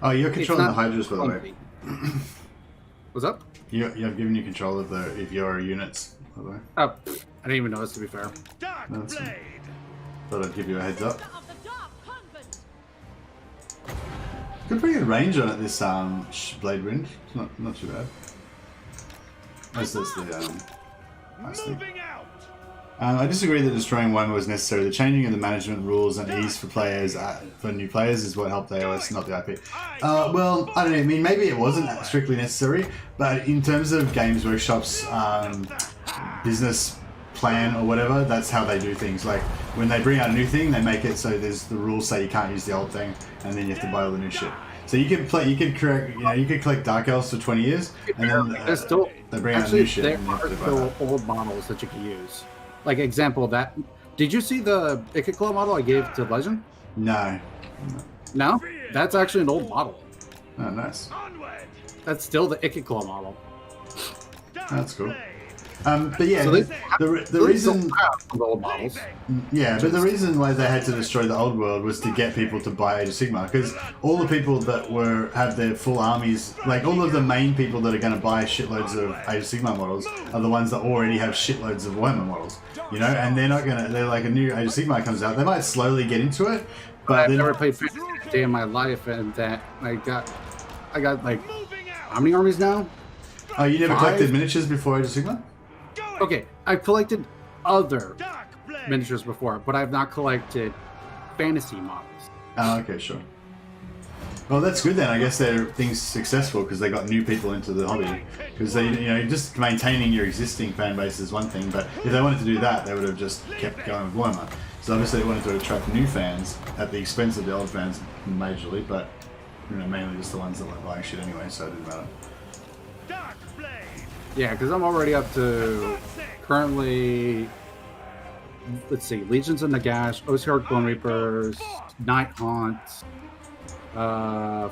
Oh, you're controlling the Hydras, by the way. What's up? I've given you control of your units, by the way. Oh, I didn't even notice, to be fair. Thought I'd give you a heads up. Got pretty good range on it, this Blade Wind. It's not too bad. That's the I disagree that destroying one was necessary. The changing of the management rules and ease for players, for new players, is what helped AEST, not the IP. Well, I don't know. I mean, maybe it wasn't strictly necessary, but in terms of Games Workshop's business plan or whatever, that's how they do things. Like when they bring out a new thing, they make it so there's the rules say you can't use the old thing, and then you have to buy all the new shit. So you can play, you can collect Dark Elves for 20 years, and then they bring out new shit. There are still old models that you can use. Like example of that, did you see the Ikiclaw model I gave to Legend? No. No? That's actually an old model. Oh, nice. That's still the Ikiclaw model. That's cool. But yeah, so the reason old models. Yeah, but the reason why they had to destroy the old world was to get people to buy Age of Sigmar, because all the people that have their full armies, like all of the main people that are going to buy shitloads of Age of Sigmar models are the ones that already have shitloads of Warhammer models, you know, and they're like a new Age of Sigmar comes out, they might slowly get into it, but I've never played Fantasy a day in my life, and that I got like how many armies now? Oh, you never collected miniatures before Age of Sigmar? Okay, I've collected other miniatures before, but I've not collected fantasy models. Oh, okay, sure. Well, that's good then. I guess they're things successful because they got new people into the hobby. Because they, just maintaining your existing fan base is one thing, but if they wanted to do that, they would have just kept going with Warhammer. So obviously they wanted to attract new fans at the expense of the old fans majorly, but mainly just the ones that like buying shit anyway, so it didn't matter. Yeah, because I'm already up to currently, let's see, Legions of Nagash, Osearch Bone Reapers, Night Haunts,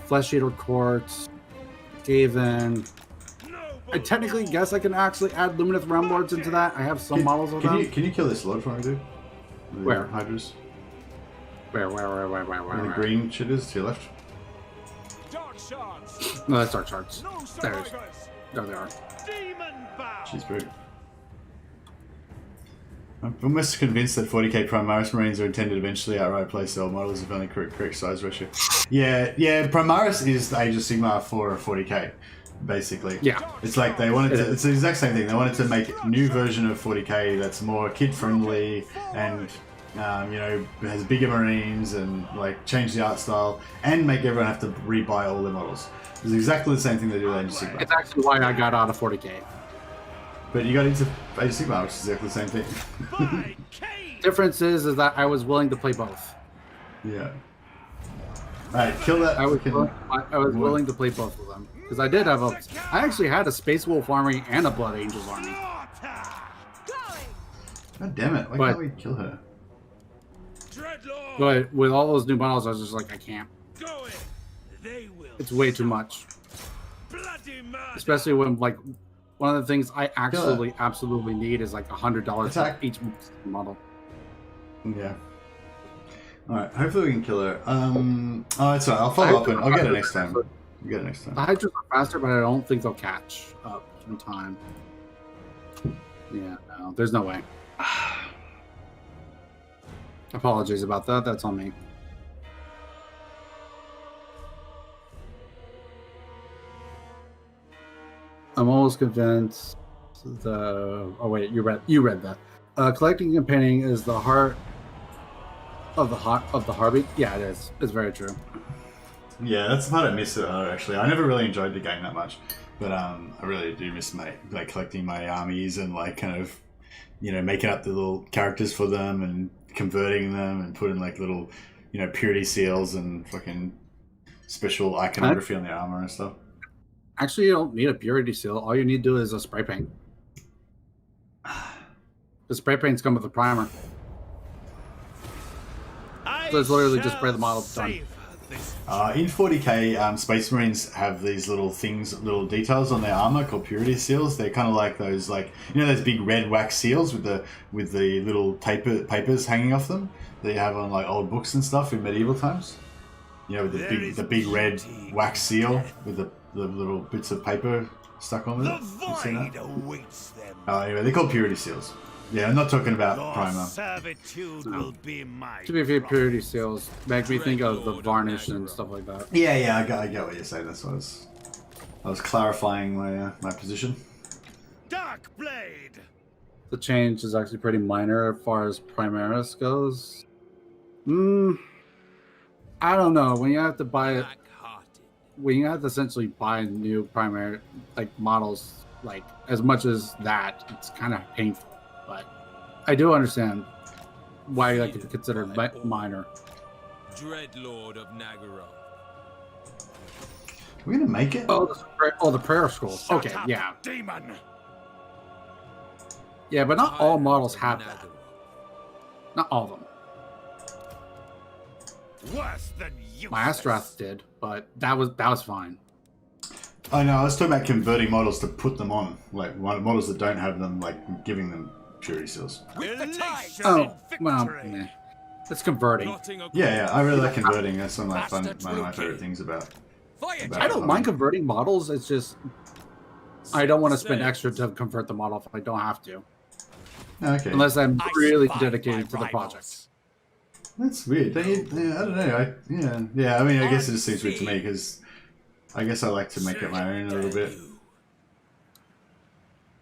Flesh Eater Courts, Skaven. I technically guess I can actually add Lumineth Realm Lords into that. I have some models of them. Can you kill this Lord for me, dude? Where? Hydras. Where? Where the green shit is to your left? No, that's Dark Shards. There they are. She's brutal. I'm almost convinced that 40k Primaris Marines are intended to eventually outright play cell models if only correct size ratio. Yeah, Primaris is the Age of Sigmar for 40k, basically. Yeah. It's like they wanted to, it's the exact same thing. They wanted to make a new version of 40k that's more kid-friendly and, has bigger Marines and, like, change the art style and make everyone have to rebuy all their models. It's exactly the same thing they do with Age of Sigmar. It's actually why I got out of 40k. But you got into Age of Sigmar, which is exactly the same thing. Difference is that I was willing to play both. Yeah. Alright, kill that. I was willing to play both of them. Because I did have I actually had a Space Wolf army and a Blood Angels army. God damn it, why can't we kill her? But with all those new models, I was just like, I can't. It's way too much. Especially when, like, one of the things I absolutely need is like $100 for Attack. each model. Yeah. Alright, hopefully we can kill her. Oh, it's alright. I'll follow up and I'll get it next time. I'll get it next time. The Hydras are faster, but I don't think they'll catch up in time. Yeah, no, there's no way. Apologies about that. That's on me. I'm almost convinced oh wait, you read that. Collecting and painting is the heart of the heartbeat. Yeah, it is. It's very true. Yeah, that's the part I miss actually. I never really enjoyed the game that much, but I really do miss like collecting my armies and like kind of, you know, making up the little characters for them and converting them and putting like little, you know, purity seals and fucking special iconography on the armor and stuff. Actually, you don't need a purity seal. All you need to do is a spray paint. The spray paints come with a primer. So it's literally just spray the model done. In 40k, Space Marines have these little things, little details on their armor called purity seals. They're kind of like those, like, you know, those big red wax seals with the little papers hanging off them that you have on like old books and stuff in medieval times. You know, with the big red wax seal with the little bits of paper stuck on with it. You've seen that? Oh, anyway, they're called purity seals. Yeah, I'm not talking about primer. To be fair, purity seals make me think of the varnish and stuff like that. Yeah, I get what you're saying. That's what I was clarifying my position. Dark Blade. The change is actually pretty minor as far as Primaris goes. I don't know. When you have to buy it, when you have to essentially buy new primary like models, like as much as that, it's kind of painful. But I do understand why that could be considered minor. Dreadlord of Nagaro. We're gonna make it. Oh, the prayer scrolls. Okay, yeah. Demon. Yeah, but not all models have that. Not all of them. Worse than useless. My Astrath did, but that was fine. I know. I was talking about converting models to put them on, like models that don't have them, like giving them purity seals. Oh, well, nah. It's converting. Yeah, I really like converting. That's one of my favorite things about I don't mind converting models. It's just I don't want to spend extra to convert the model if I don't have to. Okay. Unless I'm really dedicated to the project. That's weird. I don't know. Yeah. I mean, I guess it just seems weird to me because I guess I like to make it my own a little bit.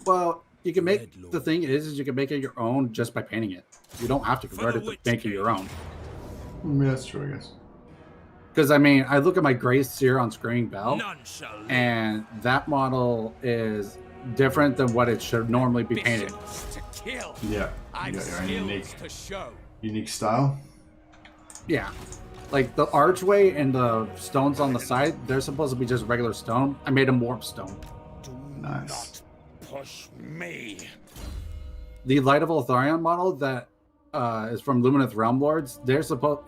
Well, you can make the thing is you can make it your own just by painting it. You don't have to convert it to make it your own. Yeah, that's true, I guess. Because I mean, I look at my Grey Seer on Screaming Bell, and that model is different than what it should normally be painted. Yeah, you got your own unique style. Yeah, like the archway and the stones on the side, they're supposed to be just regular stone. I made them warp stone. Nice. Push me. The Light of Eltharion model that is from Lumineth Realm Lords,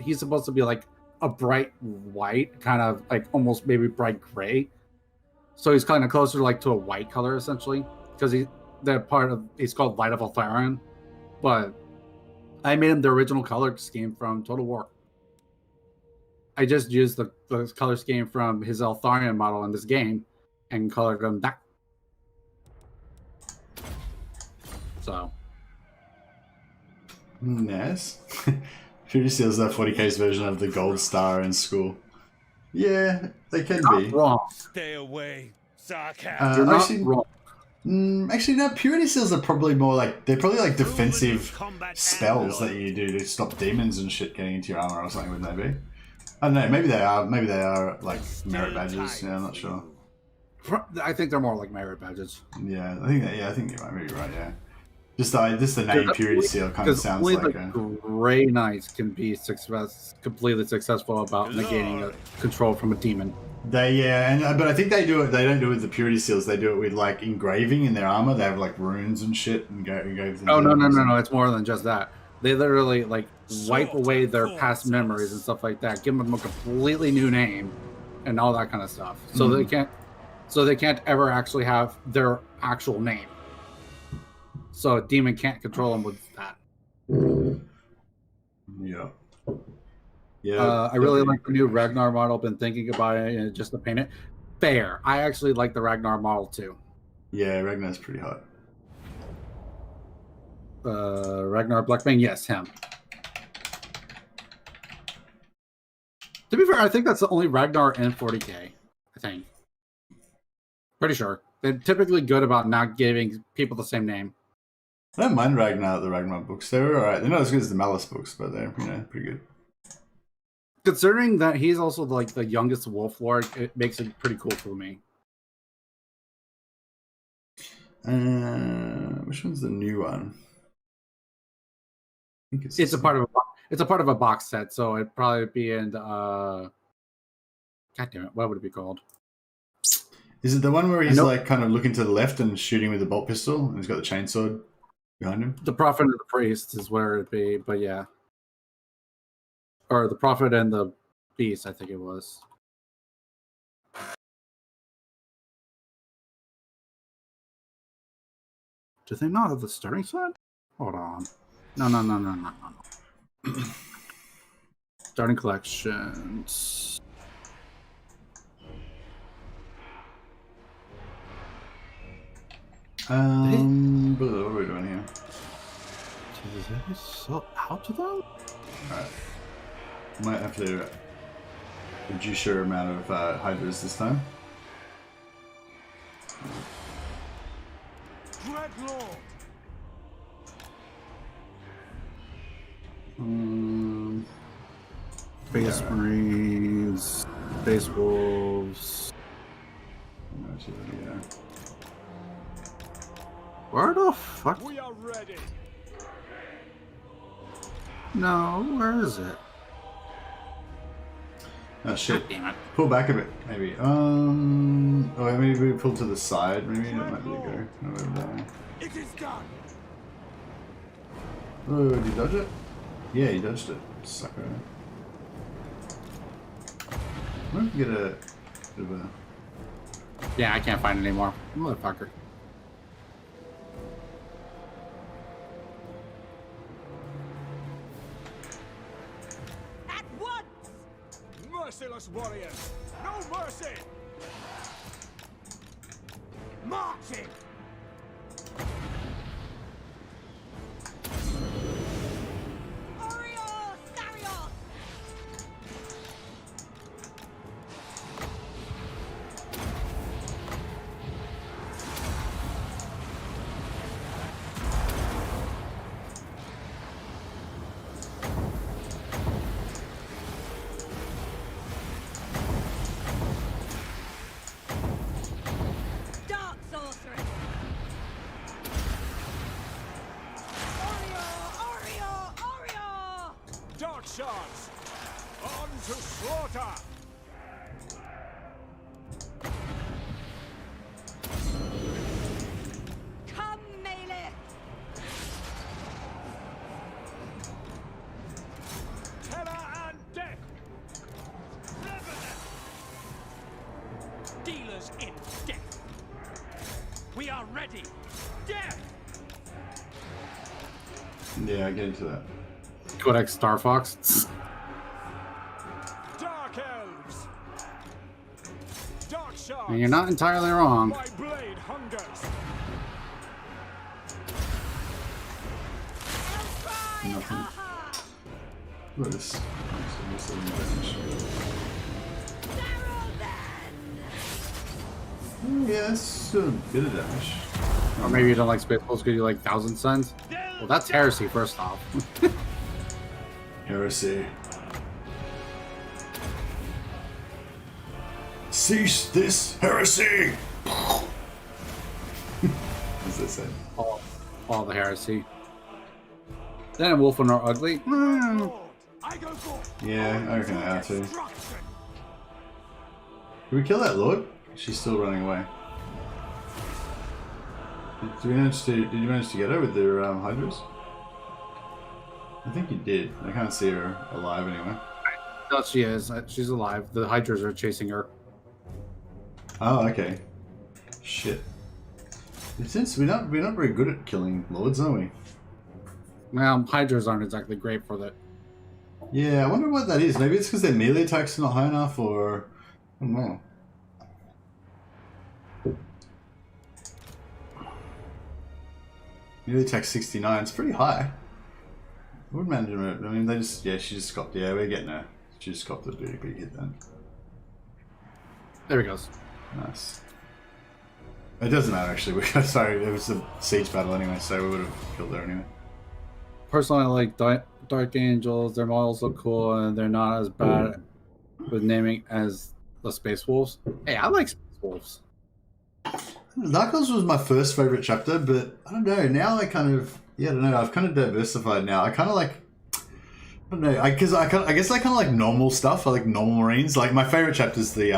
he's supposed to be like a bright white, kind of like almost maybe bright gray. So he's kind of closer like to a white color essentially, because he's called Light of Eltharion. But I made him the original color scheme from Total War. I just used the color scheme from his Eltharion model in this game and colored him that. So. Nice. Purity Seal's that 40k's version of the Gold Star in school. Yeah, they can be. Wrong. Stay away, sarcasm. You're actually, not wrong. Actually, no. Purity Seals are probably more like they're probably like defensive spells that you do to stop demons and shit getting into your armor or something. Wouldn't they be? I don't know. Maybe they are. Maybe they are like merit badges. Yeah, I'm not sure. I think they're more like merit badges. Yeah, I think you might be right. Yeah. Just the name Purity Seal kind of sounds like the Grey Knights can be completely successful about negating a control from a demon. But I think they do it. They don't do it with the Purity Seals. They do it with like engraving in their armor. They have like runes and shit and go. Oh no! It's more than just that. They literally like wipe away their past memories and stuff like that. Give them a completely new name and all that kind of stuff. So they can't. So they can't ever actually have their actual name. So a demon can't control them with that. Yeah. Yeah. I really like the new Ragnar model. Been thinking about it and just to paint it. Fair. I actually like the Ragnar model too. Yeah, Ragnar's pretty hot. Ragnar Blackbane, yes, him. To be fair, I think that's the only Ragnar in 40k. I think. Pretty sure. They're typically good about not giving people the same name. I don't mind Ragnar, the Ragnar books. They're alright. They're not as good as the Malus books, but they're, pretty good. Considering that he's also like the youngest Wolf Lord, it makes it pretty cool for me. Which one's the new one? I think It's a part of a box set, so it'd probably be in the God damn it, what would it be called? Is it the one where he's like kind of looking to the left and shooting with a bolt pistol, and he's got the chainsaw behind him? The Prophet and the Priest is where it'd be, but yeah. Or the Prophet and the Beast, I think it was. Do they not have the starting set? Hold on. No. Starting collections. What are we doing here? Did they sell out to them? Alright. Might have to reduce your amount of hydras this time. Dreadlord! Space Marines, Space Wolves. Yeah. Where the fuck? We are ready! No, where is it? Oh shit. God damn it. Pull back a bit, maybe. Maybe we pull to the side, maybe that might be the go. No, over there. It is done! Oh, did you dodge it? Yeah, you dodged it. Sucker. I might get a bit of a... Yeah, I can't find it anymore. Motherfucker. At once! Merciless warriors! No mercy! Marching! Oriole, Starios! Dark sorceress! Oriole! Dark shards! On to slaughter! Come, Malekith! Terror and death! Revenant! Dealers in death! We are ready! Death! Yeah, get into that. Codex Star Fox. Dark elves! Dark shards! And you're not entirely wrong. My blade hungers! Elfride! Nothing. Ha ha! Look at this. Daryl then! Yeah, it's still a bit of damage. Or maybe you don't like Space Wolves because you like Thousand Suns. Well, that's heresy, first off. Heresy. Cease this heresy! As they said. all the heresy. Then Wolfen are ugly. I go for Yeah, I reckon I have to. destruction! Did we kill that Lord? She's still running away. Did you manage to get her with their hydras? I think you did. I can't see her alive anyway. No, she is. She's alive. The Hydras are chasing her. Oh, okay. Shit. Since we're not very good at killing lords, are we? Well, Hydras aren't exactly great for that. Yeah, I wonder what that is. Maybe it's because their melee attacks are not high enough, or I don't know. Melee attack 69. It's pretty high. Wood management. I mean, they just she just got we're getting her. She just got the big hit then. There he goes. Nice. It doesn't matter actually. Sorry, it was a siege battle anyway, so we would have killed her anyway. Personally, I like Dark Angels. Their models look cool, and they're not as bad with naming as the Space Wolves. Hey, I like Space Wolves. Dark Elves was my first favorite chapter, but I don't know. Now I kind of I don't know. I've kind of diversified now. I kind of like. I don't know, because I guess I kind of like normal stuff. I like normal Marines. Like my favorite chapter is the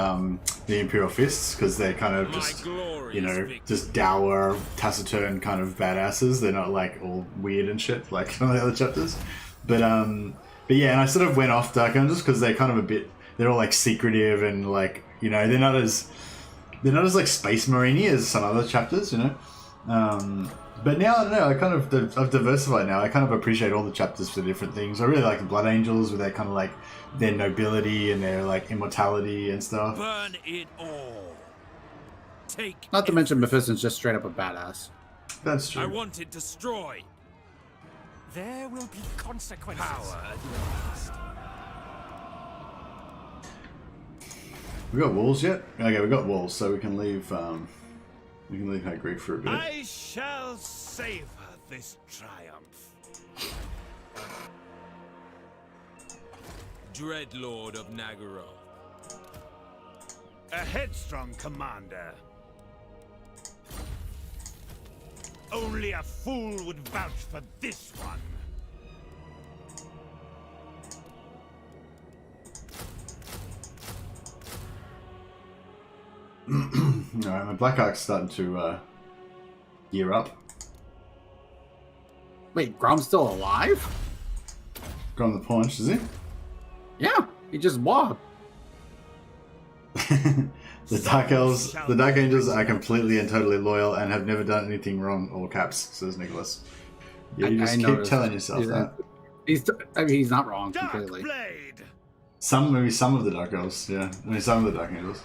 Imperial Fists, because they're kind of just just dour, taciturn kind of badasses. They're not like all weird and shit like some of the other chapters. But yeah, and I sort of went off Dark Angels because they're kind of a bit. They're all like secretive and like they're not as like Space Marine-y as some other chapters. But now, I don't know, I've diversified now. I kind of appreciate all the chapters for different things. I really like the Blood Angels with their kind of like, their nobility and their like immortality and stuff. Burn it all. Take Not to mention Mephiston's just straight up a badass. That's true. I want it destroyed. There will be consequences. Power at last. We got walls yet? Okay, we got walls, so we can leave Hag Graef for a bit. I shall savor this triumph. Dreadlord of Nagaro. A headstrong commander. Only a fool would vouch for this one. Alright, my Black Ark's starting to gear up. Wait, Grom's still alive? Got on the paunch, is he? Yeah, he just walked. The Dark Elves, the Dark Angels are completely and totally loyal and have never done anything wrong, all caps, says Nicholas. Yeah, you just keep telling yourself that. He's not wrong Dark completely. blade. Maybe some of the Dark Elves, yeah. I mean, some of the Dark Angels.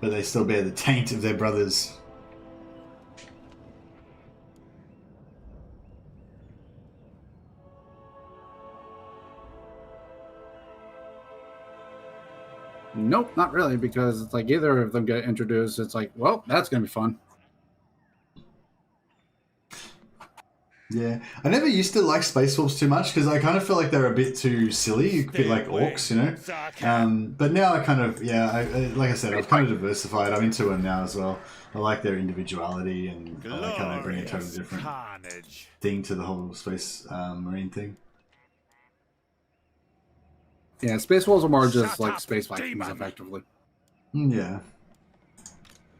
But they still bear the taint of their brothers. Nope, not really, because it's like either of them get introduced, it's like, well, that's going to be fun. Yeah, I never used to like Space Wolves too much because I kind of feel like they're a bit too silly, a bit like orcs, But now I kind of, like I said, I've kind of diversified. I'm into them now as well. I like their individuality and I like how they bring a totally different thing to the whole Space Marine thing. Yeah, Space Wolves are more just like Space Vikings, effectively. Yeah.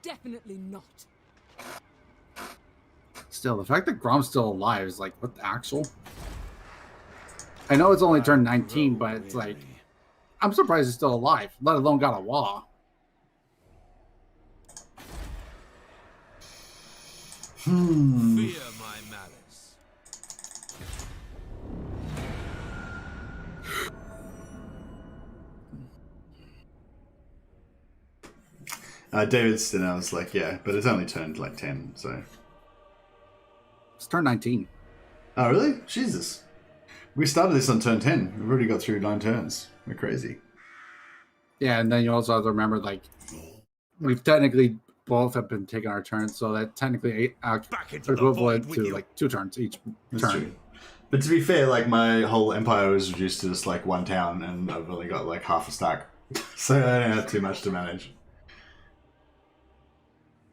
Definitely not. Still, the fact that Grom's still alive is like, what the actual? I know it's only turned 19, but it's like, I'm surprised he's still alive, let alone got a wall. Fear my malice. Davidson, I was like, yeah, but it's only turned like 10, so. It's turned 19. Oh, really? Jesus. We started this on turn 10. We've already got through 9 turns. We're crazy. Yeah, and then you also have to remember, like, we've technically both have been taking our turns, so that technically equivalent to like 2 turns each turn. True. But to be fair, like my whole empire was reduced to just like 1 town, and I've only got like half a stack, so I don't have too much to manage.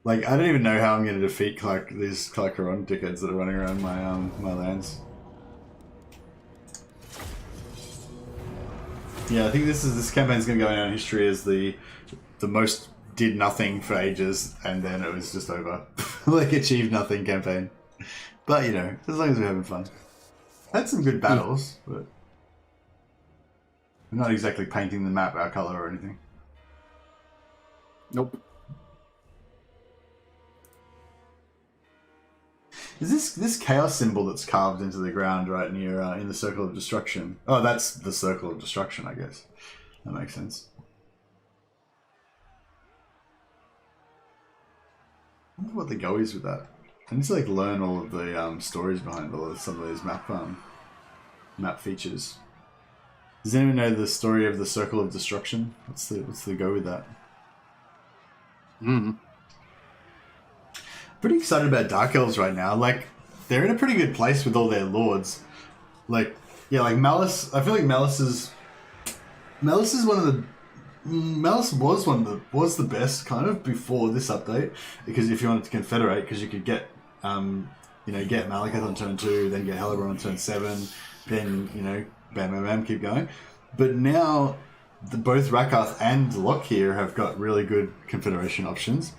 Like I don't even know how I'm going to defeat these Clarkaron dickheads that are running around my lands. Yeah, I think this campaign's going to go down in history as the most did nothing for ages, and then it was just over. Like achieved nothing campaign. But you know, as long as we're having fun. Had some good battles, but I'm not exactly painting the map our color or anything. Nope. Is this chaos symbol that's carved into the ground right near in the Circle of Destruction? Oh, that's the Circle of Destruction, I guess. That makes sense. I wonder what the go is with that. I need to like learn all of the stories behind all of some of these map features. Does anyone know the story of the Circle of Destruction? What's the go with that? Pretty excited about Dark Elves right now. Like, they're in a pretty good place with all their lords. Like, yeah, like Malus. I feel like Malus was the best kind of before this update, because if you wanted to confederate, because you could get get Malekith on turn 2, then get Hellebron on turn 7, then bam bam bam, keep going. But now both Rakarth and Lockheer have got really good confederation options.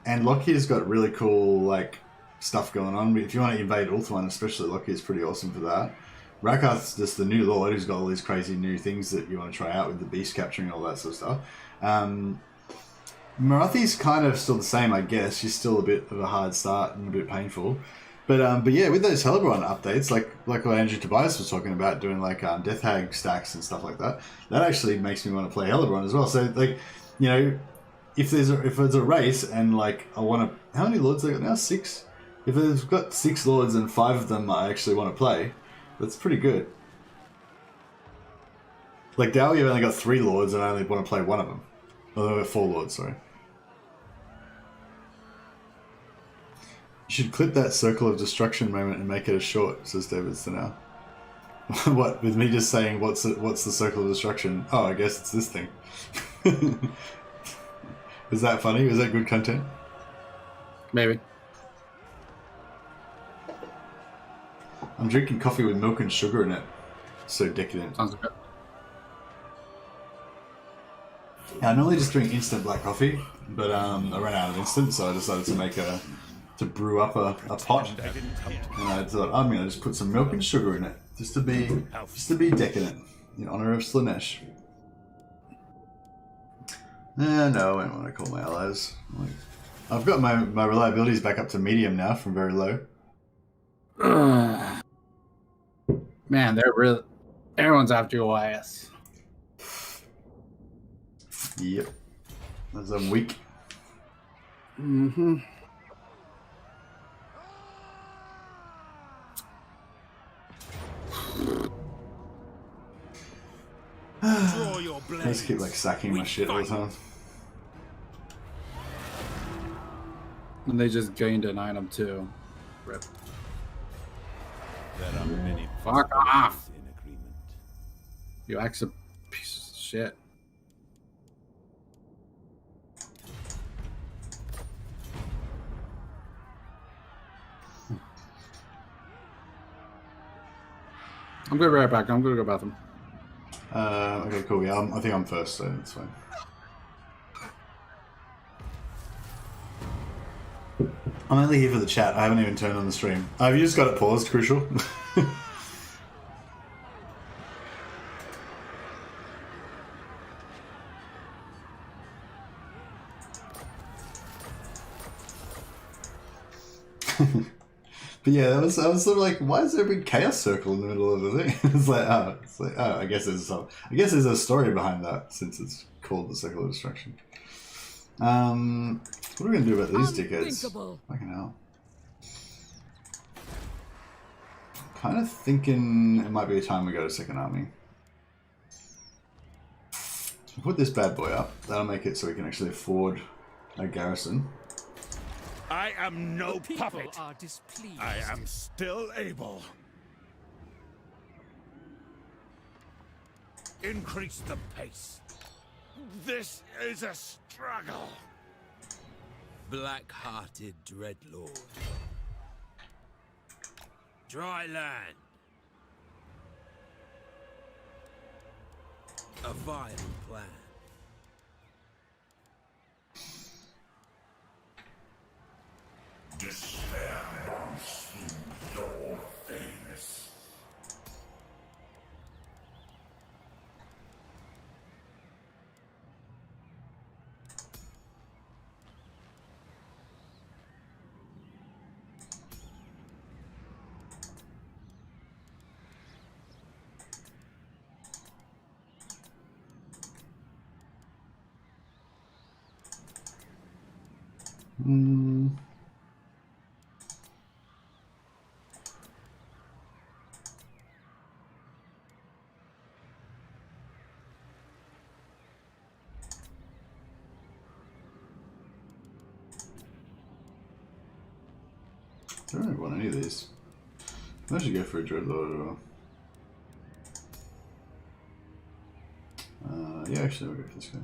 And Lockheer's got really cool like stuff going on. If you want to invade Ulthuan, especially, Lockheer's pretty awesome for that. Rakarth's just the new lord who's got all these crazy new things that you want to try out with the beast capturing and all that sort of stuff. Marathi's kind of still the same, I guess. She's still a bit of a hard start and a bit painful. But yeah, with those Hellebron updates, like what Andrew Tobias was talking about, doing like Death Hag stacks and stuff like that, that actually makes me want to play Hellebron as well. So like, if it's a race and like I want to, how many lords I got now? 6. If I've got 6 lords and 5 of them I actually want to play, that's pretty good. Like Dowie, I've only got 3 lords and I only want to play 1 of them. Oh, 4 lords, sorry. You should clip that Circle of Destruction moment and make it a short, says David Stenau. What, with me just saying what's the Circle of Destruction? Oh, I guess it's this thing. Was that funny? Was that good content? Maybe. I'm drinking coffee with milk and sugar in it. So decadent. Sounds good. I normally just drink instant black coffee, but I ran out of instant, so I decided to brew up a pot. And I thought I'm gonna just put some milk and sugar in it, just to be decadent in honor of Slanesh. No, I don't want to call my allies. I've got my reliabilities back up to medium now from very low. Man, they're really... Everyone's after your ass. Yep. As I'm weak. Mm-hmm. Draw your blade. I just keep like sacking my shit all the time. And they just gained an item too. Rip. There are many Fuck off! in agreement. You actually piece of shit. I'm gonna be right back. I'm gonna go bathroom. Okay, cool. Yeah, I think I'm first, so it's fine. I'm only here for the chat. I haven't even turned on the stream. Have you just got it paused, Crucial? But yeah, I was sort of like, why is there a big chaos circle in the middle of the thing? It's like, oh, I guess there's a story behind that, since it's called the Circle of Destruction. What are we gonna do about these dickheads? Fucking hell. Kind of thinking it might be a time we go to second army. So put this bad boy up. That'll make it so we can actually afford a garrison. I am no puppet. Are displeased. I am still able. Increase the pace. This is a struggle. Black-hearted dreadlord. Dry land. A violent plan. Despair runs through your veins. I don't really want any of these. I should go for a Dreadlord or... yeah, actually, I'll go for this guy.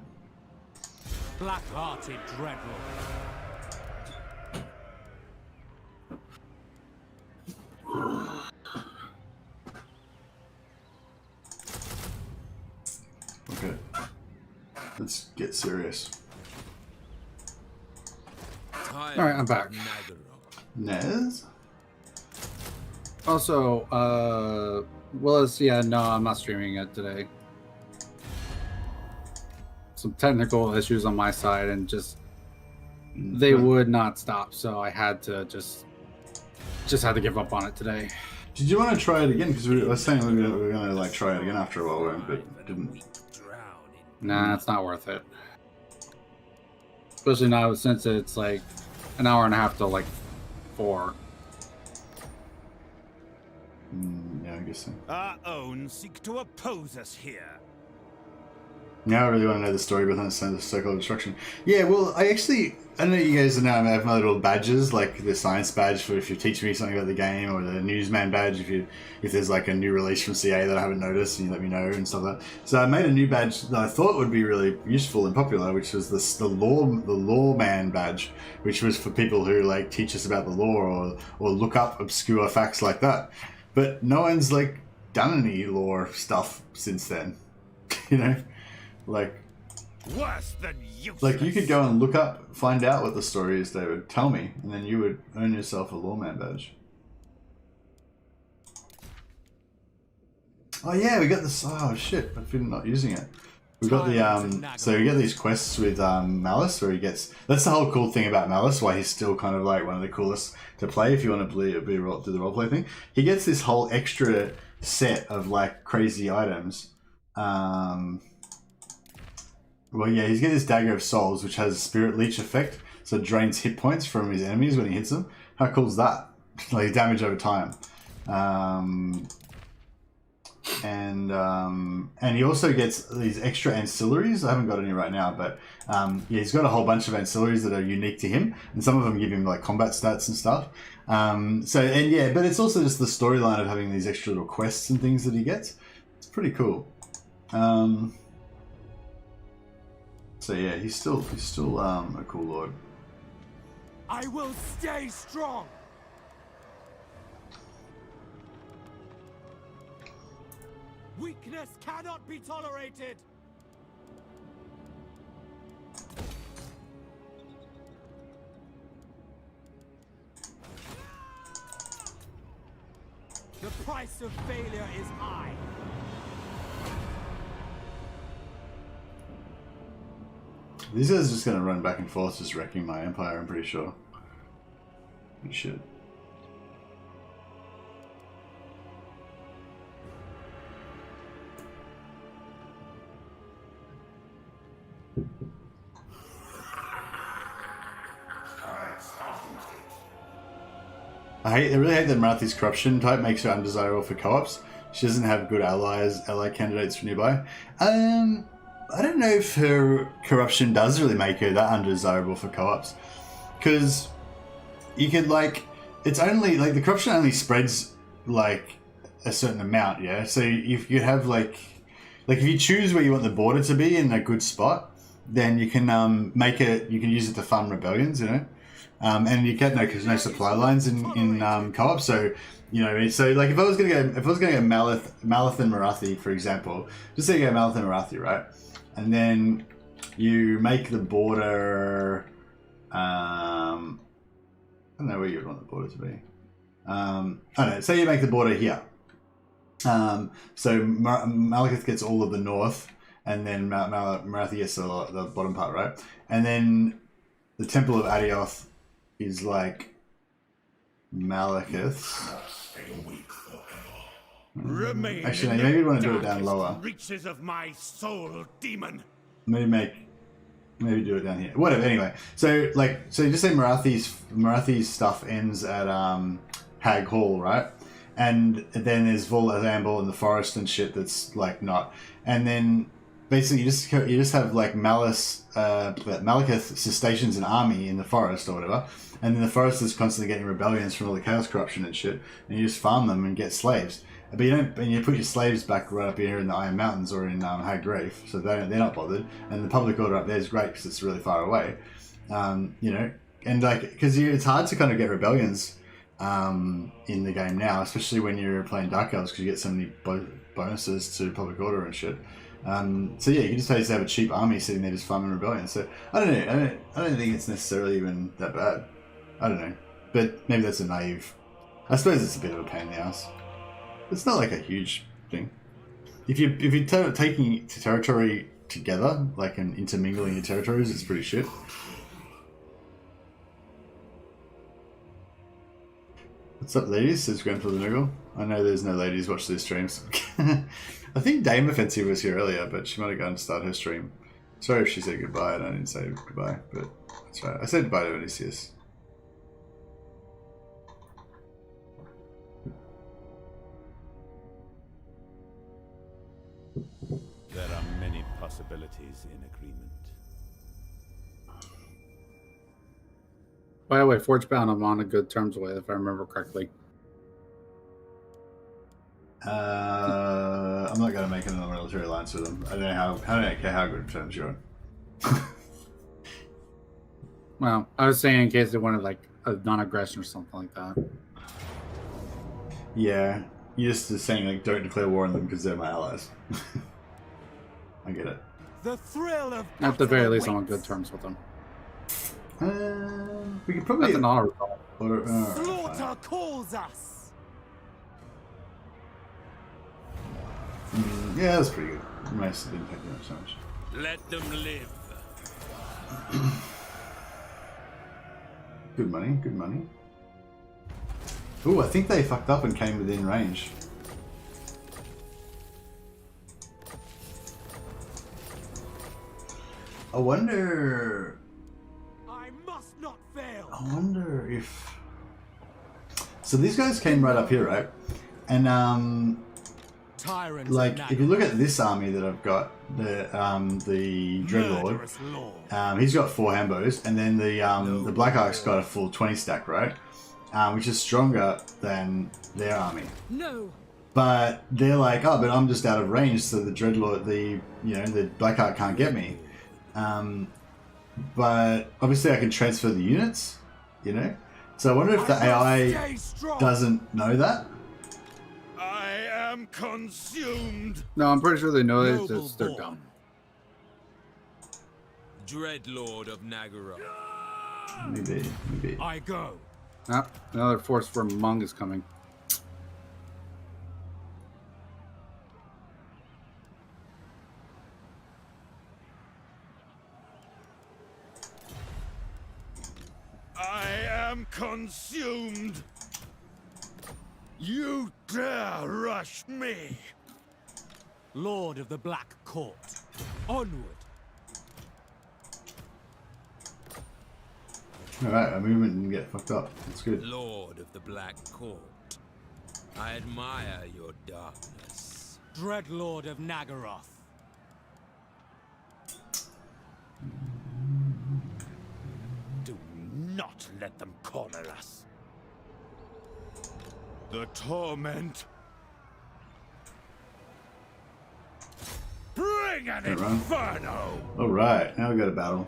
Black-hearted Dreadlord. Okay. Let's get serious. Alright, I'm back. Nez? Also, Willis, yeah, no, I'm not streaming it today. Some technical issues on my side, and just they would not stop, so I had to just had to give up on it today. Did you want to try it again? Because we were saying we were going to like try it again after a while, but didn't. Nah, it's not worth it. Especially now since it's like an hour and a half till like 4. Yeah, I guess so. Our own seek to oppose us here. Now I really want to know the story behind the Circle of Destruction. Yeah, well, I don't know you guys know I have my little badges, like the science badge for if you teach me something about the game, or the newsman badge if there's like a new release from CA that I haven't noticed and you let me know and stuff like that. So I made a new badge that I thought would be really useful and popular, which was the lawman badge, which was for people who like teach us about the law or look up obscure facts like that. But no one's like done any lore stuff since then, you know. Like, worse than useless. Like, you could go and look up, find out what the story is, David. Tell me, and then you would earn yourself a lawman badge. Oh yeah, we got this. Oh shit, I've been not using it. We got the so you get these quests with Malus, where he gets. That's the whole cool thing about Malus. Why he's still kind of like one of the coolest to play if you want to do the roleplay thing. He gets this whole extra set of like crazy items. Well, yeah, he's got this Dagger of Souls, which has a Spirit Leech effect, so it drains hit points from his enemies when he hits them. How cool is that? Like, damage over time. And he also gets these extra ancillaries. I haven't got any right now, but yeah, he's got a whole bunch of ancillaries that are unique to him, and some of them give him like combat stats and stuff. But it's also just the storyline of having these extra little quests and things that he gets. It's pretty cool. So yeah, he's still a cool lord. I will stay strong. Weakness cannot be tolerated. The price of failure is high. These guys are just going to run back and forth, just wrecking my empire, I'm pretty sure. We should. I really hate that Marathi's corruption type makes her undesirable for co-ops. She doesn't have good ally candidates nearby. I don't know if her corruption does really make her that undesirable for co-ops, because you could like, it's only like the corruption only spreads like a certain amount, yeah. So if you have like if you choose where you want the border to be in a good spot, then you can make it. You can use it to fund rebellions, you know, and you get no supply lines in co-op. So you know, so like if I was gonna go Malekith and Marathi, for example, just say you go Malekith and Marathi, right? And then you make the border. I don't know where you'd want the border to be. I don't know. Say you make the border here. So Malekith gets all of the north, and then Marathi gets the bottom part, right? And then the Temple of Adioth is like Malekith. Actually, no, maybe you want to do it down lower. Reaches of my soul, demon. Maybe make Maybe do it down here. Whatever. Anyway, so you just say Marathi's stuff ends at Hag Hall, right? And then there's Volazamble in the forest and shit that's like not. And then basically you just have like Malekith stations an army in the forest or whatever. And then the forest is constantly getting rebellions from all the chaos corruption and shit. And you just farm them and get slaves. But you don't, and you put your slaves back right up here in the Iron Mountains or in Hag Graef, so they're not bothered. And the public order up there is great because it's really far away, you know. And like, because it's hard to kind of get rebellions in the game now, especially when you're playing Dark Elves, because you get so many bonuses to public order and shit. So yeah, you can just have a cheap army sitting there just farming rebellions. So I don't know. I don't think it's necessarily even that bad. I don't know, but maybe that's a naive. I suppose it's a bit of a pain in the ass. It's not like a huge thing. If you're taking territory together, like and intermingling your territories, it's pretty shit. What's up, ladies? Says Grandfather Nuggle. I know there's no ladies watch these streams. I think Dame Offensive was here earlier, but she might have gone to start her stream. Sorry if she said goodbye and I didn't say goodbye, but that's right. I said goodbye to Odysseus. There are many possibilities in agreement. By the way, Forgebound, I'm on good terms with, if I remember correctly. I'm not going to make another military alliance with them. I don't care how good terms you're on. Well, I was saying in case they wanted like a non-aggression or something like that. Yeah, you're just saying like don't declare war on them because they're my allies. I get it. The thrill of At the very least, I'm on good terms with them. We could probably That's an honor. slaughter calls us. Yeah, that's pretty good. Nice, didn't take that so much. Let them live. Good money, good money. Ooh, I think they fucked up and came within range. I wonder Not fail. I wonder if... So these guys came right up here, right? And Tyrants like if you look at this army that I've got, the Dreadlord, he's got 4 hambos, and then the Black Ark's got a full 20 stack, right? Which is stronger than their army. No. But they're like, oh, but I'm just out of range, so the Dreadlord, the Black Ark can't get me. But obviously I can transfer the units, you know? So I wonder if the AI doesn't know that. I am consumed. No, I'm pretty sure they know that it's they're dumb. Dreadlord of Nagara. Maybe. I go. Ah, another force from Mung is coming. I am consumed. You dare rush me? Lord of the Black Court. Onward. Alright, our movement didn't get fucked up. That's good. Lord of the Black Court. I admire your darkness. Dreadlord of Nagaroth. Do not let them corner us. The torment. Bring an inferno! Alright, now we got a battle.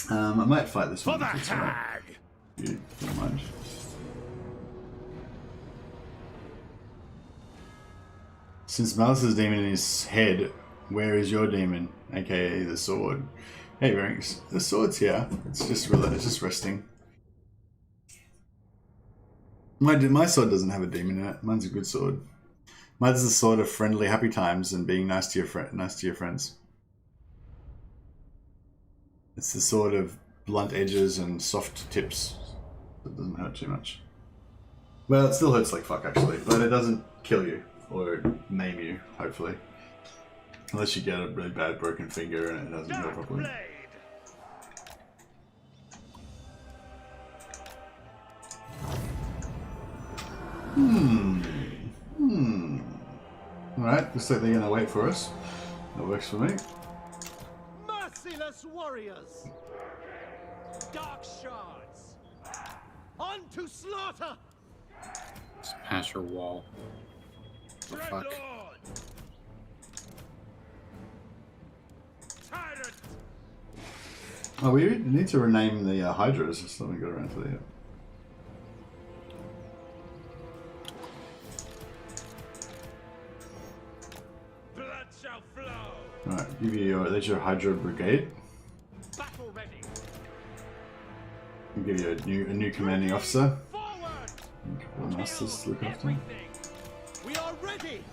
I might fight this For one. the if it's all right. hag! You don't mind. Since Malus's demon in his head, where is your demon? AKA the sword. Hey Rinks, the sword's here. It's just resting. My sword doesn't have a demon in it. Mine's a good sword. Mine's the sword of friendly happy times and being nice to your friends. It's the sword of blunt edges and soft tips. It doesn't hurt too much. Well, it still hurts like fuck actually, but it doesn't kill you or maim you, hopefully. Unless you get a really bad broken finger and it doesn't go Dark properly. blade. Alright, looks like they're gonna wait for us. That works for me. Merciless warriors! Dark shards! On to slaughter! Smash your wall. The fuck? Dreadlord. Tyrant. Oh, we need to rename the Hydras. I still haven't got around to that yet. Blood shall flow. Alright, give you your, there's your Hydra Brigade. Battle ready! I'll give you a new commanding officer. Forward! And a couple of masters to look after. Everything! We are ready!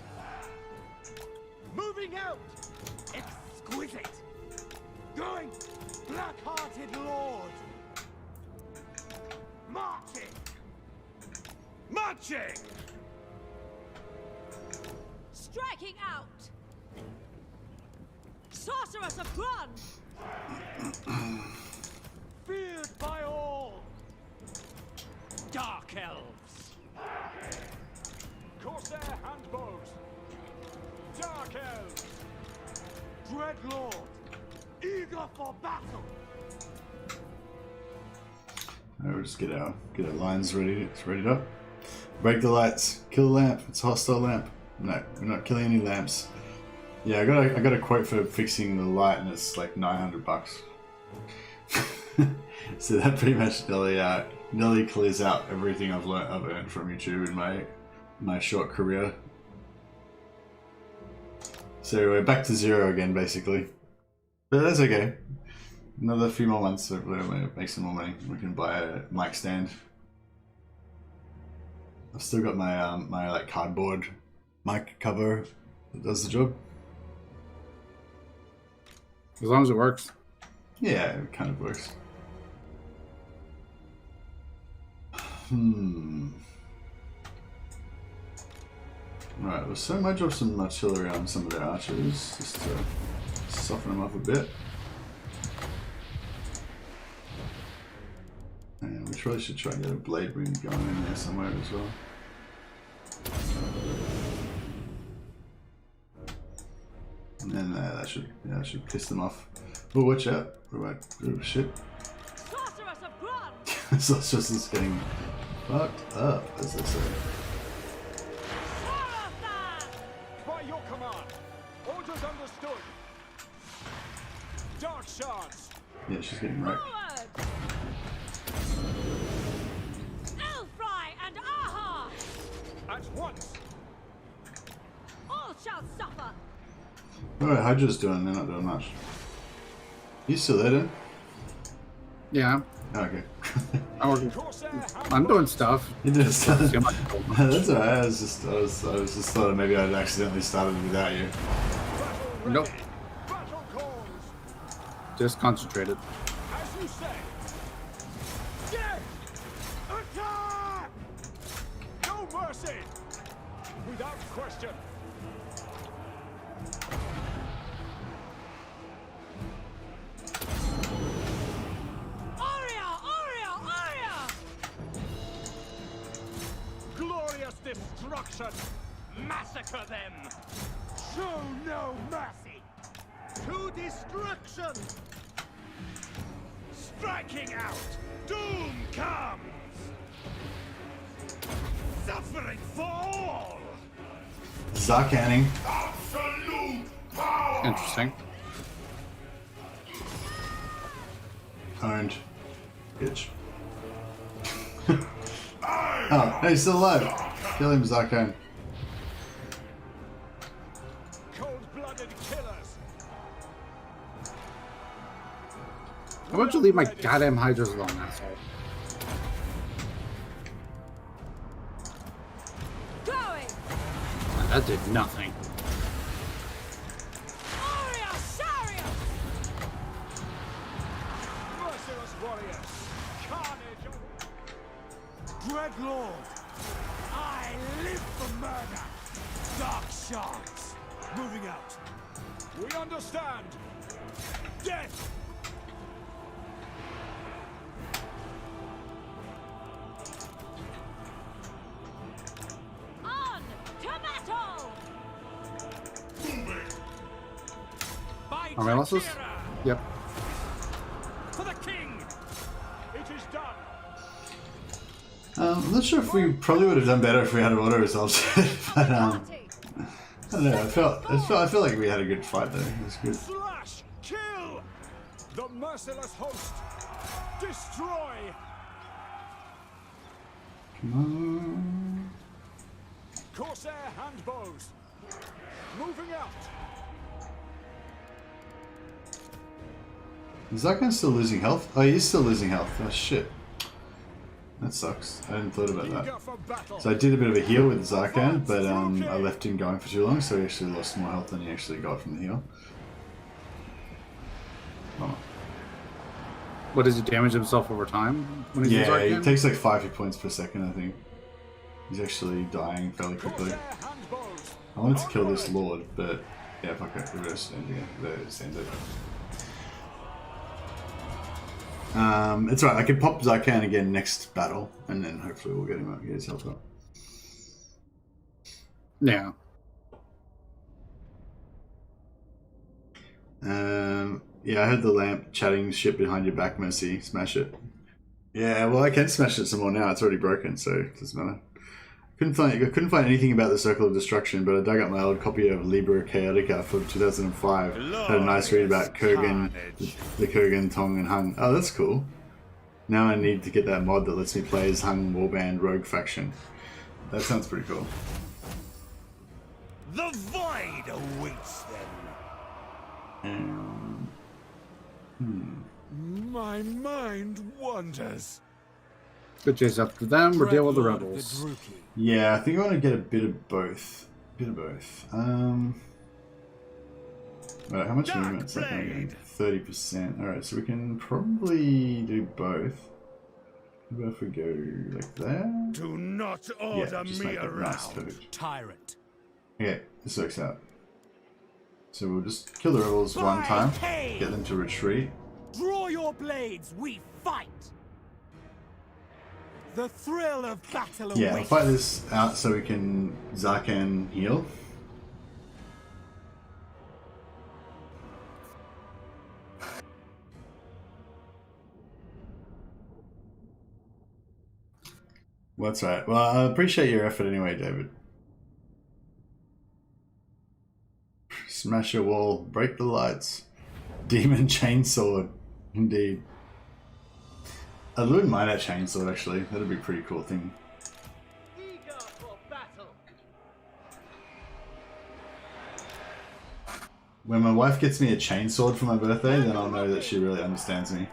Moving out! Exquisite! Going! Black-hearted lord! Marching! Marching. Striking out! Sorceress of Grun! Feared by all! Dark elves! Corsair handbows! Dark elves! Dreadlord! Eager for battle! Alright, we'll just get our lines ready. It's ready up. Break the lights. Kill the lamp. It's a hostile lamp. No, we're not killing any lamps. Yeah, I got a quote for fixing the light, and it's like $900. So that pretty much nearly clears out everything I've earned from YouTube in my short career. So we're back to zero again, basically. But that's okay. Another few more months, hopefully we'll make some more money. We can buy a mic stand. I've still got my my like cardboard mic cover that does the job. As long as it works. Yeah, it kind of works. Right, well, so might drop some artillery on some of their archers just to soften them up a bit. And we probably should try and get a blade wing going in there somewhere as well. And then that should piss them off. Oh, watch out! Oh shit! Sorceress of Grun! Sorceress is getting fucked up, as they say. By your command! Orders understood! Dark shards! Yeah, she's getting wrecked. Forward! Elfry and Aha! At once! All shall suffer! Alright, Hydra's doing, they're not doing much. You still there, then? Yeah. Okay. I'm doing stuff. You did stuff. See, I'm not- That's alright, I was just thought maybe I'd accidentally started without you. Nope. Battle calls! Just concentrated. As you say! Get! Attack! No mercy! Without question! Aria! Aria! Aria! Glorious destruction! Massacre them! Show no mercy! To destruction! Striking out. Doom comes. Suffering for all. Zarkanning. Absolute power. Interesting. Owned. Bitch. Oh, hey, he's still alive. Kill him, Zarkan. Cold-blooded killers! How about you leave my goddamn hydras alone, asshole? Going! That did nothing. Aria! Sharia! Merciless warriors! Carnage! Dreadlord! I live for murder! Dark shards! Moving out! We understand. Death. On to battle! By Analysis? Jakira! Yep. For the king. It is done. I'm not sure if we probably would have done better if we had auto results, but I don't know. I feel like we had a good fight though. It was good. Slash. Kill. The merciless host. Destroy. Come on. Corsair handbows. Moving out. Is that guy still losing health? Oh, he's still losing health. Oh shit. That sucks. I hadn't thought about Eager that. for battle. So I did a bit of a heal with Zarkan, but I left him going for too long, so he actually lost more health than he actually got from the heal. Oh. What, does he damage himself over time? When he Yeah, he takes like 5 hit points per second, I think. He's actually dying fairly quickly. Corsair handbows. I wanted to kill this lord, but yeah, fuck it, reverse ending it. There's the end of it. It's alright, I can pop Zarkan again next battle, and then hopefully we'll get him up, get his health up. Yeah. Yeah, I heard the lamp chatting shit behind your back, Mercy. Smash it. Yeah, well, I can smash it some more now. It's already broken, so it doesn't matter. I couldn't find anything about the Circle of Destruction, but I dug up my old copy of Libra Chaotica for 2005. Had a nice read about Kurgan, the Kurgan, Tong, and Hung. Oh, that's cool. Now I need to get that mod that lets me play as Hung Warband Rogue Faction. That sounds pretty cool. The void awaits them. My mind wanders. Good chase after them, or deal with the Dreadlord of rebels. Druki. Yeah, I think I want to get a bit of both. Right, how much Dark movement is that going to Blade. get? 30%. Alright, so we can probably do both. How about if we go like that? Do not Yeah, order just me make it nice, around. perfect. Tyrant. Okay, this works out. So we'll just kill the rebels one time, get them to retreat. Draw your blades, we fight! The thrill of battle awaits. Yeah, I'll fight this out so we can Zarkan heal. Well, that's right. Well, I appreciate your effort anyway, David. Smash a wall, break the lights. Demon chainsword, indeed. I wouldn't mind that chainsword actually. That'd be a pretty cool thing. Eager for battle. When my wife gets me a chainsword for my birthday, then I'll know that she really understands me.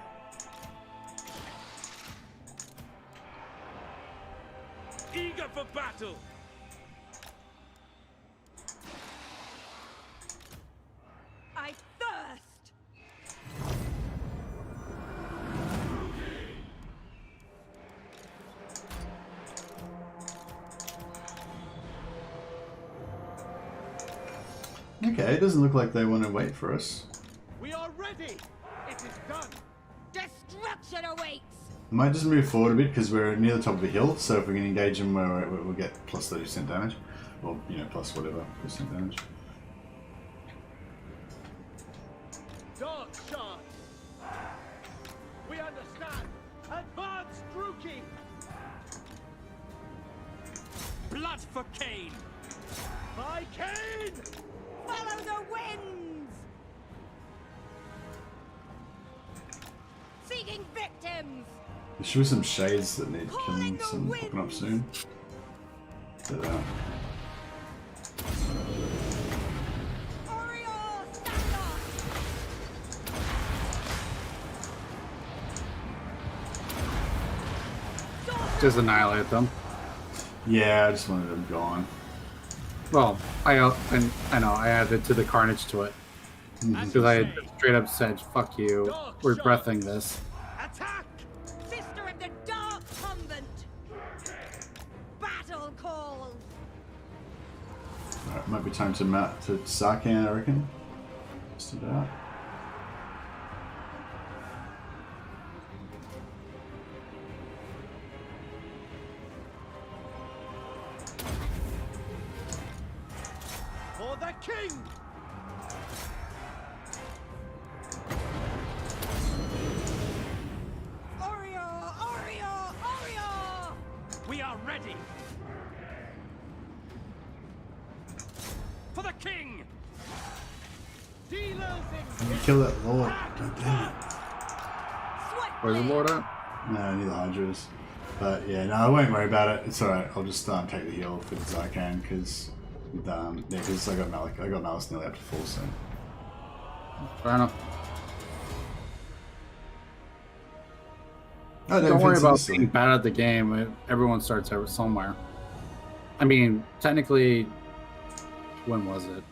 Eager for battle! I thirst! Okay, it doesn't look like they want to wait for us. We are ready. It is done. Destruction awaits! I might just move forward a bit because we're near the top of the hill, so if we can engage them, we'll get plus 30% damage. Or, you know, plus whatever percent damage. Dark shards. We understand. Advance, Druki. Blood for Cain! By Cain. Follow the winds! Seeking victims! There should be some shades that need killing, some popping up soon. But, Oriole, stand off! Just annihilate them. yeah, I just wanted them gone. Well, I know, I added to the carnage to it. Because I had straight up said, fuck you, we're breathing this. Attack. Sister of the Dark Convent! Battle calls! Alright, might be time to mount to Sarkan, I reckon. Test it out. For the king! Oreo! Oreo! Oreo! We are ready! For the king! Dealers in Kill that lord. God damn it. Where's the Lord at? No, I need the Hydras. But yeah, no, I won't worry about it. It's alright. I'll just take the heal if I can, because because I got Malus nearly up to full, so. Fair enough. Oh, Don't worry about being bad at the game. Everyone starts over somewhere. I mean, technically, when was it? It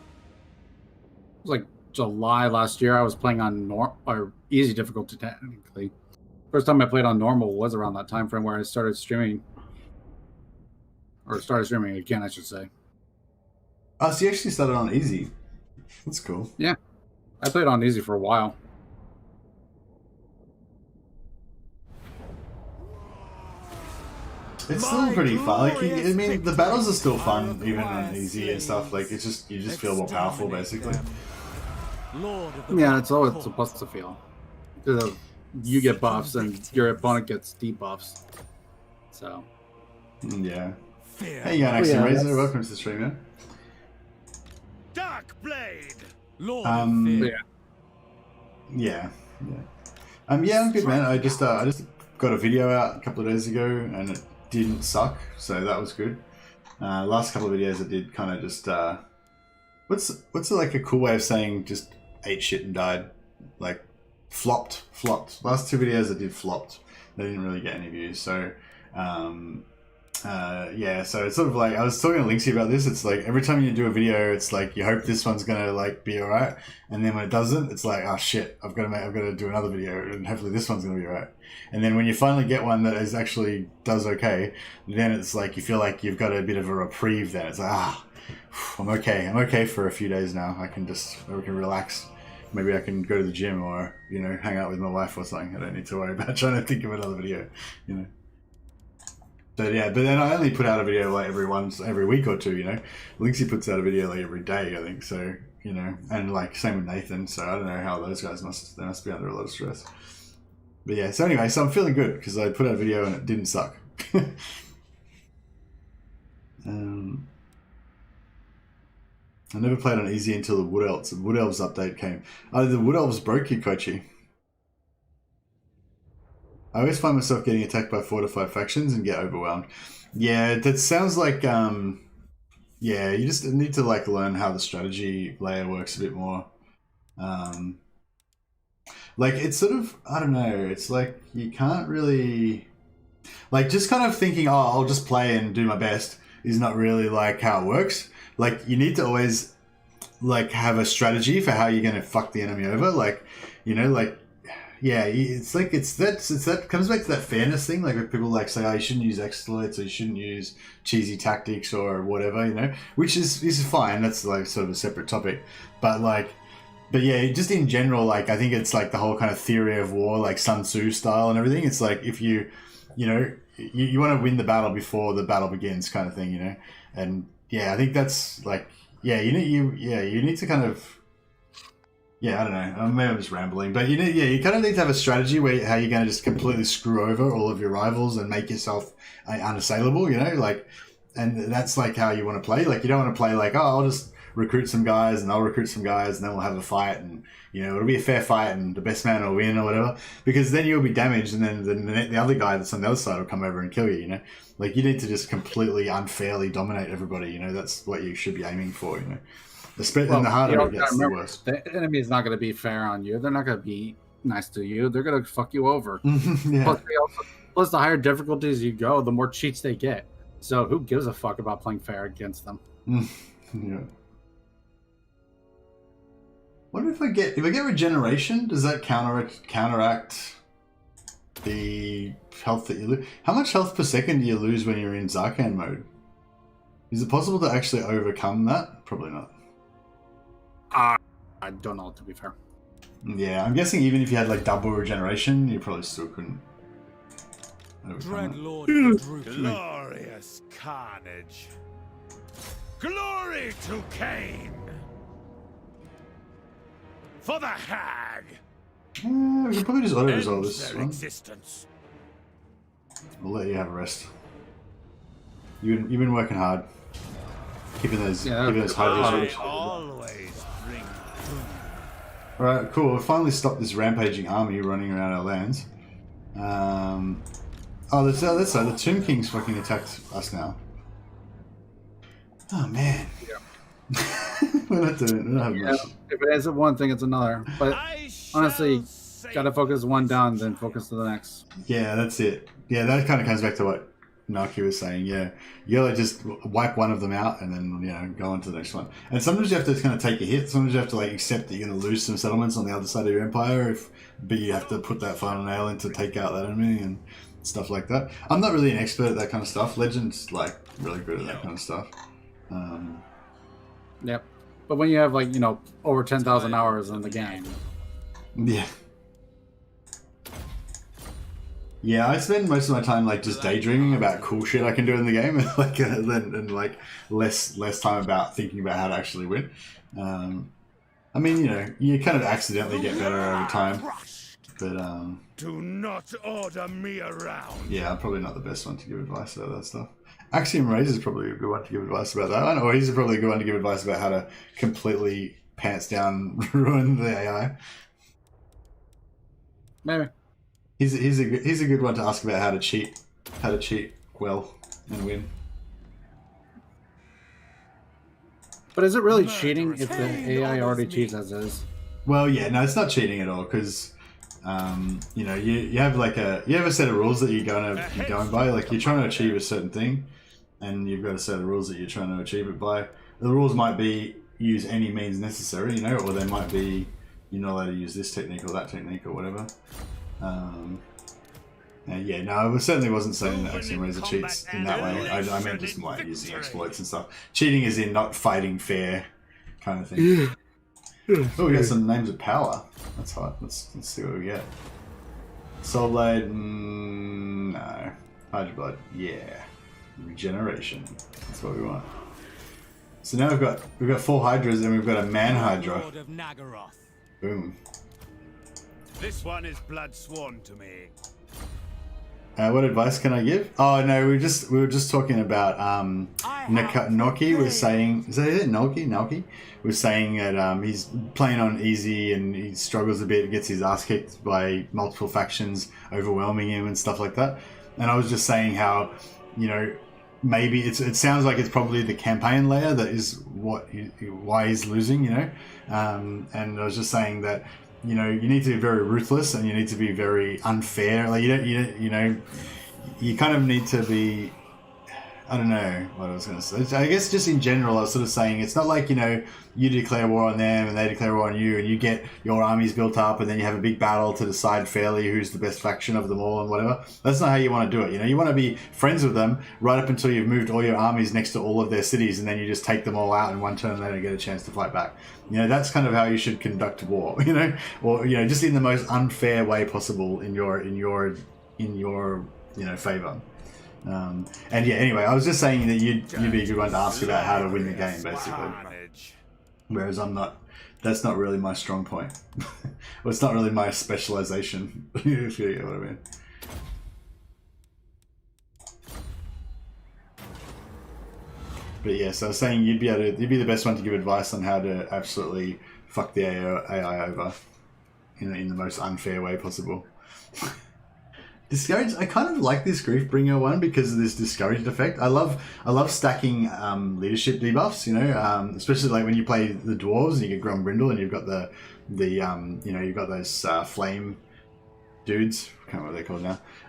was like July last year. I was playing on easy difficulty technically. First time I played on normal was around that time frame where I started streaming. Or started streaming again, I should say. Oh, so you actually started on easy. That's cool. Yeah. I played on easy for a while. It's still pretty fun. Like, I mean, the battles are still fun, even on easy and stuff. Like, it's just you just feel more powerful, basically. Yeah, that's all it's supposed to feel. Because you get buffs and your opponent gets debuffs. So. Yeah. Hey, you got an Axiom Razor. Welcome to the stream, man. Dark Blade! Yeah. Yeah. I'm good, man. I just got a video out a couple of days ago, and it didn't suck, so that was good. Last couple of videos I did kind of just what's like a cool way of saying just ate shit and died, like flopped. Last two videos I did flopped. They didn't really get any views, so yeah, so it's sort of like I was talking to Linksy about this. It's like every time you do a video, it's like you hope this one's gonna like be alright, and then when it doesn't, it's like, oh shit, I've got to do another video, and hopefully this one's gonna be alright. And then when you finally get one that is actually does okay, then it's like you feel like you've got a bit of a reprieve. Then it's like, I'm okay for a few days now. I can relax. Maybe I can go to the gym or hang out with my wife or something. I don't need to worry about trying to think of another video. So yeah, but then I only put out a video like every week or two, Linksy puts out a video like every day, I think. So, and like same with Nathan. So I don't know how those guys must be under a lot of stress. But yeah, so anyway, so I'm feeling good because I put out a video and it didn't suck. I never played on easy until the Wood Elves. The Wood Elves update came. Oh, the Wood Elves broke you, Kochi. I always find myself getting attacked by fortified factions and get overwhelmed. Yeah, that sounds like, yeah, you just need to like learn how the strategy layer works a bit more. Like it's sort of, I don't know, it's like you can't really, like just kind of thinking, oh, I'll just play and do my best is not really like how it works. Like you need to always like have a strategy for how you're going to fuck the enemy over. Like, like, yeah, it's like that comes back to that fairness thing. Like if people like say, oh, you shouldn't use exploits or you shouldn't use cheesy tactics or whatever, which is fine. That's like sort of a separate topic. But yeah, just in general, like I think it's like the whole kind of theory of war, like Sun Tzu style and everything. It's like if you want to win the battle before the battle begins, kind of thing, And yeah, I think that's like, yeah, you need to kind of. Yeah, I don't know. Maybe I'm just rambling, but you kind of need to have a strategy where how you're going to just completely screw over all of your rivals and make yourself unassailable. And that's like how you want to play. Like you don't want to play like, oh, I'll just recruit some guys and I'll recruit some guys and then we'll have a fight and it'll be a fair fight and the best man will win or whatever. Because then you'll be damaged and then the other guy that's on the other side will come over and kill you. Like you need to just completely unfairly dominate everybody. That's what you should be aiming for. And the harder it gets, the worse. The enemy is not going to be fair on you. They're not going to be nice to you. They're going to fuck you over. Yeah. Plus, the higher difficulties you go, the more cheats they get. So who gives a fuck about playing fair against them? Yeah. What if I get regeneration? Does that counteract the health that you lose? How much health per second do you lose when you're in Zarkan mode? Is it possible to actually overcome that? Probably not. I don't know, to be fair. Yeah, I'm guessing even if you had like double regeneration, you probably still couldn't. Dreadlord the Droop. Glorious carnage. Glory to Cain. For the Hag. We could probably just auto resolve End this their one. existence. We'll let you have a rest. You've been working hard, keeping those high I results. always bring doom. All right, cool. We finally stopped this rampaging army running around our lands. Oh, that's the Tomb King's fucking attacked us now. Oh man. Yeah. We're not have much. If it isn't one thing, it's another. But honestly, say gotta focus one down, then focus to the next. Yeah, that's it. Yeah, that kind of comes back to what Naki was saying. Yeah, you gotta just wipe one of them out and then go on to the next one. And sometimes you have to kind of take a hit. Sometimes you have to like accept that you're gonna lose some settlements on the other side of your empire. But you have to put that final nail in to take out that enemy and stuff like that. I'm not really an expert at that kind of stuff. Legend's like really good at that kind of stuff. Yep. But when you have like over 10,000 hours in the game, Yeah. Yeah, I spend most of my time like just daydreaming about cool shit I can do in the game, and like less time about thinking about how to actually win. I mean, you kind of accidentally get better over time, but do not order me around. yeah, I'm probably not the best one to give advice about that stuff. Axiom Razor is probably a good one to give advice about that one, or he's probably a good one to give advice about how to completely pants down ruin the AI. maybe. He's a good one to ask about how to cheat well and win. But is it really cheating if the AI already cheats as is? Well, yeah, no, it's not cheating at all because, you have you have a set of rules that you're going by. Like you're trying to achieve a certain thing, and you've got a set of rules that you're trying to achieve it by. The rules might be use any means necessary, or they might be you're not allowed to use this technique or that technique or whatever. Yeah, no, I certainly wasn't saying that Axiom Razor cheats in that way. I meant just like using exploits and stuff. Cheating is in not fighting fair kind of thing. Oh, we got some names of power. That's hot. Let's see what we get. Soul Blade, no. Hydra Blood, yeah. Regeneration. That's what we want. So now we've got 4 Hydras and we've got a Man Hydra. Lord of Nagaroth. Boom. This one is blood sworn to me. What advice can I give? Oh no, we were just talking about Noki was saying, is that it? Noki was saying that he's playing on easy and he struggles a bit, gets his ass kicked by multiple factions overwhelming him and stuff like that. And I was just saying how, maybe it sounds like it's probably the campaign layer that is why he's losing, and I was just saying that you need to be very ruthless and you need to be very unfair. Like you kind of need to be. I don't know what I was going to say. I guess just in general, I was sort of saying it's not like you declare war on them and they declare war on you, and you get your armies built up, and then you have a big battle to decide fairly who's the best faction of them all and whatever. That's not how you want to do it. You want to be friends with them right up until you've moved all your armies next to all of their cities, and then you just take them all out in one turn and they don't get a chance to fight back. That's kind of how you should conduct war. Or just in the most unfair way possible in your favor. And yeah, anyway, I was just saying that you'd be a good one to ask about how to win the game, basically. Whereas that's not really my strong point. Well, it's not really my specialization, if you get what I mean. But yeah, so I was saying you'd be the best one to give advice on how to absolutely fuck the AI over in the most unfair way possible. Discouraged. I kind of like this Griefbringer one because of this discouraged effect. I love stacking leadership debuffs. Especially like when you play the dwarves and you get Grombrindle and you've got you've got those flame dudes. I can't remember what they're called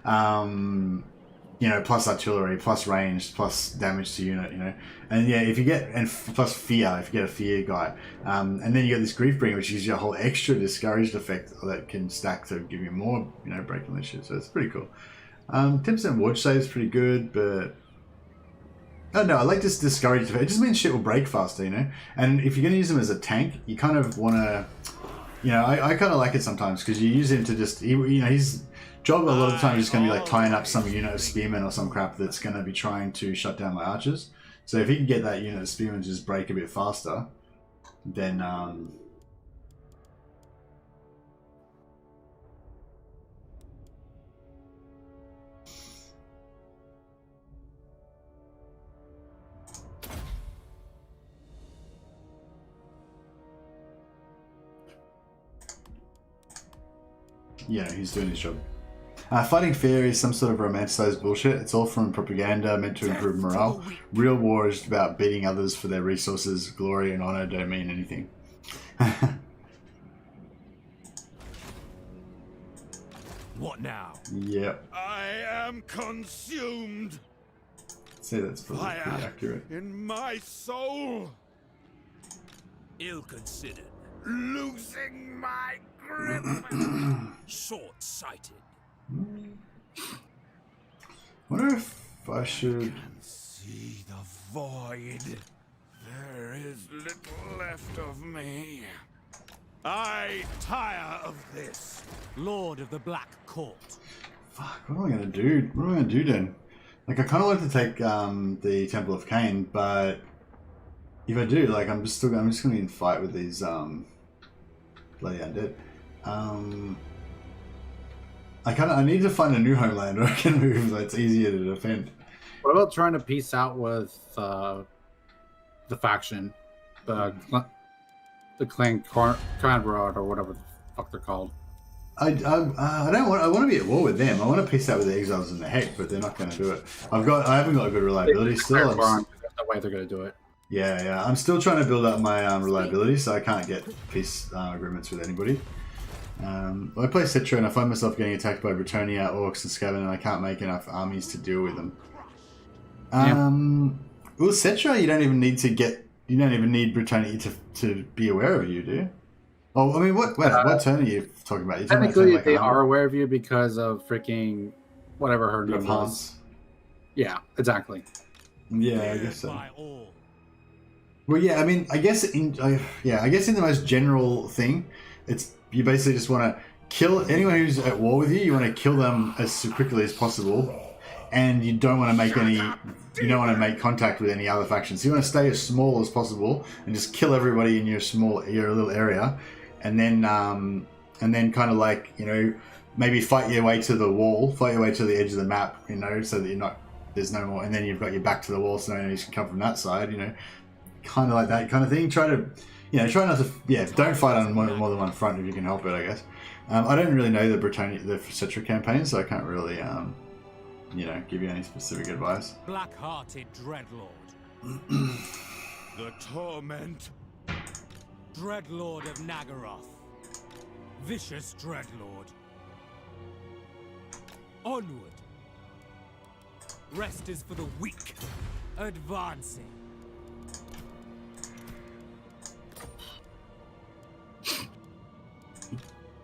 now. Plus artillery, plus range, plus damage to unit. And yeah, plus fear if you get a fear guy, and then you get this Griefbringer, which gives you a whole extra discouraged effect that can stack to give you more, breaking leadership. So it's pretty cool. 10% watch save is pretty good, but Oh no, I like this discourage defense. It just means shit will break faster, you know? And if you're going to use him as a tank, you kind of want to... You know, I kind of like it sometimes because you use him to just... You know, his job a lot of the time is just going to be like tying up some unit of spearmen or some crap that's going to be trying to shut down my archers. So if he can get that unit of spearmen to just break a bit faster, then... Yeah, he's doing his job. Fighting fair is some sort of romanticized bullshit. It's all from propaganda meant to improve morale. Real war is about beating others for their resources. Glory and honor don't mean anything. What now? Yep. I am consumed. I'd say that's probably pretty Fire accurate. in my soul. Ill-considered. Losing my grip. Short-sighted. Wonder if I should... See the void. There is little left of me. I tire of this. Lord of the Black Court. Fuck, what am I going to do? What am I going to do then? Like, I kind of want to take the Temple of Cain, but if I do, like, I'm just going to be in fight with these bloody undead. I need to find a new homeland where I can move so it's easier to defend. What about trying to peace out with the faction, the clan Conrad or whatever the fuck they're called? I want to be at war with them. I want to peace out with the exiles and the Heck, but they're not going to do it. I haven't got a good reliability still. That's the way they're going to do it. Yeah. I'm still trying to build up my reliability, so I can't get peace agreements with anybody. I play Citra and I find myself getting attacked by Bretonnia, Orcs, and Skaven, and I can't make enough armies to deal with them. Well, Citra, you don't even need Bretonnia to be aware of you, do you? Oh, I mean, what turn are you talking about? Technically, they are aware of you because of freaking whatever her name was. Yeah, exactly. Yeah, I guess so. Well, yeah, I mean, I guess in the most general thing, it's you basically just want to kill anyone who's at war with you. You want to kill them as quickly as possible, and you don't want to make contact with any other factions. So you want to stay as small as possible and just kill everybody in your little area, and then kind of like, you know, maybe fight your way to the wall, fight your way to the edge of the map, you know, so that there's no more, and then you've got your back to the wall, so no enemies can come from that side, you know, kind of like that kind of thing. Try not to, don't fight on more than one front if you can help it, I guess. I don't really know the Citra campaign, so I can't really, give you any specific advice. Black-hearted Dreadlord. The torment. Dreadlord of Nagaroth. Vicious Dreadlord. Onward. Rest is for the weak. Advancing.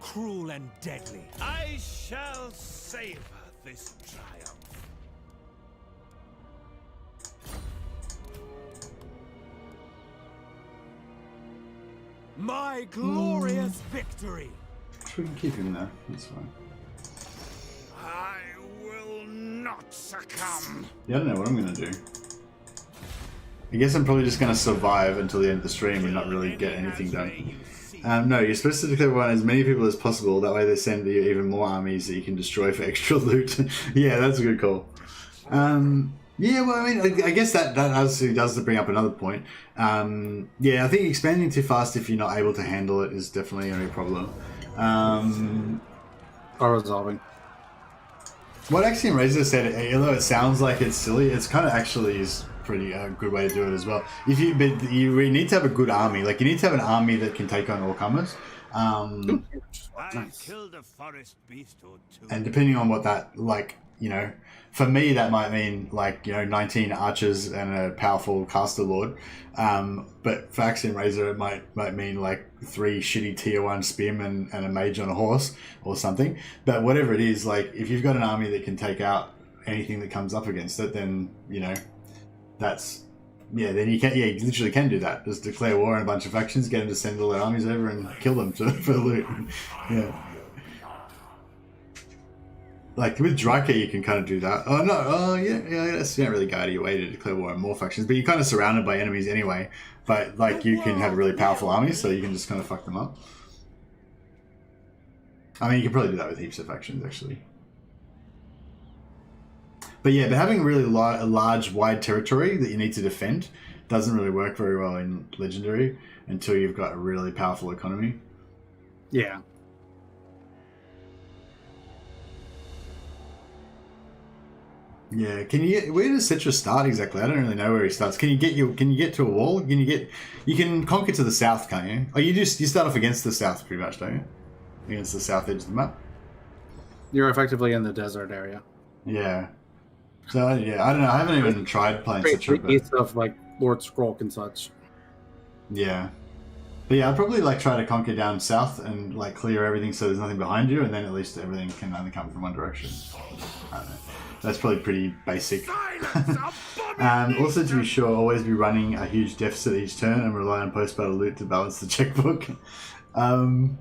Cruel and deadly. I shall savor this triumph. My glorious victory. We can keep him there. That's fine. I will not succumb. Yeah, I don't know what I'm going to do. I guess I'm probably just going to survive until the end of the stream and not really get anything done. No, you're supposed to declare as many people as possible. That way they send you even more armies that you can destroy for extra loot. Yeah, that's a good call. Yeah, well, I mean, I guess that actually does bring up another point. Yeah, I think expanding too fast if you're not able to handle it is definitely a problem. Or resolving. What Axiom Razor said, although it sounds like it's silly, it's kind of actually is pretty good way to do it as well. But you need to have a good army. Like, you need to have an army that can take on all comers. I killed a forest beast or two. And depending on what that, like, you know, for me that might mean like, you know, 19 archers and a powerful caster lord. But for Axiom Razor it might mean like 3 shitty tier 1 spearmen and a mage on a horse or something. But whatever it is, like, if you've got an army that can take out anything that comes up against it, then, you know, that's yeah. Then you you literally can do that. Just declare war on a bunch of factions, get them to send all their armies over and kill them for loot. Yeah. Like with Dryker, you can kind of do that. Oh no, yeah. That's not really go out of your way to declare war on more factions, but you're kind of surrounded by enemies anyway. But like you can have really powerful armies, so you can just kind of fuck them up. I mean, you can probably do that with heaps of factions actually. But yeah, but having really a large, wide territory that you need to defend doesn't really work very well in Legendary until you've got a really powerful economy. Yeah. Yeah, where does Citra start exactly? I don't really know where he starts. Can you get to a wall? You can conquer to the south, can't you? Oh, you start off against the south pretty much, don't you? Against the south edge of the map. You're effectively in the desert area. Yeah. So yeah, I don't know. I haven't even tried playing Citra. East of like Lord Scroll and such. Yeah. But yeah, I'd probably like try to conquer down south and like clear everything so there's nothing behind you, and then at least everything can only come from one direction. I don't know. That's probably pretty basic. Also, to be sure, always be running a huge deficit each turn and rely on post-battle loot to balance the checkbook. I'm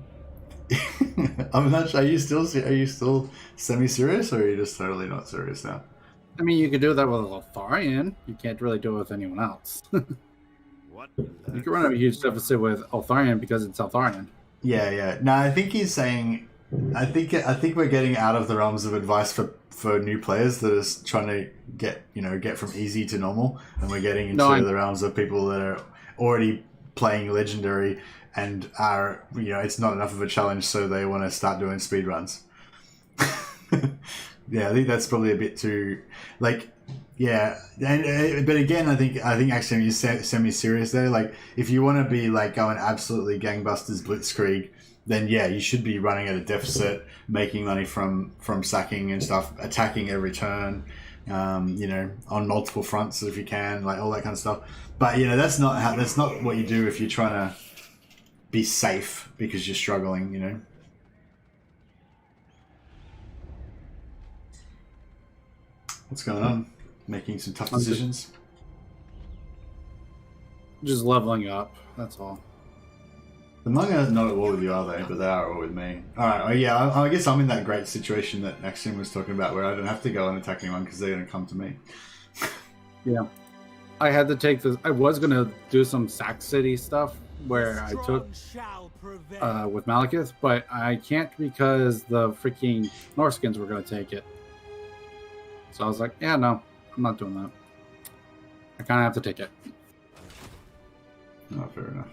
not sure. Are you still semi-serious, or are you just totally not serious now? I mean, you could do that with Eltharion. You can't really do it with anyone else. What? You can run a huge deficit with Eltharion because it's Eltharion. Yeah. No, I think he's saying. I think we're getting out of the realms of advice for new players that are trying to get from easy to normal, and we're getting into the realms of people that are already playing Legendary and are it's not enough of a challenge, so they want to start doing speed runs. Yeah, I think that's probably a bit too but again, I think actually you're semi-serious there. Like if you want to be like going absolutely gangbusters blitzkrieg, then yeah, you should be running at a deficit, making money from sacking and stuff, attacking every turn, on multiple fronts if you can, like all that kind of stuff. But that's not what you do if you're trying to be safe because you're struggling. What's going on? Making some tough decisions. Just leveling up. That's all. The Hmong are not at war with you, are they? But they are at war with me. Alright, I guess I'm in that great situation that Axiom was talking about where I don't have to go and attack anyone because they're going to come to me. Yeah. I had to take this. I was going to do some Sac City stuff where I took with Malekith, but I can't because the freaking Norskins were going to take it. So I was like, yeah, no, I'm not doing that. I kind of have to take it. Oh, fair enough.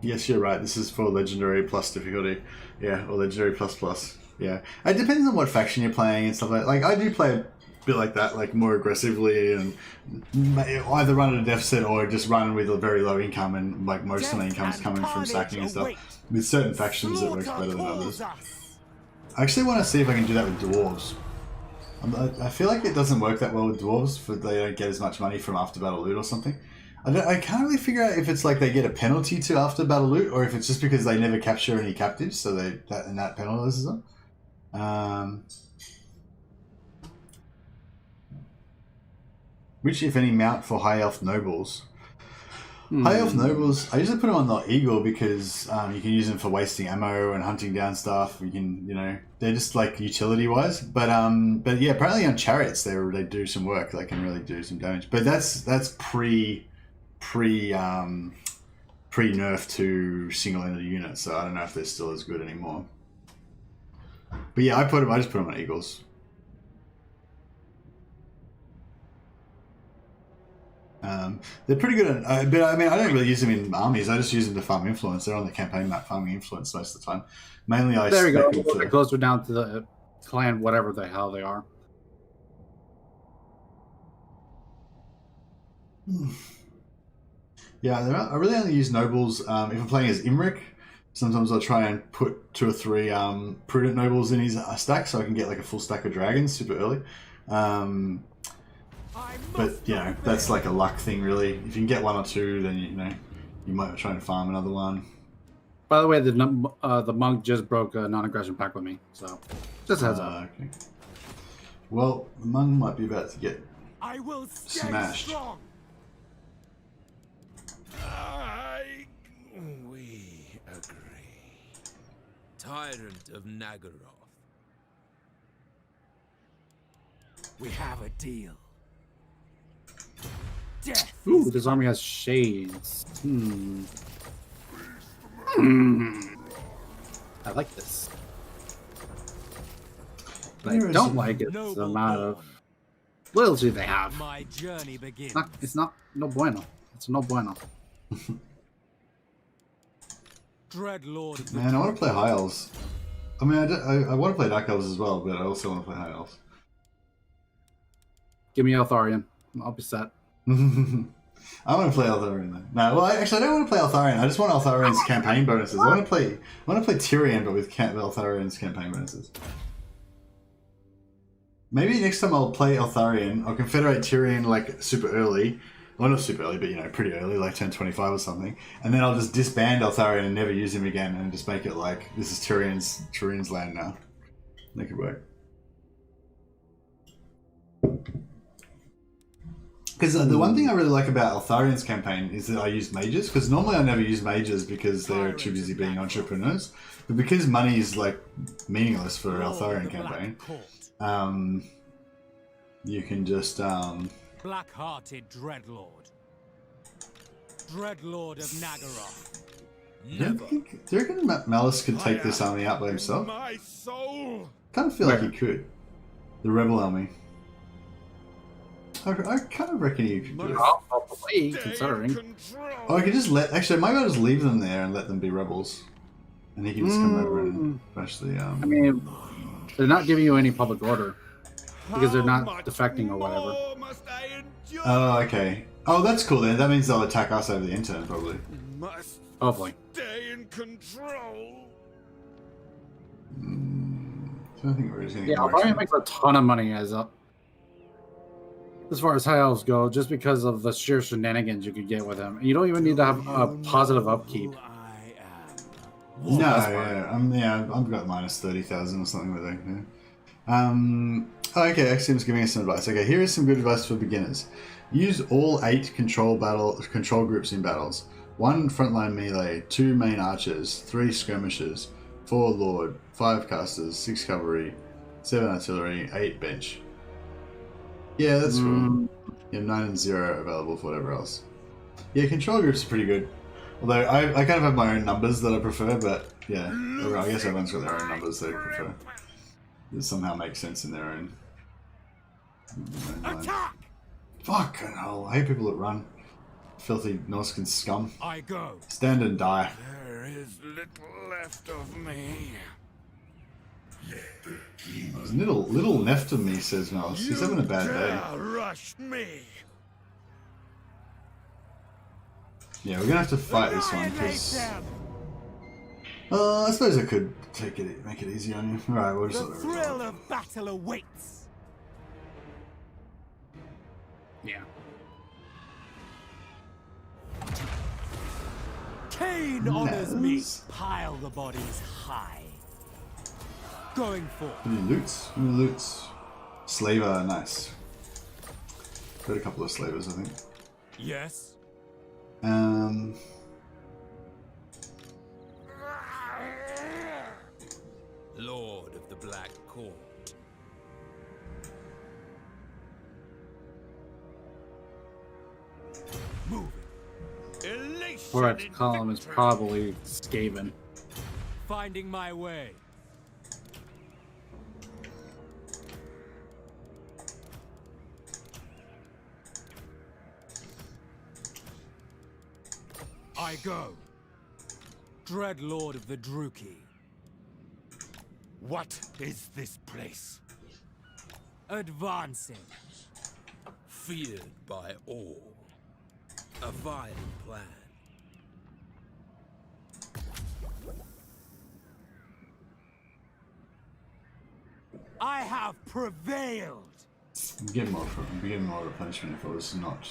Yes, you're right. This is for Legendary plus difficulty. Yeah, or Legendary plus. Yeah. It depends on what faction you're playing and stuff like that. Like, I do play a bit like that, like more aggressively and either run at a deficit or just run with a very low income and like most of my income's coming from sacking and stuff. With certain factions, it works better than others. I actually want to see if I can do that with dwarves. I feel like it doesn't work that well with dwarves, for they don't get as much money from after battle loot or something. I can't really figure out if it's like they get a penalty to after battle loot, or if it's just because they never capture any captives, so that penalizes them. Which, if any, mount for high elf nobles? High elf nobles, I usually put them on the eagle because you can use them for wasting ammo and hunting down stuff. You can, they're just like utility wise. But yeah, apparently on chariots they do some work. They can really do some damage. But that's pre nerf to single entity units. So I don't know if they're still as good anymore. But yeah, I just put them on eagles. They're pretty good at, but I mean, I don't really use them in armies. I just use them to farm influence. They're on the campaign map farming influence most of the time. Mainly, there we go. Closer down to the clan, whatever the hell they are. Yeah, I really only use nobles if I'm playing as Imric. Sometimes I'll try and put 2 or 3 prudent nobles in his stack so I can get like a full stack of dragons super early. But that's like a luck thing, really. If you can get 1 or 2, then you might try and farm another one. By the way, the monk just broke a non-aggression pact with me, so just a heads up. Okay. Well, the Mung might be about to get I will stay smashed. strong. We agree. Tyrant of Nagaroth. We have a deal. Death. Ooh, this army has shades. I like this. What I don't like is the amount of loyalty they have. My journey begins. It's not no bueno. It's no bueno. Dreadlord of the Man, I want to play High Elves. I mean, I want to play Dark Elves as well, but I also want to play High Elves. Give me Eltharion. I'll be set. I want to play Eltharion though. No, well, actually, I don't want to play Eltharion. I just want Eltharion's campaign bonuses. I want to play Tyrion, but with Eltharion's campaign bonuses. Maybe next time I'll play Eltharion, I'll confederate Tyrion like super early. Well, not super early, but you know, pretty early, like 10:25 or something. And then I'll just disband Eltharion and never use him again, and just make it like this is Tyrion's land now. Make it work. Because the one thing I really like about Eltharion's campaign is that I use mages. Because normally I never use mages because they're too busy being entrepreneurs. But because money is like meaningless for Eltharion campaign, you can just Black-hearted Dreadlord. Dreadlord of Nagaroth. do you reckon Malus could take this army out by himself? My soul. Kind of feel like he could. The rebel army. I kind of reckon he could do it. I'll play, considering. Oh, I could just let... Actually, maybe I'll just leave them there and let them be rebels. And he can just come over and bash the... I mean, they're not giving you any public order. Because they're not defecting or whatever. Oh, okay. Oh, that's cool then. That means they'll attack us over the internet, probably. Hopefully. Stay in control. So I think we're just going to Yeah, Eltharion makes a ton of money as far as high elves go, just because of the sheer shenanigans you could get with him. You don't even need to have a positive upkeep. No, I've got minus 30,000 or something with it. Yeah. Okay, Axion's giving us some advice. Okay, here is some good advice for beginners. Use all 8 control groups in battles. 1 frontline melee, 2 main archers, 3 skirmishers, 4 lord, 5 casters, 6 cavalry, 7 artillery, 8 bench. Yeah, that's cool. You have 9 and 0 available for whatever else. Yeah, control groups are pretty good. Although I kind of have my own numbers that I prefer, but yeah, I guess everyone's got their own numbers they prefer. That somehow make sense in their own. Attack! Fuck hell! I hate people that run. Filthy Norscan scum. I go. Stand and die. There is little left of me. There's little left of me, says Malus. He's having a bad day. Rush me. Yeah, we're gonna have to fight this one because. I suppose I could make it easy on you. All right, we'll just. The thrill of battle awaits. Yeah. Cain honors me. Pile the bodies high. Going for. Any loots? Slaver, nice. Got a couple of slavers, I think. Yes. Lord of the Black Court. Moving. Alright, column is probably Skaven. Finding my way. I go. Dreadlord of the Druki. What is this place? Advancing. Feared by all. A violent plan. I have prevailed. I'm getting more of a punishment if I was not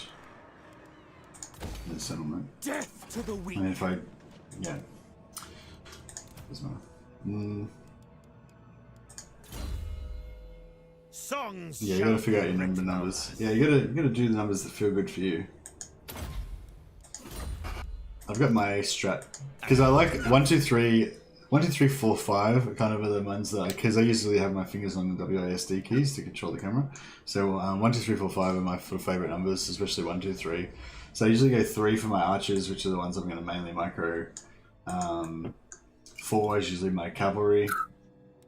in the settlement. Death to the weak. I mean, if I, yeah, doesn't matter. songs. Yeah, you gotta figure out your numbers. Yeah, you gotta do the numbers that feel good for you. I've got my strat because I like 1, 2, 3, 1, 2, 3, 4, 5 kind of are the ones that because I usually have my fingers on the WASD keys to control the camera. So 1, 2, 3, 4, 5 are my favorite numbers, especially 1, 2, 3. So I usually go 3 for my archers, which are the ones I'm going to mainly micro. 4 is usually my cavalry,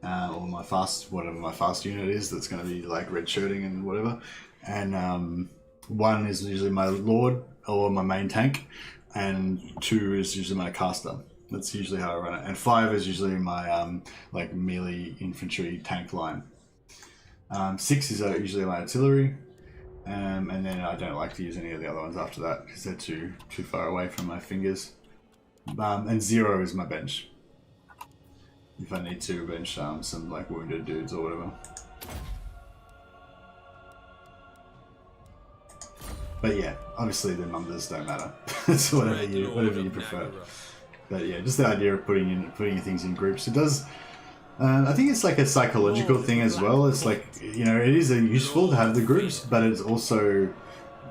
or my fast, whatever my fast unit is. That's going to be like red shirting and whatever. And 1 is usually my lord or my main tank, and 2 is usually my caster. That's usually how I run it. And 5 is usually my like melee infantry tank line. 6 is usually my artillery. And then I don't like to use any of the other ones after that because they're too far away from my fingers. And 0 is my bench. If I need to bench some like wounded dudes or whatever. But yeah, obviously the numbers don't matter. It's whatever you prefer. But yeah, just the idea of putting your things in groups. It does. I think it's like a psychological thing as well. It's like, you know, it is useful to have the groups, but it's also,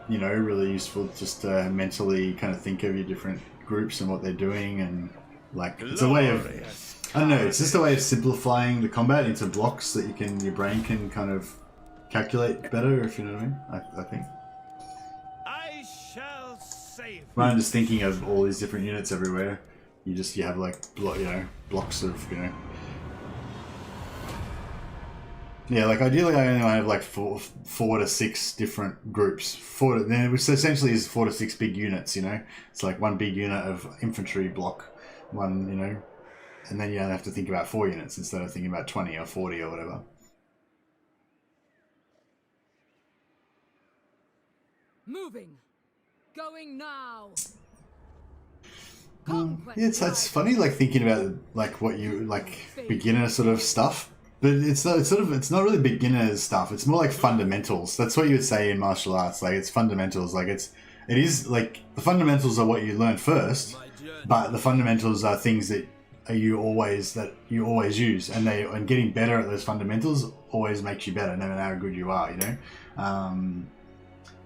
you know, really useful just to mentally kind of think of your different groups and what they're doing, and like it's a way of, I don't know, it's just a way of simplifying the combat into blocks that your brain can kind of calculate better, if you know what I mean. I think. I shall save. Rather than just thinking of all these different units everywhere, you have like blocks of, you know. Yeah, like ideally I only have like four to 6 different groups. Which essentially is 4 to 6 big units, you know? It's like one big unit of infantry block, one, you know, and then you have to think about 4 units instead of thinking about 20 or 40 or whatever. Moving. Going now. Yeah, it's funny, like thinking about like what you like beginner sort of stuff. But it's not really beginner's stuff. It's more like fundamentals. That's what you would say in martial arts. Like it's fundamentals. Like it is like the fundamentals are what you learn first, but the fundamentals are things that you always use, and getting better at those fundamentals always makes you better, no matter how good you are. You know,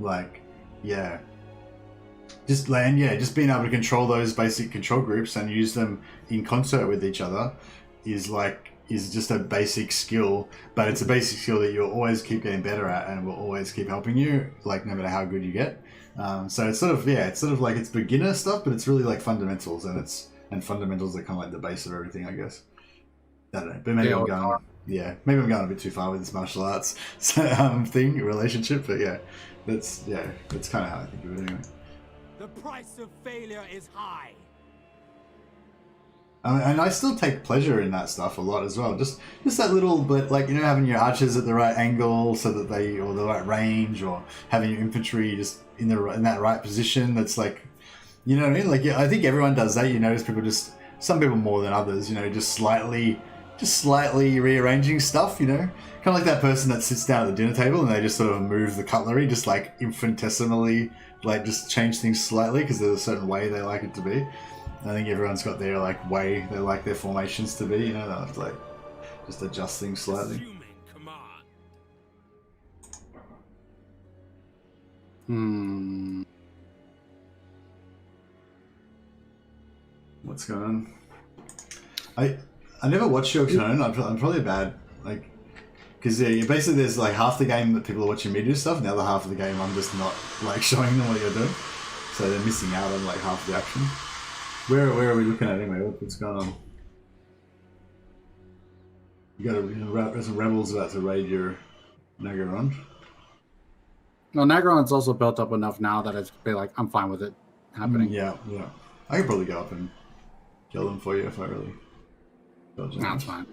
like yeah. Just being able to control those basic control groups and use them in concert with each other is just a basic skill, but it's a basic skill that you'll always keep getting better at and will always keep helping you, like no matter how good you get. So it's sort of like it's beginner stuff, but it's really like fundamentals, and fundamentals are kind of like the base of everything, I guess. I don't know, but maybe I'm going a bit too far with this martial arts relationship, but yeah, that's kind of how I think of it anyway. The price of failure is high. And I still take pleasure in that stuff a lot as well. Just that little bit, like, you know, having your archers at the right angle so that or the right range, or having your infantry just in that right position. That's like, you know what I mean? Like, yeah, I think everyone does that. You notice some people more than others, you know, just slightly rearranging stuff, you know? Kind of like that person that sits down at the dinner table and they just sort of move the cutlery, just like infinitesimally, like just change things slightly because there's a certain way they like it to be. I think everyone's got their like way they like their formations to be, you know, they'll have to like just adjust things slightly. What's going on? I never watched your tone. I'm probably bad, like, because basically there's like half the game that people are watching me do stuff, and the other half of the game I'm just not like showing them what you're doing, so they're missing out on like half the action. Where are we looking at anyway? What's going on? You got some rebels about to raid your Nagaron. No, Nagaron's also built up enough now that it's be like, I'm fine with it happening. Yeah. I could probably go up and kill them for you if I really felt That's fine.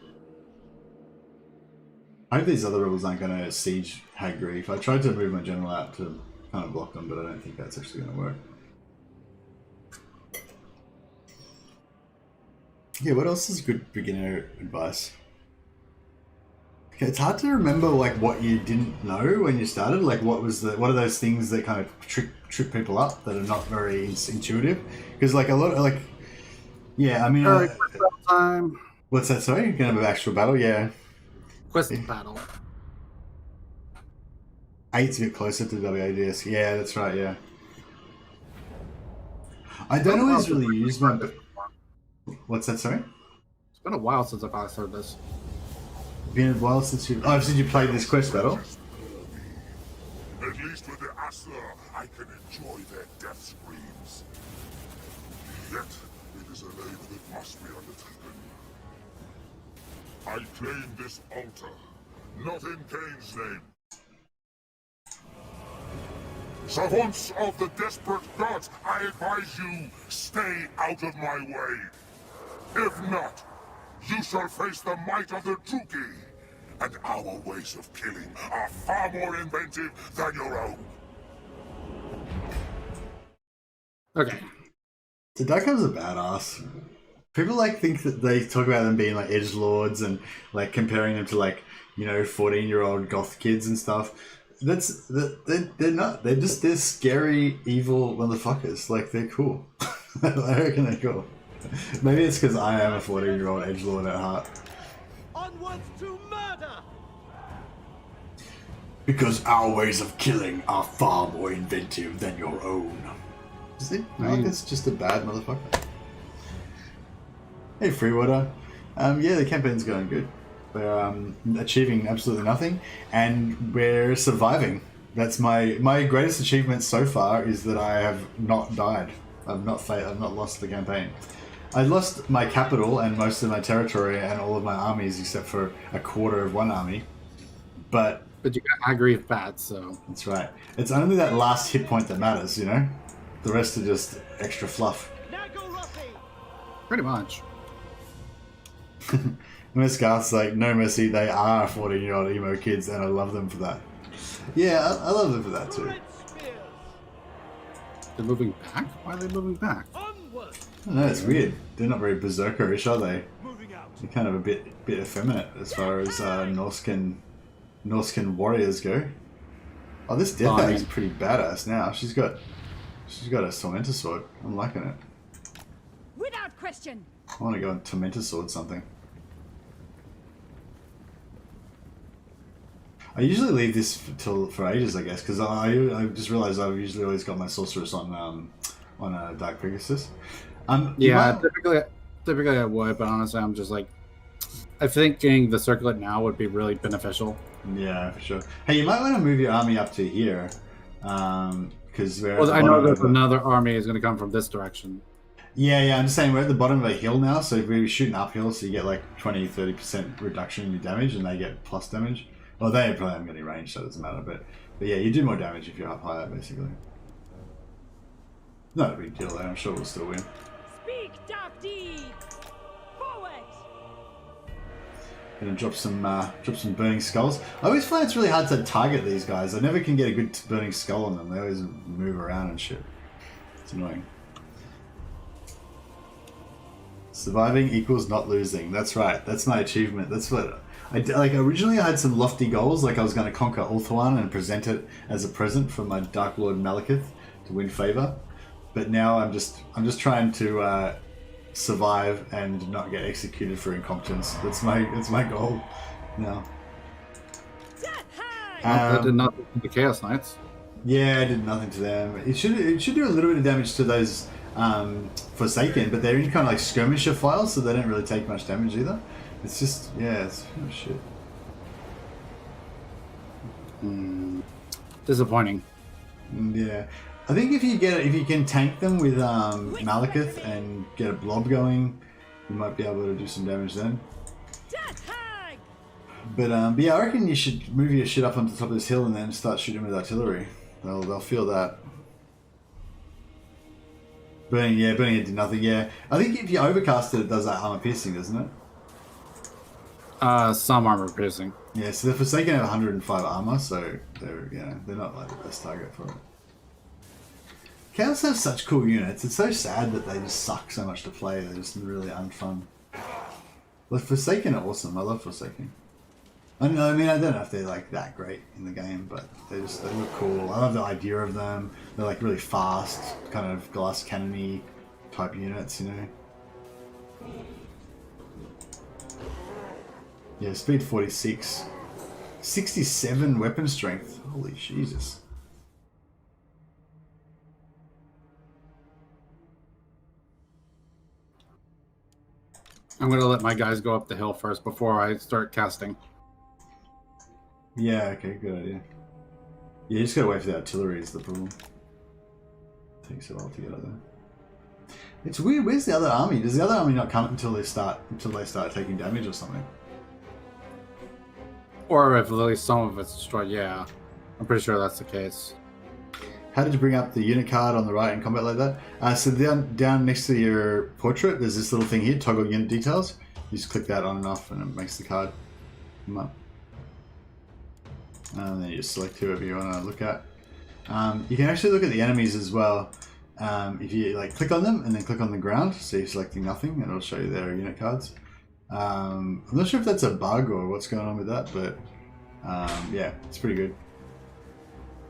I hope these other rebels aren't going to siege Hag Graef. I tried to move my general out to kind of block them, but I don't think that's actually going to work. Yeah, what else is good beginner advice? Okay, it's hard to remember like what you didn't know when you started. Like what are those things that kind of trip people up that are not very intuitive? Because like a lot of like, yeah, I mean, time. What's that? Sorry, you're gonna have an actual battle, yeah. Quest battle. 8 to get closer to WADS. Yeah, that's right, yeah. I don't always really use my... What's that, sorry? It's been a while since I've last heard this. Been a while since you... Oh, since you played this quest battle? At least with the Asla, I can enjoy their death screams. Yet, it is a labor that must be undertaken. I claim this altar, not in Cain's name. Savants of the desperate gods, I advise you, stay out of my way. If not, you shall face the might of the Druki. And our ways of killing are far more inventive than your own. Okay. The Darkham's a badass. People like think that they talk about them being like edgelords and like comparing them to like, you know, 14-year-old goth kids and stuff. They're not. They're scary, evil motherfuckers. Like, they're cool. I reckon they're cool. Maybe it's because I am a 14-year-old edgelord at heart. Onwards to murder! Because our ways of killing are far more inventive than your own. See? It's just a bad motherfucker. Hey, Freewater. Yeah, the campaign's going good. We're achieving absolutely nothing, and we're surviving. That's my greatest achievement so far is that I have not died. I've not lost the campaign. I lost my capital and most of my territory and all of my armies except for a quarter of one army. But you got Hag Graef bad, so... That's right. It's only that last hit point that matters, you know? The rest are just extra fluff. Pretty much. Miss Garth's like, no mercy, they are 14-year-old emo kids and I love them for that. Yeah, I love them for that too. They're moving back? Why are they moving back? I don't know, it's weird. They're not very berserkerish, are they? They're kind of a bit effeminate as far as Norscan warriors go. Oh, this Death Hag is pretty badass now. She's got a Tormentor sword. I'm liking it. Without question. I want to go and Tormentor sword something. I usually leave this for ages, I guess, because I just realized I've usually always got my sorceress on a Dark Pegasus. Yeah, typically I would, but honestly, I'm just like, I think getting the circlet now would be really beneficial. Yeah, for sure. Hey, you might want to move your army up to here, because I know that another army is going to come from this direction. Yeah, I'm just saying we're at the bottom of a hill now, so if we're shooting uphill, so you get like 20-30% reduction in your damage, and they get plus damage. Well, they probably haven't got any range, so it doesn't matter, but yeah, you do more damage if you're up higher, basically. Not a big deal, though. I'm sure we'll still win. Speak, dark deeds. Forward. Gonna drop some burning skulls. I always find it's really hard to target these guys. I never can get a good burning skull on them. They always move around and shit. It's annoying. Surviving equals not losing. That's right. That's my achievement. That's what I did. Like, originally I had some lofty goals, like I was going to conquer Ulthuan and present it as a present for my Dark Lord Malekith to win favor. But now I'm just trying to survive and not get executed for incompetence. That's my goal now. I did nothing to the Chaos Knights. Yeah, I did nothing to them. It should do a little bit of damage to those Forsaken, but they're in kind of like skirmisher files, so they don't really take much damage either. It's just, yeah, it's shit. Disappointing. Yeah, I think if you can tank them with Malekith and get a blob going, you might be able to do some damage then. But yeah, I reckon you should move your shit up onto the top of this hill and then start shooting with artillery. They'll feel that. Burning it did nothing. Yeah, I think if you overcast it does that armor piercing, doesn't it? Some armor piercing. Yeah, so the Forsaken have 105 armor, so they're not like the best target for it. Chaos have such cool units. It's so sad that they just suck so much to play. They're just really unfun. The Forsaken are awesome. I love Forsaken. I mean, I don't know if they're like that great in the game, but they look cool. I love the idea of them. They're like really fast, kind of glass cannon-y type units, you know. Yeah, speed 46. 67 weapon strength. Holy Jesus. I'm gonna let my guys go up the hill first before I start casting. Yeah, okay, good idea. Yeah, you just gotta wait for the artillery is the problem. Takes a while to get up there. It's weird, where's the other army? Does the other army not come until they start taking damage or something? Or if at least some of it's destroyed, yeah. I'm pretty sure that's the case. How did you bring up the unit card on the right in combat like that? So down next to your portrait, there's this little thing here, toggle unit details. You just click that on and off and it makes the card come up. And then you just select whoever you want to look at. You can actually look at the enemies as well. If you like click on them and then click on the ground, so you're selecting nothing, and it'll show you their unit cards. I'm not sure if that's a bug or what's going on with that, but yeah, it's pretty good.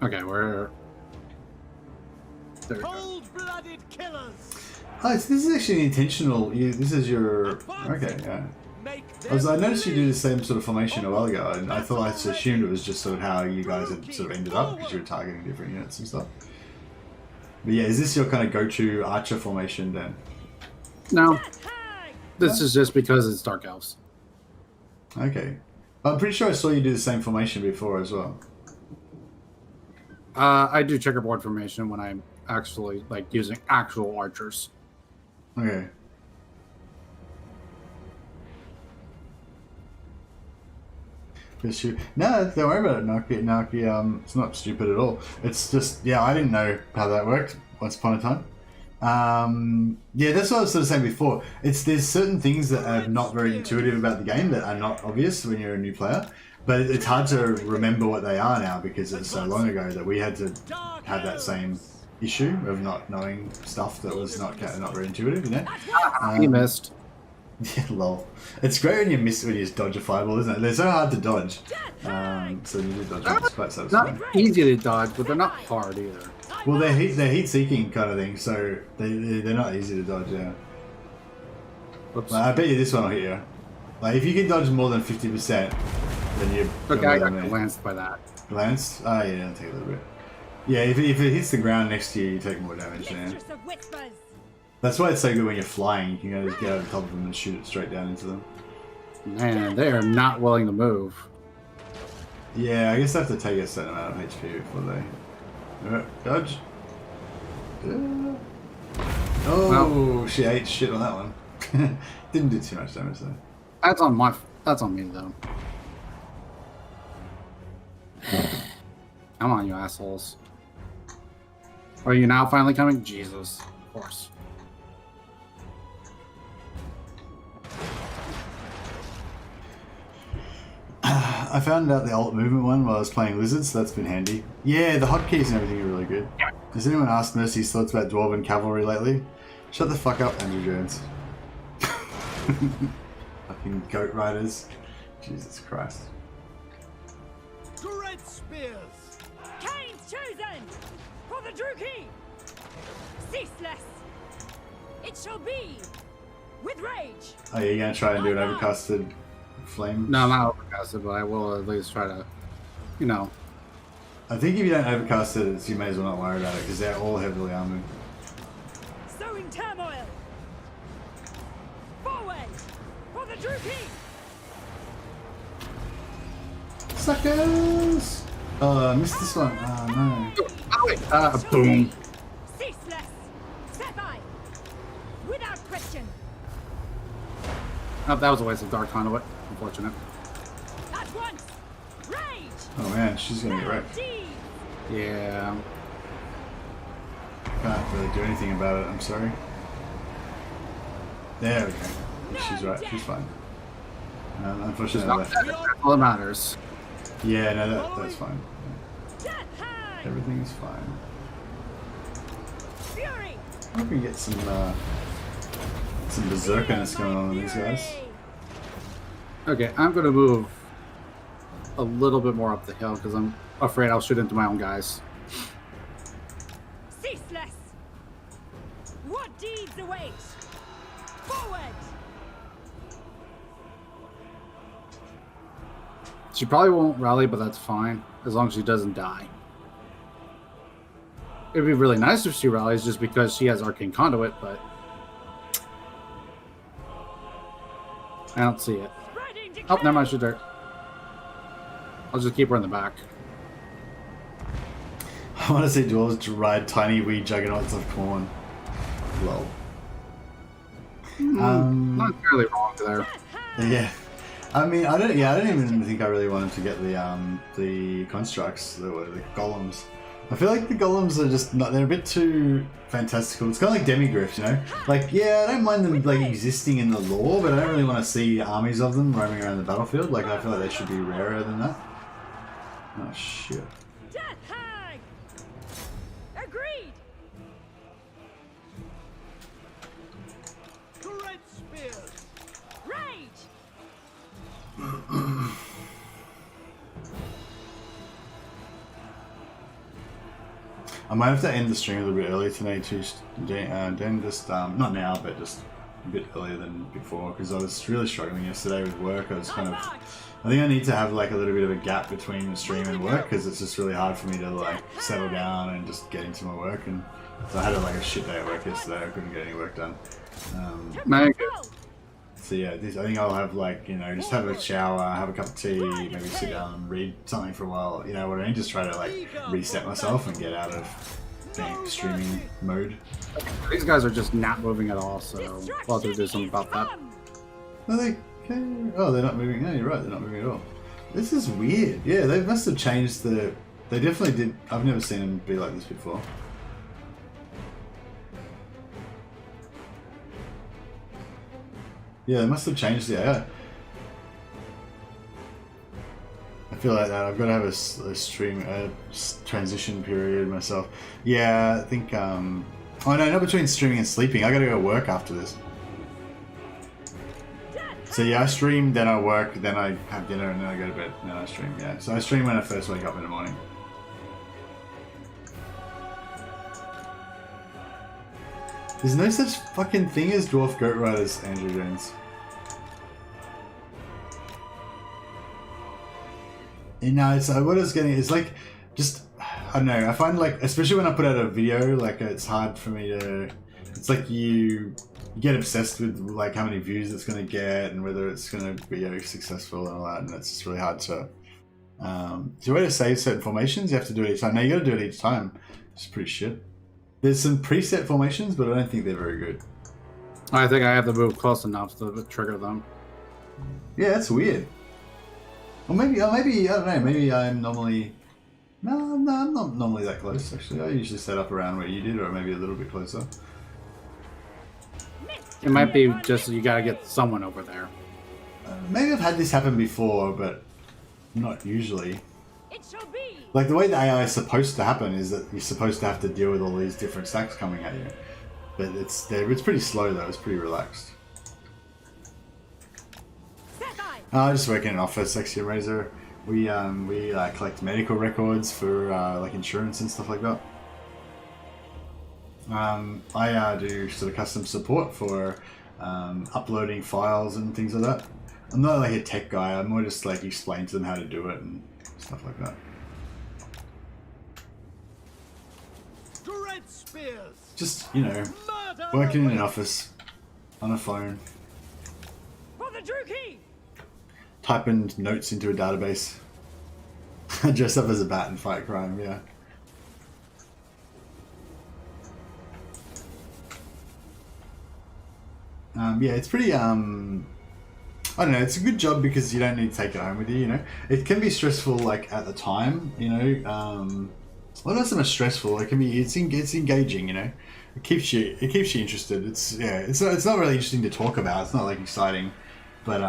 Okay, we're... There we go. Cold-blooded killers. Oh, this is actually intentional. This is your... Okay, yeah. I noticed you do the same sort of formation a while ago, and I thought I assumed it was just sort of how you guys had sort of ended up, because you were targeting different units and stuff. But yeah, is this your kind of go-to archer formation then? No. This is just because it's Dark Elves. Okay. I'm pretty sure I saw you do the same formation before as well. I do checkerboard formation when I'm actually like using actual archers. Okay. No, don't worry about it, Naki. It's not stupid at all. It's just, yeah, I didn't know how that worked once upon a time. Yeah, that's what I was sort of saying before. There's certain things that are not very intuitive about the game that are not obvious when you're a new player, but it's hard to remember what they are now because it's so long ago that we had to have that same issue of not knowing stuff that was not very intuitive, you know? You missed. Yeah, lol. It's great when you miss when you just dodge a fireball, isn't it? They're so hard to dodge. So you do dodge them. It's quite satisfying. Not easy to dodge, but they're not hard either. Well, they're heat-seeking kind of thing, so they're not easy to dodge, yeah. Whoops. Like, I bet you this one will hit you. Like, if you can dodge more than 50%, then you're... Okay, I got glanced by that. Glanced? Oh, yeah, it'll take a little bit. Yeah, if it hits the ground next to you, you take more damage, yeah. That's why it's so good when you're flying. You can just get over the top of them and shoot it straight down into them. Man, they are not willing to move. Yeah, I guess they have to take a certain amount of HP before they... Dodge. Oh, well, she ate shit on that one. Didn't do too much damage though. That's on me though. Come on, you assholes. Are you now finally coming? Jesus, of course. I found out the alt movement one while I was playing Lizards, so that's been handy. Yeah, the hotkeys and everything are really good. Has anyone asked Mercy's thoughts about Dwarven cavalry lately? Shut the fuck up, Andrew Jones. Fucking goat riders. Jesus Christ. Great spears. Kane's chosen for the Druki. Ceaseless. It shall be with rage. Oh, yeah, you're gonna try and do an overcasted flame? No, I'm not overcasted, but I will at least try to, you know. I think if you don't overcast it, you may as well not worry about it because they're all heavily armored. Sowing turmoil. Forward for the Druki. Suckers! Oh, I missed this one. Oh no. Boom. Ceaseless. Sapphire. Without question. Oh, that was a waste of Dark Conduit. Unfortunate. At once. Rage. Oh man, she's gonna get wrecked. Yeah. Can't really do anything about it, I'm sorry. There we go. She's right, she's fine. Unfortunately, All that matters. yeah, no, that's fine. Death hag. Everything's fine. Fury. I hope we get some berserkerness going on with these guys. Okay, I'm gonna move a little bit more up the hill because I'm afraid I'll shoot into my own guys. Ceaseless. What deeds await? Forward. She probably won't rally, but that's fine as long as she doesn't die. It'd be really nice if she rallies just because she has Arcane Conduit, but I don't see it. Oh, never mind, she's there. I'll just keep her in the back. I want to see dwarves ride tiny wee juggernauts of corn. Lol. Not entirely wrong there. Yeah. I mean, I don't even think I really wanted to get the constructs, the golems. I feel like the golems are just not, they're a bit too fantastical. It's kind of like demigryphs, you know? Like, yeah, I don't mind them like existing in the lore, but I don't really want to see armies of them roaming around the battlefield. Like, I feel like they should be rarer than that. Oh, shit. Death Hag! Agreed! Great spears! Rage! I might have to end the stream a little bit early today too, Dan, just, not now, but just a bit earlier than before, because I was really struggling yesterday with work. I was kind of, I think I need to have like a little bit of a gap between the stream and work, because it's just really hard for me to like settle down and just get into my work, and so I had like a shit day at work yesterday. I couldn't get any work done. So yeah, I think I'll have like, you know, just have a shower, have a cup of tea, maybe sit down and read something for a while, you know what I mean? Just try to like reset myself and get out of being streaming mode. These guys are just not moving at all, so we'll have to do something about that. Are they? Oh, they're not moving. No, you're right, they're not moving at all. This is weird. Yeah, they must have changed the... They definitely did. I've never seen them be like this before. Yeah, they must have changed the AI. I feel like that. I've got to have a stream, transition period myself. Yeah, I think, oh no, not between streaming and sleeping. I got to go work after this. So yeah, I stream, then I work, then I have dinner, and then I go to bed, and then I stream, yeah. So I stream when I first wake up in the morning. There's no such fucking thing as Dwarf Goat Riders, Andrew Jones. And no, it's what I was getting is like, just, I don't know, I find like, especially when I put out a video, like it's hard for me to, it's like you get obsessed with like how many views it's going to get and whether it's going to be successful and all that, and it's just really hard to, so a way to save certain formations, you have to do it each time. Now you got to do it each time, it's pretty shit. There's some preset formations, but I don't think they're very good. I think I have to move close enough to trigger them. Yeah, that's weird. Or maybe, I don't know, maybe I'm normally... No, I'm not normally that close, actually. I usually set up around where you did, or maybe a little bit closer. It might be just you gotta get someone over there. Maybe I've had this happen before, but not usually. It shall be. Like, the way the AI is supposed to happen is that you're supposed to have to deal with all these different stacks coming at you. But it's pretty slow, though. It's pretty relaxed. I just work in an office, Axiom Razor. We collect medical records for like insurance and stuff like that. I do sort of custom support for uploading files and things like that. I'm not like a tech guy. I'm more just like explain to them how to do it and stuff like that. Dread spears. Just, you know, working in an office on a phone. For the Druki! Typing notes into a database. Dress up as a bat and fight crime, yeah. Yeah, it's pretty, I don't know, it's a good job because you don't need to take it home with you, you know. It can be stressful, like, at the time, you know. Well, not so much stressful, it can be, it's engaging, you know. It keeps you interested. It's not really interesting to talk about, it's not, like, exciting, but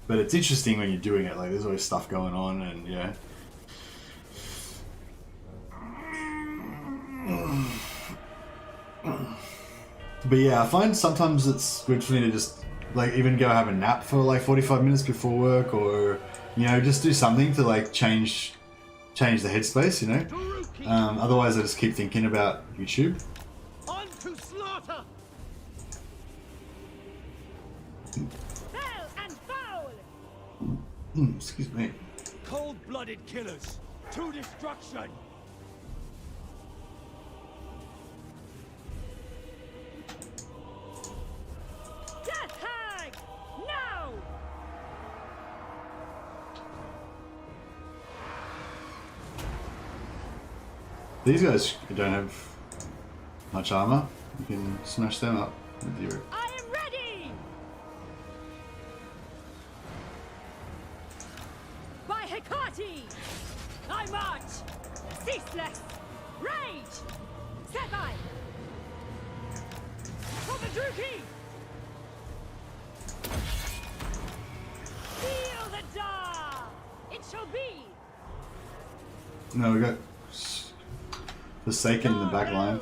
it's interesting when you're doing it, like, there's always stuff going on, and, yeah. But yeah, I find sometimes it's good for me to just, like, even go have a nap for, like, 45 minutes before work, or, you know, just do something to, like, change the headspace, you know? Otherwise I just keep thinking about YouTube. On to slaughter! Excuse me. Cold-blooded killers to destruction. Death Hag! Now! These guys don't have much armor. You can smash them up with your... I am ready! By Hecate! I march! Ceaseless! Rage! Set by! For the Druki! Feel the dawn! It shall be! No, we got Forsaken in the back line.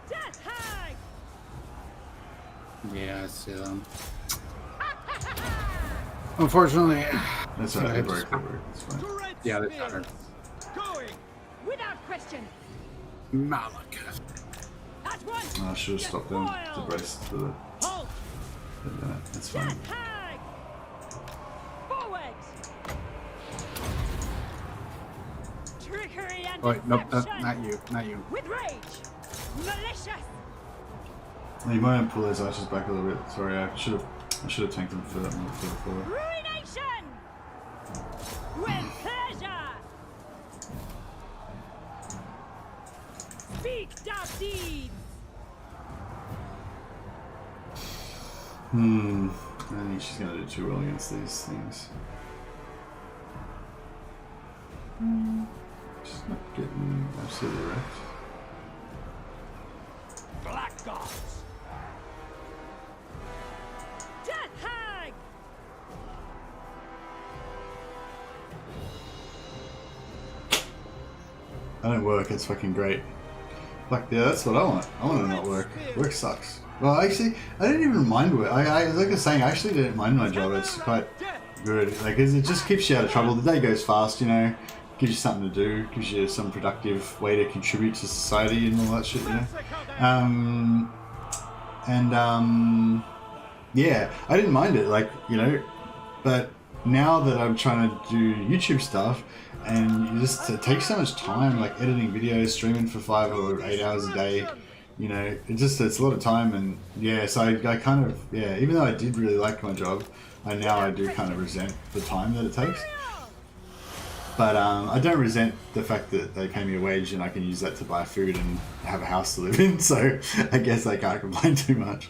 Death Hag! Yeah, I see them. Unfortunately, That's right, it broke. It's fine. yeah, they started. Going. Without question! Malekith. At once! I should have stopped them to brace for the... Halt! That's fine. Death Hag! Forward! Trickery and Oh, wait, nope, deception! not you, not you. With rage! Malicious! You might have to pull those archers back a little bit. Sorry, I should have tanked them for that one forward. Ruination! With pleasure! Speak dark deeds! I think she's gonna do too well against these things. She's not getting absolutely wrecked. Blackguards. Death Hag! I don't work, it's fucking great. Fuck yeah, that's what I want. I want to not work. Work sucks. Well, actually, I didn't even mind work. I like I was saying, I actually didn't mind my job. It's quite good. Like, it just keeps you out of trouble. The day goes fast, you know. Gives you something to do. Gives you some productive way to contribute to society and all that shit, you know. Yeah, I didn't mind it. Like, you know, but now that I'm trying to do YouTube stuff, and it takes so much time, like editing videos, streaming for 5 or 8 hours a day. You know, it's a lot of time, and yeah, so I kind of, yeah, even though I did really like my job, I do kind of resent the time that it takes. But I don't resent the fact that they pay me a wage and I can use that to buy food and have a house to live in, so I guess I can't complain too much.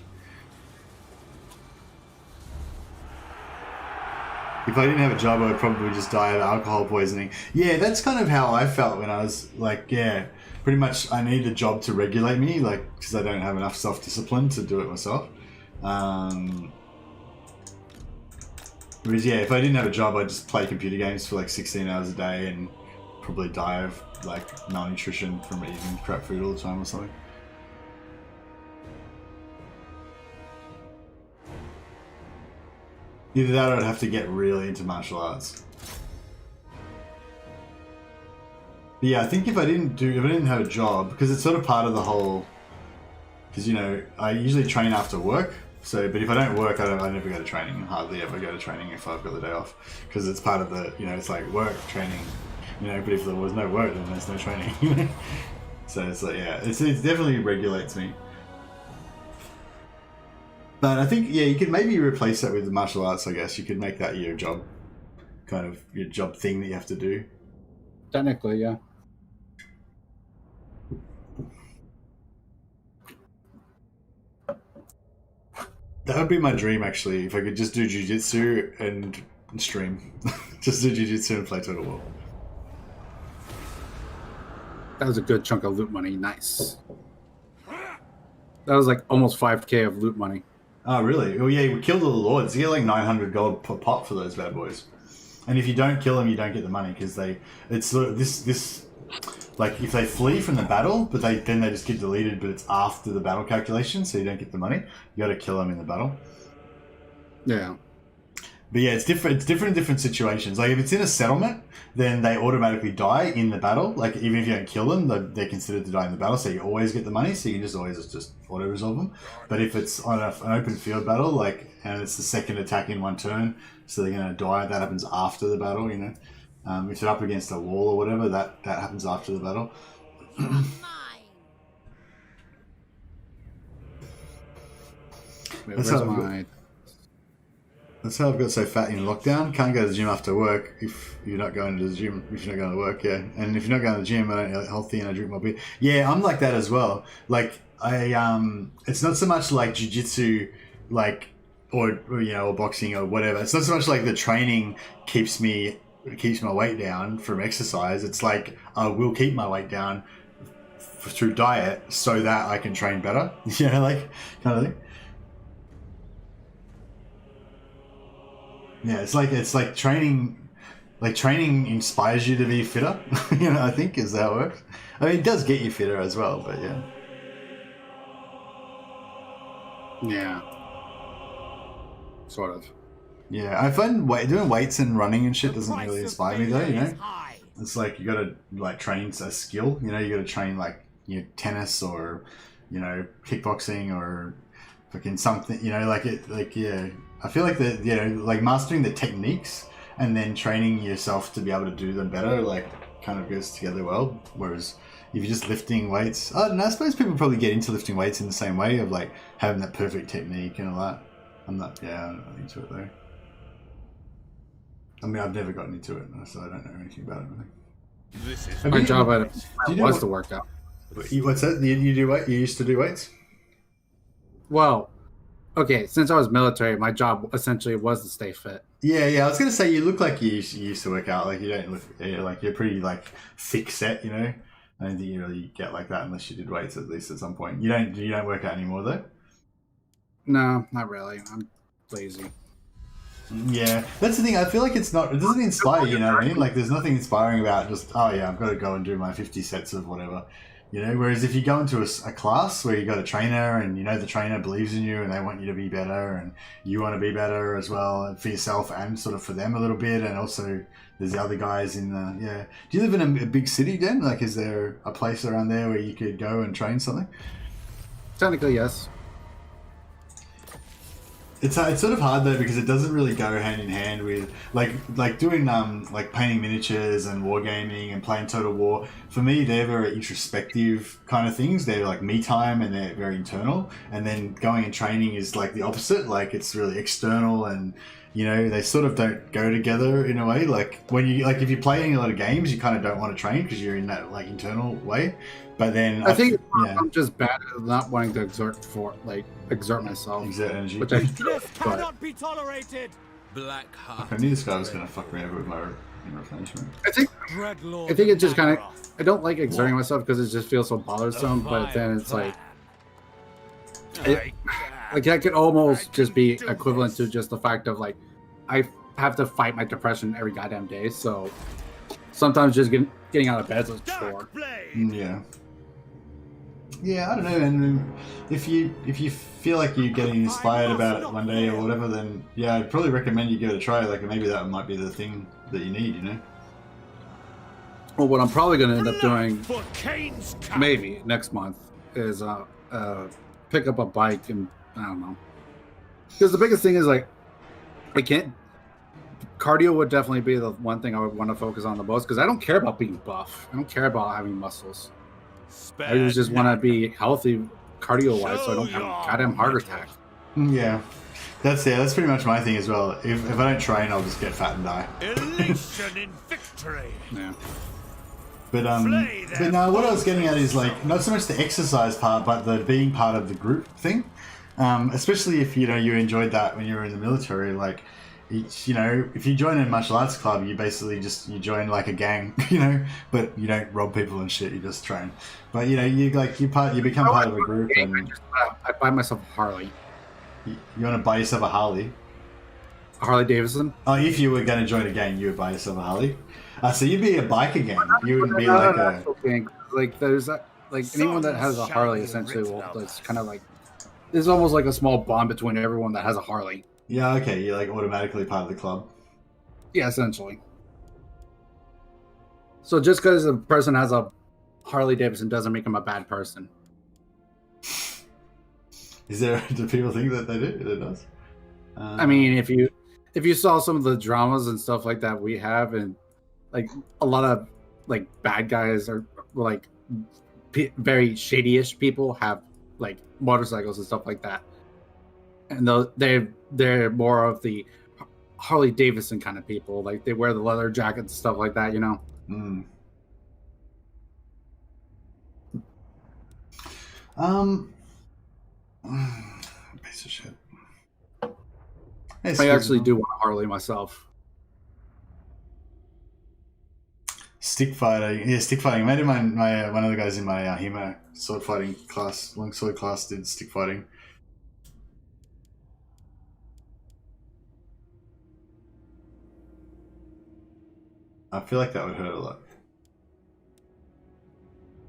If I didn't have a job, I would probably just die of alcohol poisoning. Yeah, that's kind of how I felt when I was like, yeah, pretty much I need a job to regulate me, like, because I don't have enough self-discipline to do it myself. Whereas, yeah, if I didn't have a job, I'd just play computer games for like 16 hours a day and probably die of like malnutrition from eating crap food all the time or something. Either that or I'd have to get really into martial arts. But yeah, I think if I didn't have a job, because it's sort of part of the whole, because, you know, I usually train after work. So, but if I don't work, I never go to training. Hardly ever go to training if I've got the day off, because it's part of the, you know, it's like work, training, you know. But if there was no work, then there's no training. You know? So it's like, yeah, it definitely regulates me. But I think, yeah, you could maybe replace that with the martial arts. I guess you could make that your job, kind of your job thing that you have to do. Technically, yeah. That would be my dream, actually, if I could just do jiu-jitsu and stream. Just do jiu-jitsu and play Total War. That was a good chunk of loot money. Nice. That was like almost 5k of loot money. Oh, really? Oh, yeah, we killed all the lords. You get like 900 gold per pop for those bad boys. And if you don't kill them, you don't get the money, because it's sort of this, like, if they flee from the battle, but then they just get deleted, but it's after the battle calculation, so you don't get the money. You got to kill them in the battle. Yeah. But yeah, it's different. It's different in different situations. Like if it's in a settlement, then they automatically die in the battle. Like even if you don't kill them, they're considered to die in the battle. So you always get the money. So you can just always just auto resolve them. But if it's on an open field battle, like and it's the second attack in one turn, so they're going to die. That happens after the battle. You know, if they're up against a wall or whatever, that happens after the battle. Wait, That's how I've got so fat in lockdown. Can't go to the gym after work if you're not going to the gym. If you're not going to work, yeah. And if you're not going to the gym, I don't eat healthy and I drink more beer. Yeah, I'm like that as well. Like it's not so much like jiu-jitsu, like or boxing or whatever. It's not so much like the training keeps my weight down from exercise. It's like I will keep my weight down through diet so that I can train better. Like kind of thing. Yeah, it's like training inspires you to be fitter. I think is how it works. I mean, it does get you fitter as well, but yeah. Yeah. Sort of. Yeah, I find doing weights and running and shit doesn't really inspire me though. It's like you got to like train a skill. You got to train like tennis or kickboxing or fucking something. Yeah. I feel like like mastering the techniques and then training yourself to be able to do them better, like kind of goes together well. Whereas if you're just lifting weights, I suppose people probably get into lifting weights in the same way of like having that perfect technique and all that. I'm not into it though. I mean, I've never gotten into it, so I don't know anything about it really. This is My job was to work out. What's that? You do weight? You used to do weights? Well, okay, since I was military, my job essentially was to stay fit. Yeah. I was gonna say you look like you used to work out. Like you don't look like you're pretty like thick set. I don't think you really get like that unless you did weights at least at some point. You don't work out anymore though. No, not really. I'm lazy. Yeah, that's the thing. I feel like it doesn't inspire. You know what I mean? Like there's nothing inspiring about just I've got to go and do my 50 sets of whatever. Whereas if you go into a class where you got a trainer and the trainer believes in you and they want you to be better and you want to be better as well for yourself and sort of for them a little bit, and also there's the other guys in the Do you live in a big city, Dan? Like is there a place around there where you could go and train something? Technically, yes. It's sort of hard though because it doesn't really go hand in hand with like doing like painting miniatures and wargaming and playing Total War. For me, they're very introspective kind of things. They're like me time and they're very internal. And then going and training is like the opposite. Like it's really external and they sort of don't go together in a way. Like when you if you're playing a lot of games, you kind of don't want to train because you're in that like internal way. But then I think I'm just bad at not wanting to exert myself. Exert energy. Which I cannot be tolerated. Black Heart. I knew this guy was going to fuck me over with my replenishment. I think it just kind of. I don't like exerting myself because it just feels so bothersome. But then it's like, that could almost just be equivalent to just the fact of like, I have to fight my depression every goddamn day. So sometimes just getting out of bed is a chore. Yeah. Yeah, I don't know, and if you feel like you're getting inspired about it one day or whatever, then yeah, I'd probably recommend you give it a try. Like maybe that might be the thing that you need, Well, what I'm probably going to end up doing, maybe next month, is pick up a bike and I don't know, because the biggest thing is like cardio would definitely be the one thing I would want to focus on the most because I don't care about being buff. I don't care about having muscles. I just want to be healthy cardio-wise so I don't have a goddamn heart attack. Yeah. That's pretty much my thing as well. If I don't train, I'll just get fat and die. Elation in victory. Yeah. But now what I was getting at is like not so much the exercise part, but the being part of the group thing. Especially if you enjoyed that when you were in the military. Like, if you join a martial arts club, you basically you join like a gang, but you don't rob people and shit. You just train. But you become part of a group. And I buy myself a Harley. You want to buy yourself a Harley? A Harley Davidson? Oh, if you were going to join a gang, you would buy yourself a Harley. So you'd be a biker gang. You wouldn't be like a gang. Like there's anyone that has a Harley essentially. Well, it's kind of like there's almost like a small bond between everyone that has a Harley. Yeah, okay, you're like automatically part of the club. Yeah, essentially. So just because a person has a Harley Davidson doesn't make him a bad person. Is there? Do people think that they do? It does. I mean, if you saw some of the dramas and stuff like that we have, and like a lot of like bad guys are like very shady-ish people have like motorcycles and stuff like that, and they're more of the Harley Davidson kind of people. Like they wear the leather jackets and stuff like that, you know. Mm. Piece of shit. I actually do want a Harley myself. Stick fighting. Yeah, stick fighting. Mate of mine, my one of the guys in my HEMA sword fighting class, longsword class, did stick fighting. I feel like that would hurt a lot.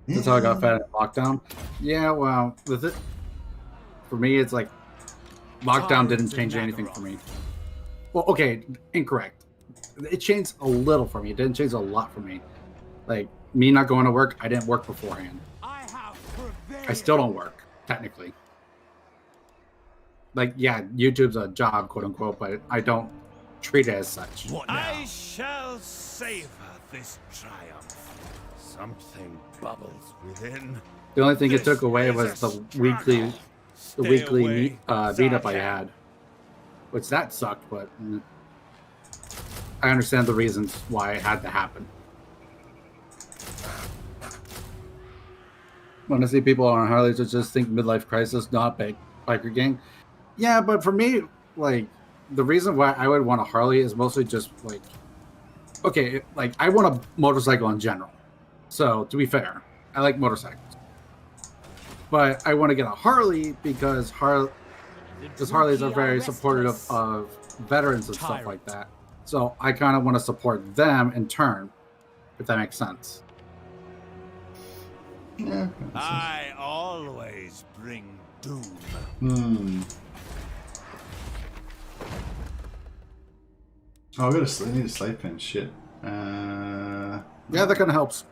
That's how I got fat at lockdown. Yeah, well, with it, for me, it's like lockdown didn't change anything for me. Well, okay, incorrect. It changed a little for me. It didn't change a lot for me. Like me not going to work, I didn't work beforehand. I still don't work technically. Like, yeah, YouTube's a job, quote unquote, but I don't treat it as such. I shall savor this triumph. Something bubbles within. The only thing it took away was the weekly meetup I had, which that sucked, but I understand the reasons why it had to happen. When I see people on Harleys that just think midlife crisis, not biker gang. Yeah, but for me, like, the reason why I would want a Harley is mostly just like, okay, like I want a motorcycle in general. So to be fair, I like motorcycles, but I want to get a Harley because Harleys are very supportive of veterans and stuff like that. So I kind of want to support them in turn, if that makes sense. Yeah. I always bring doom. Hmm. Oh, I need a slave pen. Shit. Yeah, that kind of helps.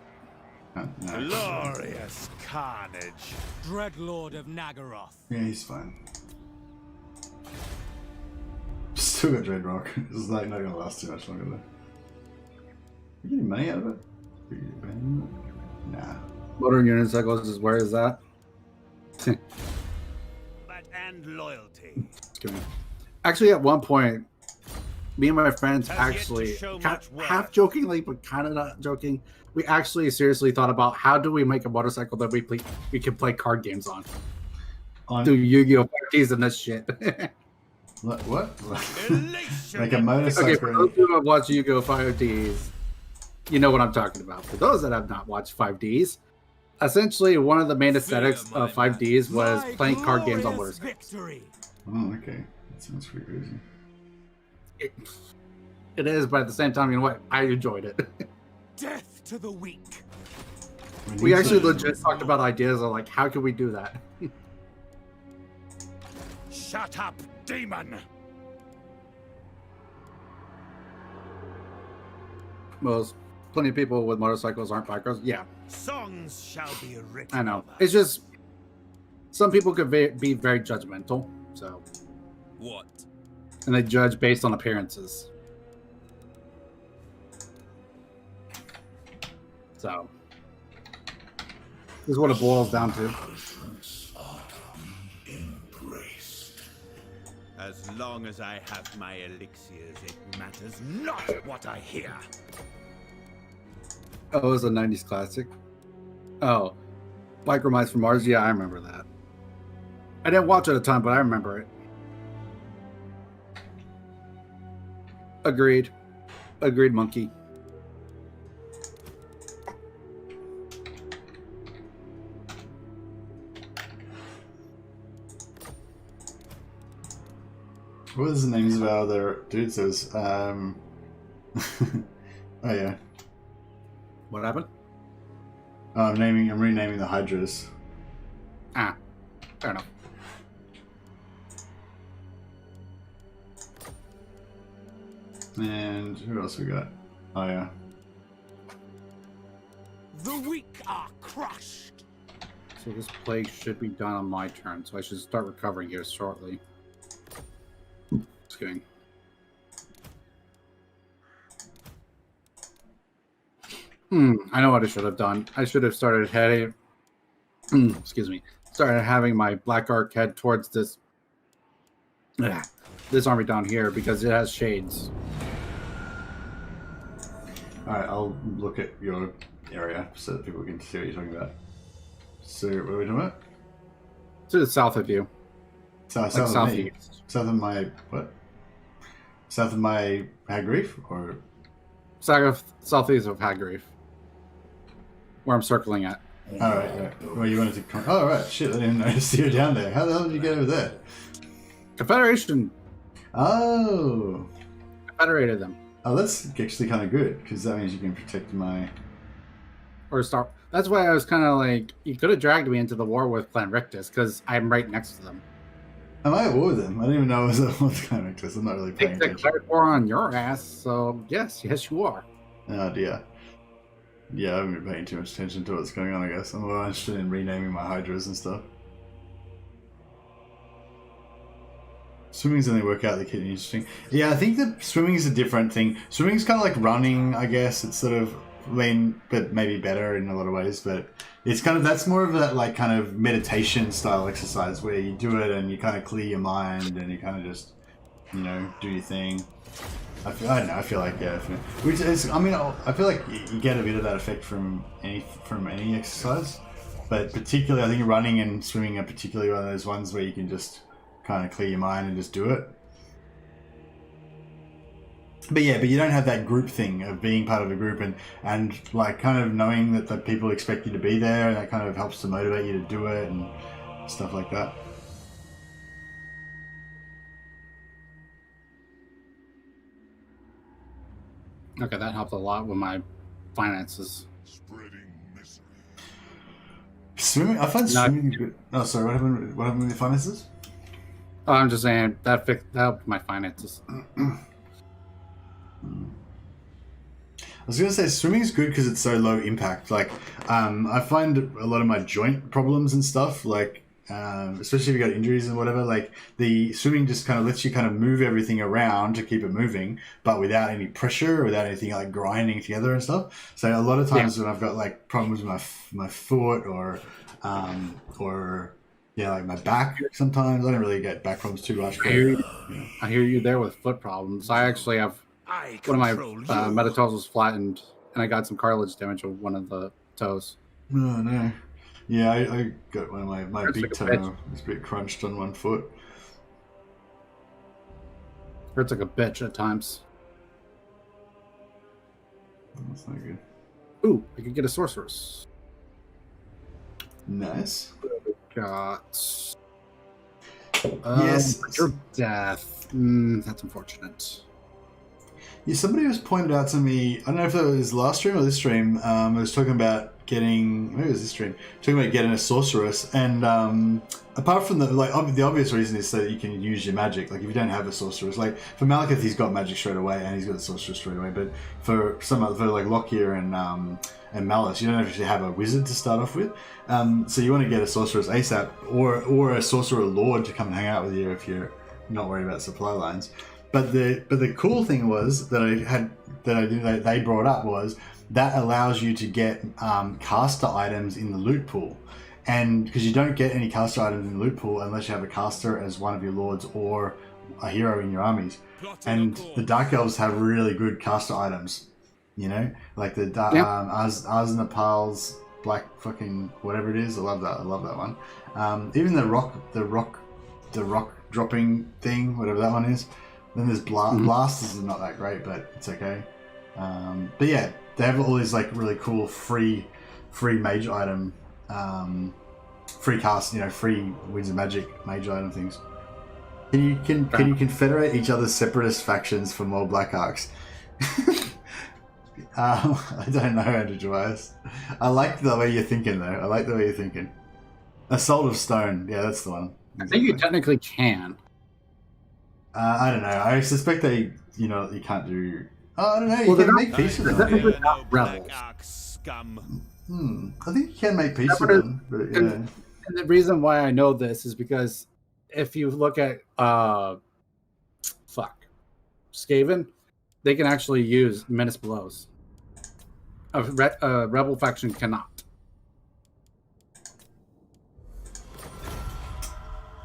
No. Glorious carnage. Dreadlord of Nagaroth. Yeah, he's fine. Still got Dreadrock. This is like not gonna last too much longer though. You getting money out of it? Nah. Motor unicycles is where is that? But and loyalty. Actually, at one point, me and my friends Has yet to actually, show half much worth. jokingly, but kind of not joking, we actually seriously thought about how do we make a motorcycle that we can play card games on. Do Yu-Gi-Oh! Parties and this shit. What? Elation Like a and motorcycle. Okay, for those who have watched Yu-Gi-Oh! 5Ds, you know what I'm talking about. For those that have not watched 5Ds, essentially one of the main aesthetics of 5Ds was playing card games on motorcycles. Victory. Oh, okay. That sounds pretty crazy. It is, but at the same time, you know what? I enjoyed it. Death to the weak. We actually legit talked about ideas of like, how can we do that? Shut up, demon! Most plenty of people with motorcycles aren't bikers. Yeah, Songs shall be written. I know. of us. It's just some people could be very judgmental. So, What? and they judge based on appearances. So, this is what it boils down to. As long as I have my elixirs, it matters not what I hear. Oh, it was a 90s classic. Oh, Biker Mice from Mars. Yeah, I remember that. I didn't watch it at the time, but I remember it. Agreed. Agreed, monkey. What was the names of our other dudes? Says, oh yeah. What happened? I'm renaming the Hydras. Ah, fair enough. And who else we got? Oh yeah. The weak are crushed. So this play should be done on my turn, so I should start recovering here shortly. Just kidding. I know what I should have done. I should have started heading. Excuse me. Started having my Black Arc head towards this army down here because it has shades. All right, I'll look at your area so that people can see what you're talking about. So, what are we talking about? To the south of you. South Like of me? southeast. South of my what? South of my Hag Graef, or Southeast of Hag Graef. Where I'm circling at. all right. Well, you wanted to come. Oh, right. Shit, I didn't notice you were down there. How the hell did you get over there? Confederation Oh. confederated them. Oh, that's actually kind of good because that means you can protect my. Or start. That's why I was kind of like, you could have dragged me into the war with Clan Rictus because I'm right next to them. Am I at war with them? I didn't even know it was a kind of because I'm not really They paying attention. declared war on your ass, so yes, you are. Oh dear. Yeah, I haven't been paying too much attention to what's going on, I guess. I'm more interested in renaming my hydras and stuff. Swimming's the only workout that keeps me interesting. Yeah, I think that swimming is a different thing. Swimming's kind of like running, I guess. It's sort of, but maybe better in a lot of ways. But it's kind of, that's more of that like kind of meditation style exercise where you do it and you kind of clear your mind and you kind of just, you know, do your thing. I don't know. I feel like which is, I mean, I feel like you get a bit of that effect from any exercise, but particularly I think running and swimming are particularly one of those ones where you can just kind of clear your mind and just do it. But yeah, but you don't have that group thing of being part of a group and like kind of knowing that the people expect you to be there, and that kind of helps to motivate you to do it and stuff like that. Okay, that helped a lot with my finances. Spreading misery. Swimming, I find No. swimming good. Oh, sorry, what happened with the finances? Oh, I'm just saying that helped my finances. I was gonna say swimming is good because it's so low impact. Like, I find a lot of my joint problems and stuff, like, especially if you got injuries and whatever, like the swimming just kind of lets you kind of move everything around to keep it moving, but without any pressure, without anything like grinding together and stuff. So a lot of times when I've got like problems with my foot or yeah, like my back, sometimes I don't really get back problems too much. I hear you there with foot problems. I actually have one of my metatarsals flattened, and I got some cartilage damage of one of the toes. Oh no. Yeah, I got one of my big like a toe. bitch. It's a bit crunched on one foot. Hurts like a bitch at times. That's not good. Ooh, I could get a sorceress. Nice. Got. Yes. Your death. That's unfortunate. Yeah, somebody was pointed out to me, I don't know if it was last stream or this stream, I was talking about getting, maybe it was this stream, talking about getting a sorceress, and apart from the obvious reason is so that you can use your magic. Like if you don't have a sorceress, like for Malekith he's got magic straight away and he's got a sorceress straight away, but for some other, for like Lockyer and Malus, you don't actually have a wizard to start off with, so you want to get a sorceress ASAP, or a sorcerer lord to come and hang out with you if you're not worried about supply lines. But the cool thing was that they brought up was that allows you to get caster items in the loot pool, and because you don't get any caster items in the loot pool unless you have a caster as one of your lords or a hero in your armies. And the Dark Elves have really good caster items, you know, like the Aznapal's black fucking whatever it is. I love that one. Even the rock dropping thing, whatever that one is. Then there's blasters are not that great, but it's okay. But yeah, they have all these like really cool free mage item, free cast, you know, free Winds of Magic mage item things. Can you confederate each other's separatist factions for more Black Arcs? I don't know, Andrew Tobias. I like the way you're thinking though. Assault of Stone, yeah, that's the one. I think you technically can. I don't know. I suspect they you can't do. Oh, I don't know. You Well, they're can not- make peace with they're them. definitely Fear not no rebels. Black Ark scum. I think you can make peace with Separate- them, but yeah. And the reason why I know this is because if you look at Skaven, they can actually use menace blows. A rebel faction cannot.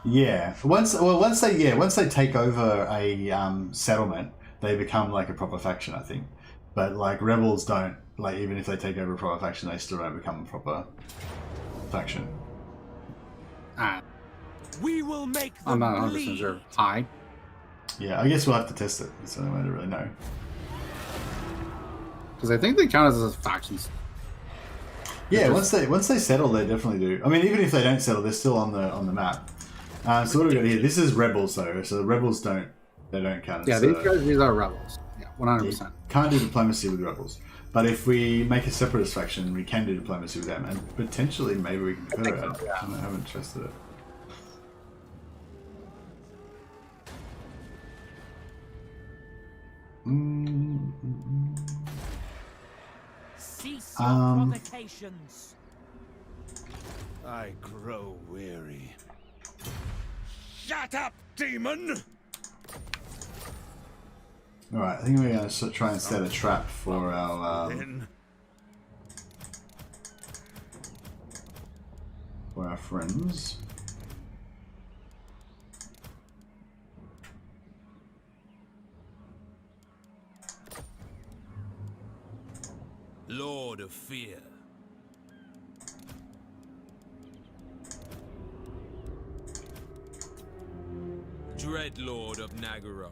Yeah. Once they take over a settlement, they become like a proper faction, I think. But like rebels don't. Like even if they take over a proper faction, they still don't become a proper faction. We will make them I'm not 100% bleed. sure. High. Yeah, I guess we'll have to test it. It's the only way to really know. Because I think they count as factions. Yeah, once they settle, they definitely do. I mean, even if they don't settle, they're still on the map. So what do we got here? This is rebels though, so the rebels don't count. Yeah, these are rebels. Yeah, 100%. Can't do diplomacy with rebels. But if we make a separatist faction, we can do diplomacy with them, and potentially maybe we can put it out. I haven't tested it. Cease your provocations. I grow weary. Shut up, demon! Alright, I think we're going to try and set a trap for our friends. Lord of Fear. Dreadlord of Nagaroth.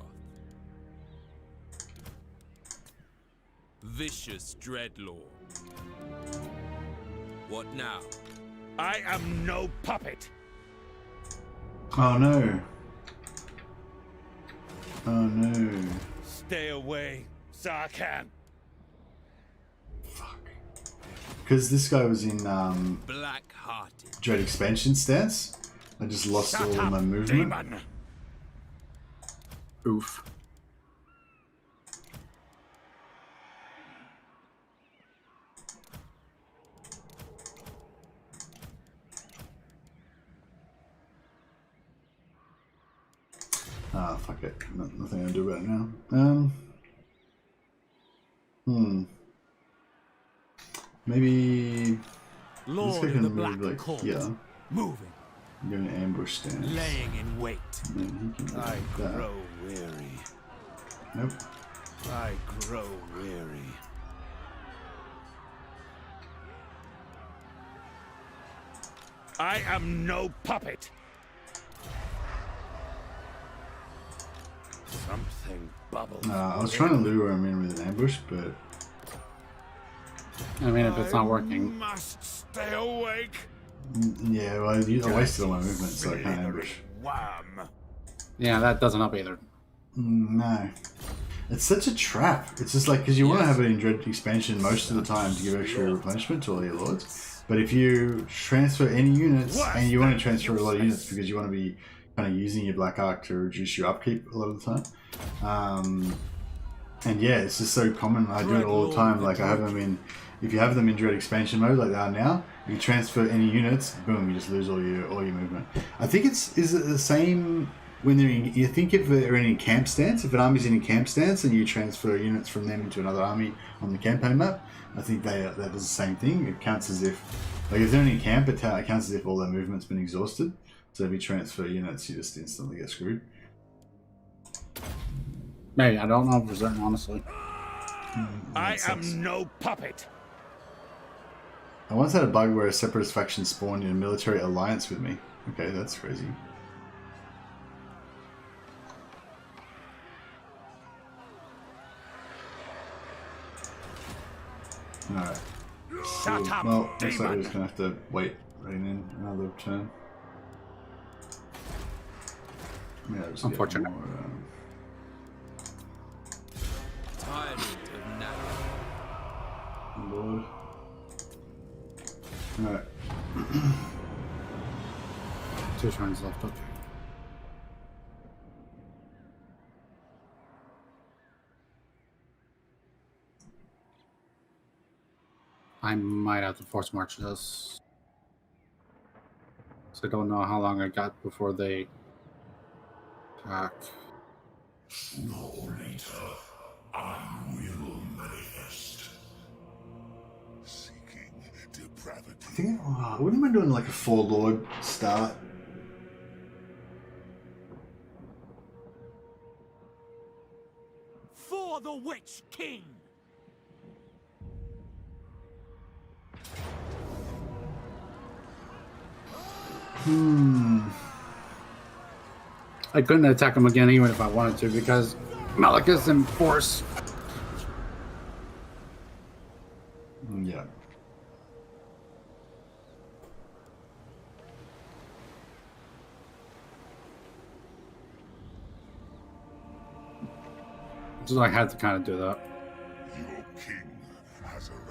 Vicious Dreadlord. What now? I am no puppet. Oh no. Oh no. Stay away, Sarkhan. Fuck. Because this guy was in Black-hearted. Dread Expansion stance. I just lost Shut all of up, my movement. demon. Oof. Ah, fuck it. Nothing I can do about it now. Maybe Lord this guy of the can Black move like Court. here. Moving, Go in ambush stance. laying in wait. And then he can go I like that. grow weary. Nope. I grow weary. I am no puppet. Something bubbles. I was trying to lure him in with an ambush, but I mean, if it's not working. Must stay awake. yeah, well, I wasted all my movement, so I can't ambush. Wham! Yeah, that doesn't help either. No. It's such a trap. It's just like, because you want to have it in Dread Expansion most of the time to give extra replenishment to all your lords. But if you transfer any units, and you want to transfer a lot of units because you want to be kind of using your Black Ark to reduce your upkeep a lot of the time. And yeah, it's just so common. I do it all the time. Like I have them in, if you have them in Dread Expansion mode like they are now, you transfer any units, boom, you just lose all your movement. I think is it the same when they're in, you think if they're in a camp stance, if an army's in a camp stance and you transfer units from them into another army on the campaign map, I think that does the same thing. It counts as if, like if they're in a camp, it counts as if all their movement's been exhausted. So if you transfer units, you just instantly get screwed. Maybe, I don't know for certain, honestly. I am no puppet. I once had a bug where a separatist faction spawned in a military alliance with me. Okay, that's crazy. Alright. Shut up, Well, looks like we're demon. just gonna have to wait right in another turn. Yeah, just get Unfortunate. more, Tyrant of Nagaroth. Lord. Alright. 2 turns left, okay. I might have to force march this. So I don't know how long I got before they attack. No later, I will manifest. Seeking depravity. I think, wouldn't mind doing like a 4 Lord start. For the Witch King! I couldn't attack him again even if I wanted to because Malekith's in force. Yeah. So I had to kind of do that. Your king has arrived.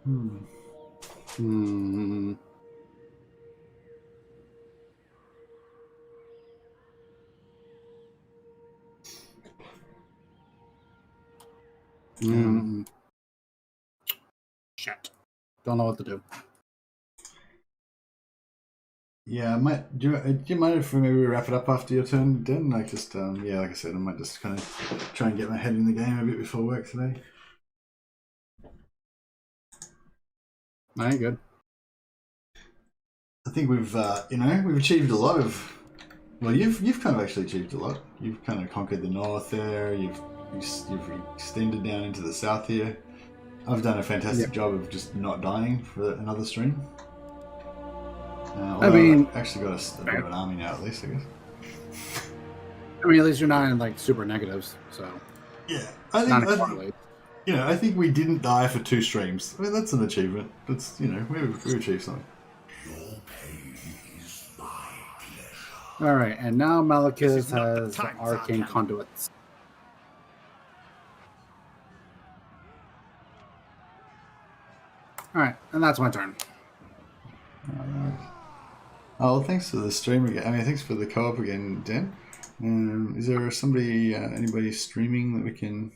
Hmm. Shit. Don't know what to do. Yeah, I might. Do you mind if we maybe wrap it up after your turn, Den? Like just yeah, like I said, I might just kind of try and get my head in the game a bit before work today. I ain't good. I think we've we've achieved a lot of. Well, you've kind of actually achieved a lot. You've kind of conquered the north there. You've extended down into the south here. I've done a fantastic job of just not dying for another stream. I mean, I've actually got a bit of an army now, at least, I guess. I mean, at least you're not in like super negatives, so Yeah, I think I think we didn't die for 2 streams. I mean, that's an achievement. That's we achieved something. Your pain is my pleasure. all right, and now Malekith is not the has the time, arcane Zartan. conduits. All right, and that's my turn. Alright. Oh, well, thanks for the stream again. I mean, thanks for the co-op again, Dan. Is there anybody streaming that we can...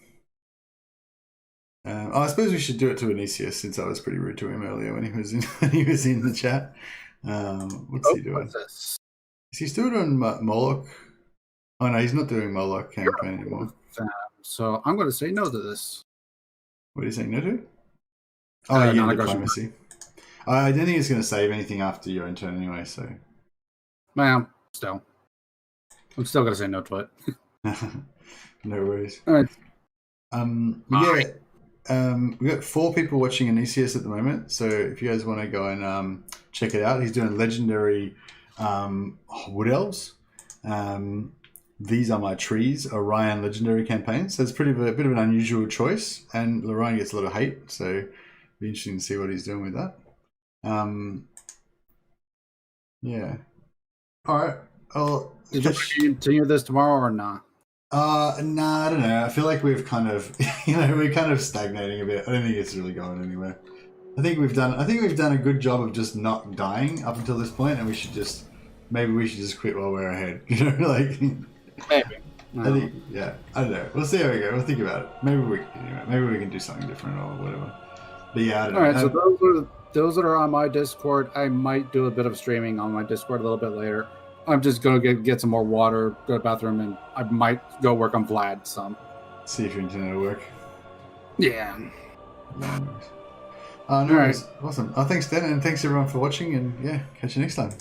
I suppose we should do it to Anisius, since I was pretty rude to him earlier when he was in the chat. What's he doing? What's this? Is he still doing Moloch? Oh no, he's not doing Moloch campaign anymore. So I'm going to say no to this. What are you saying no to? Oh, yeah, non-aggression. diplomacy. I don't think it's going to save anything after your own turn anyway, so... Well, still. I'm still going to say no to it. No worries. All right. We got 4 people watching Anisius at the moment, so if you guys want to go and check it out, he's doing legendary Wood Elves. These Are My Trees, Orion legendary campaign. So it's a bit of an unusual choice, and Lorraine gets a lot of hate, so it'll be interesting to see what he's doing with that. Yeah. All right. Did you continue this tomorrow or not? Nah, I don't know. I feel like we've kind of, we're kind of stagnating a bit. I don't think it's really going anywhere. I think we've done a good job of just not dying up until this point, and maybe we should just quit while we're ahead. Like Maybe. I think, yeah. I don't know. We'll see how we go. We'll think about it. Maybe we can do something different or whatever. But yeah, I don't know. All right. So those that are on my Discord, I might do a bit of streaming on my Discord a little bit later. I'm just going to get some more water, go to the bathroom, and I might go work on Vlad some. See if your internet will work. Yeah. No worries. Awesome. Thanks, Dan, and thanks everyone for watching, and yeah, catch you next time.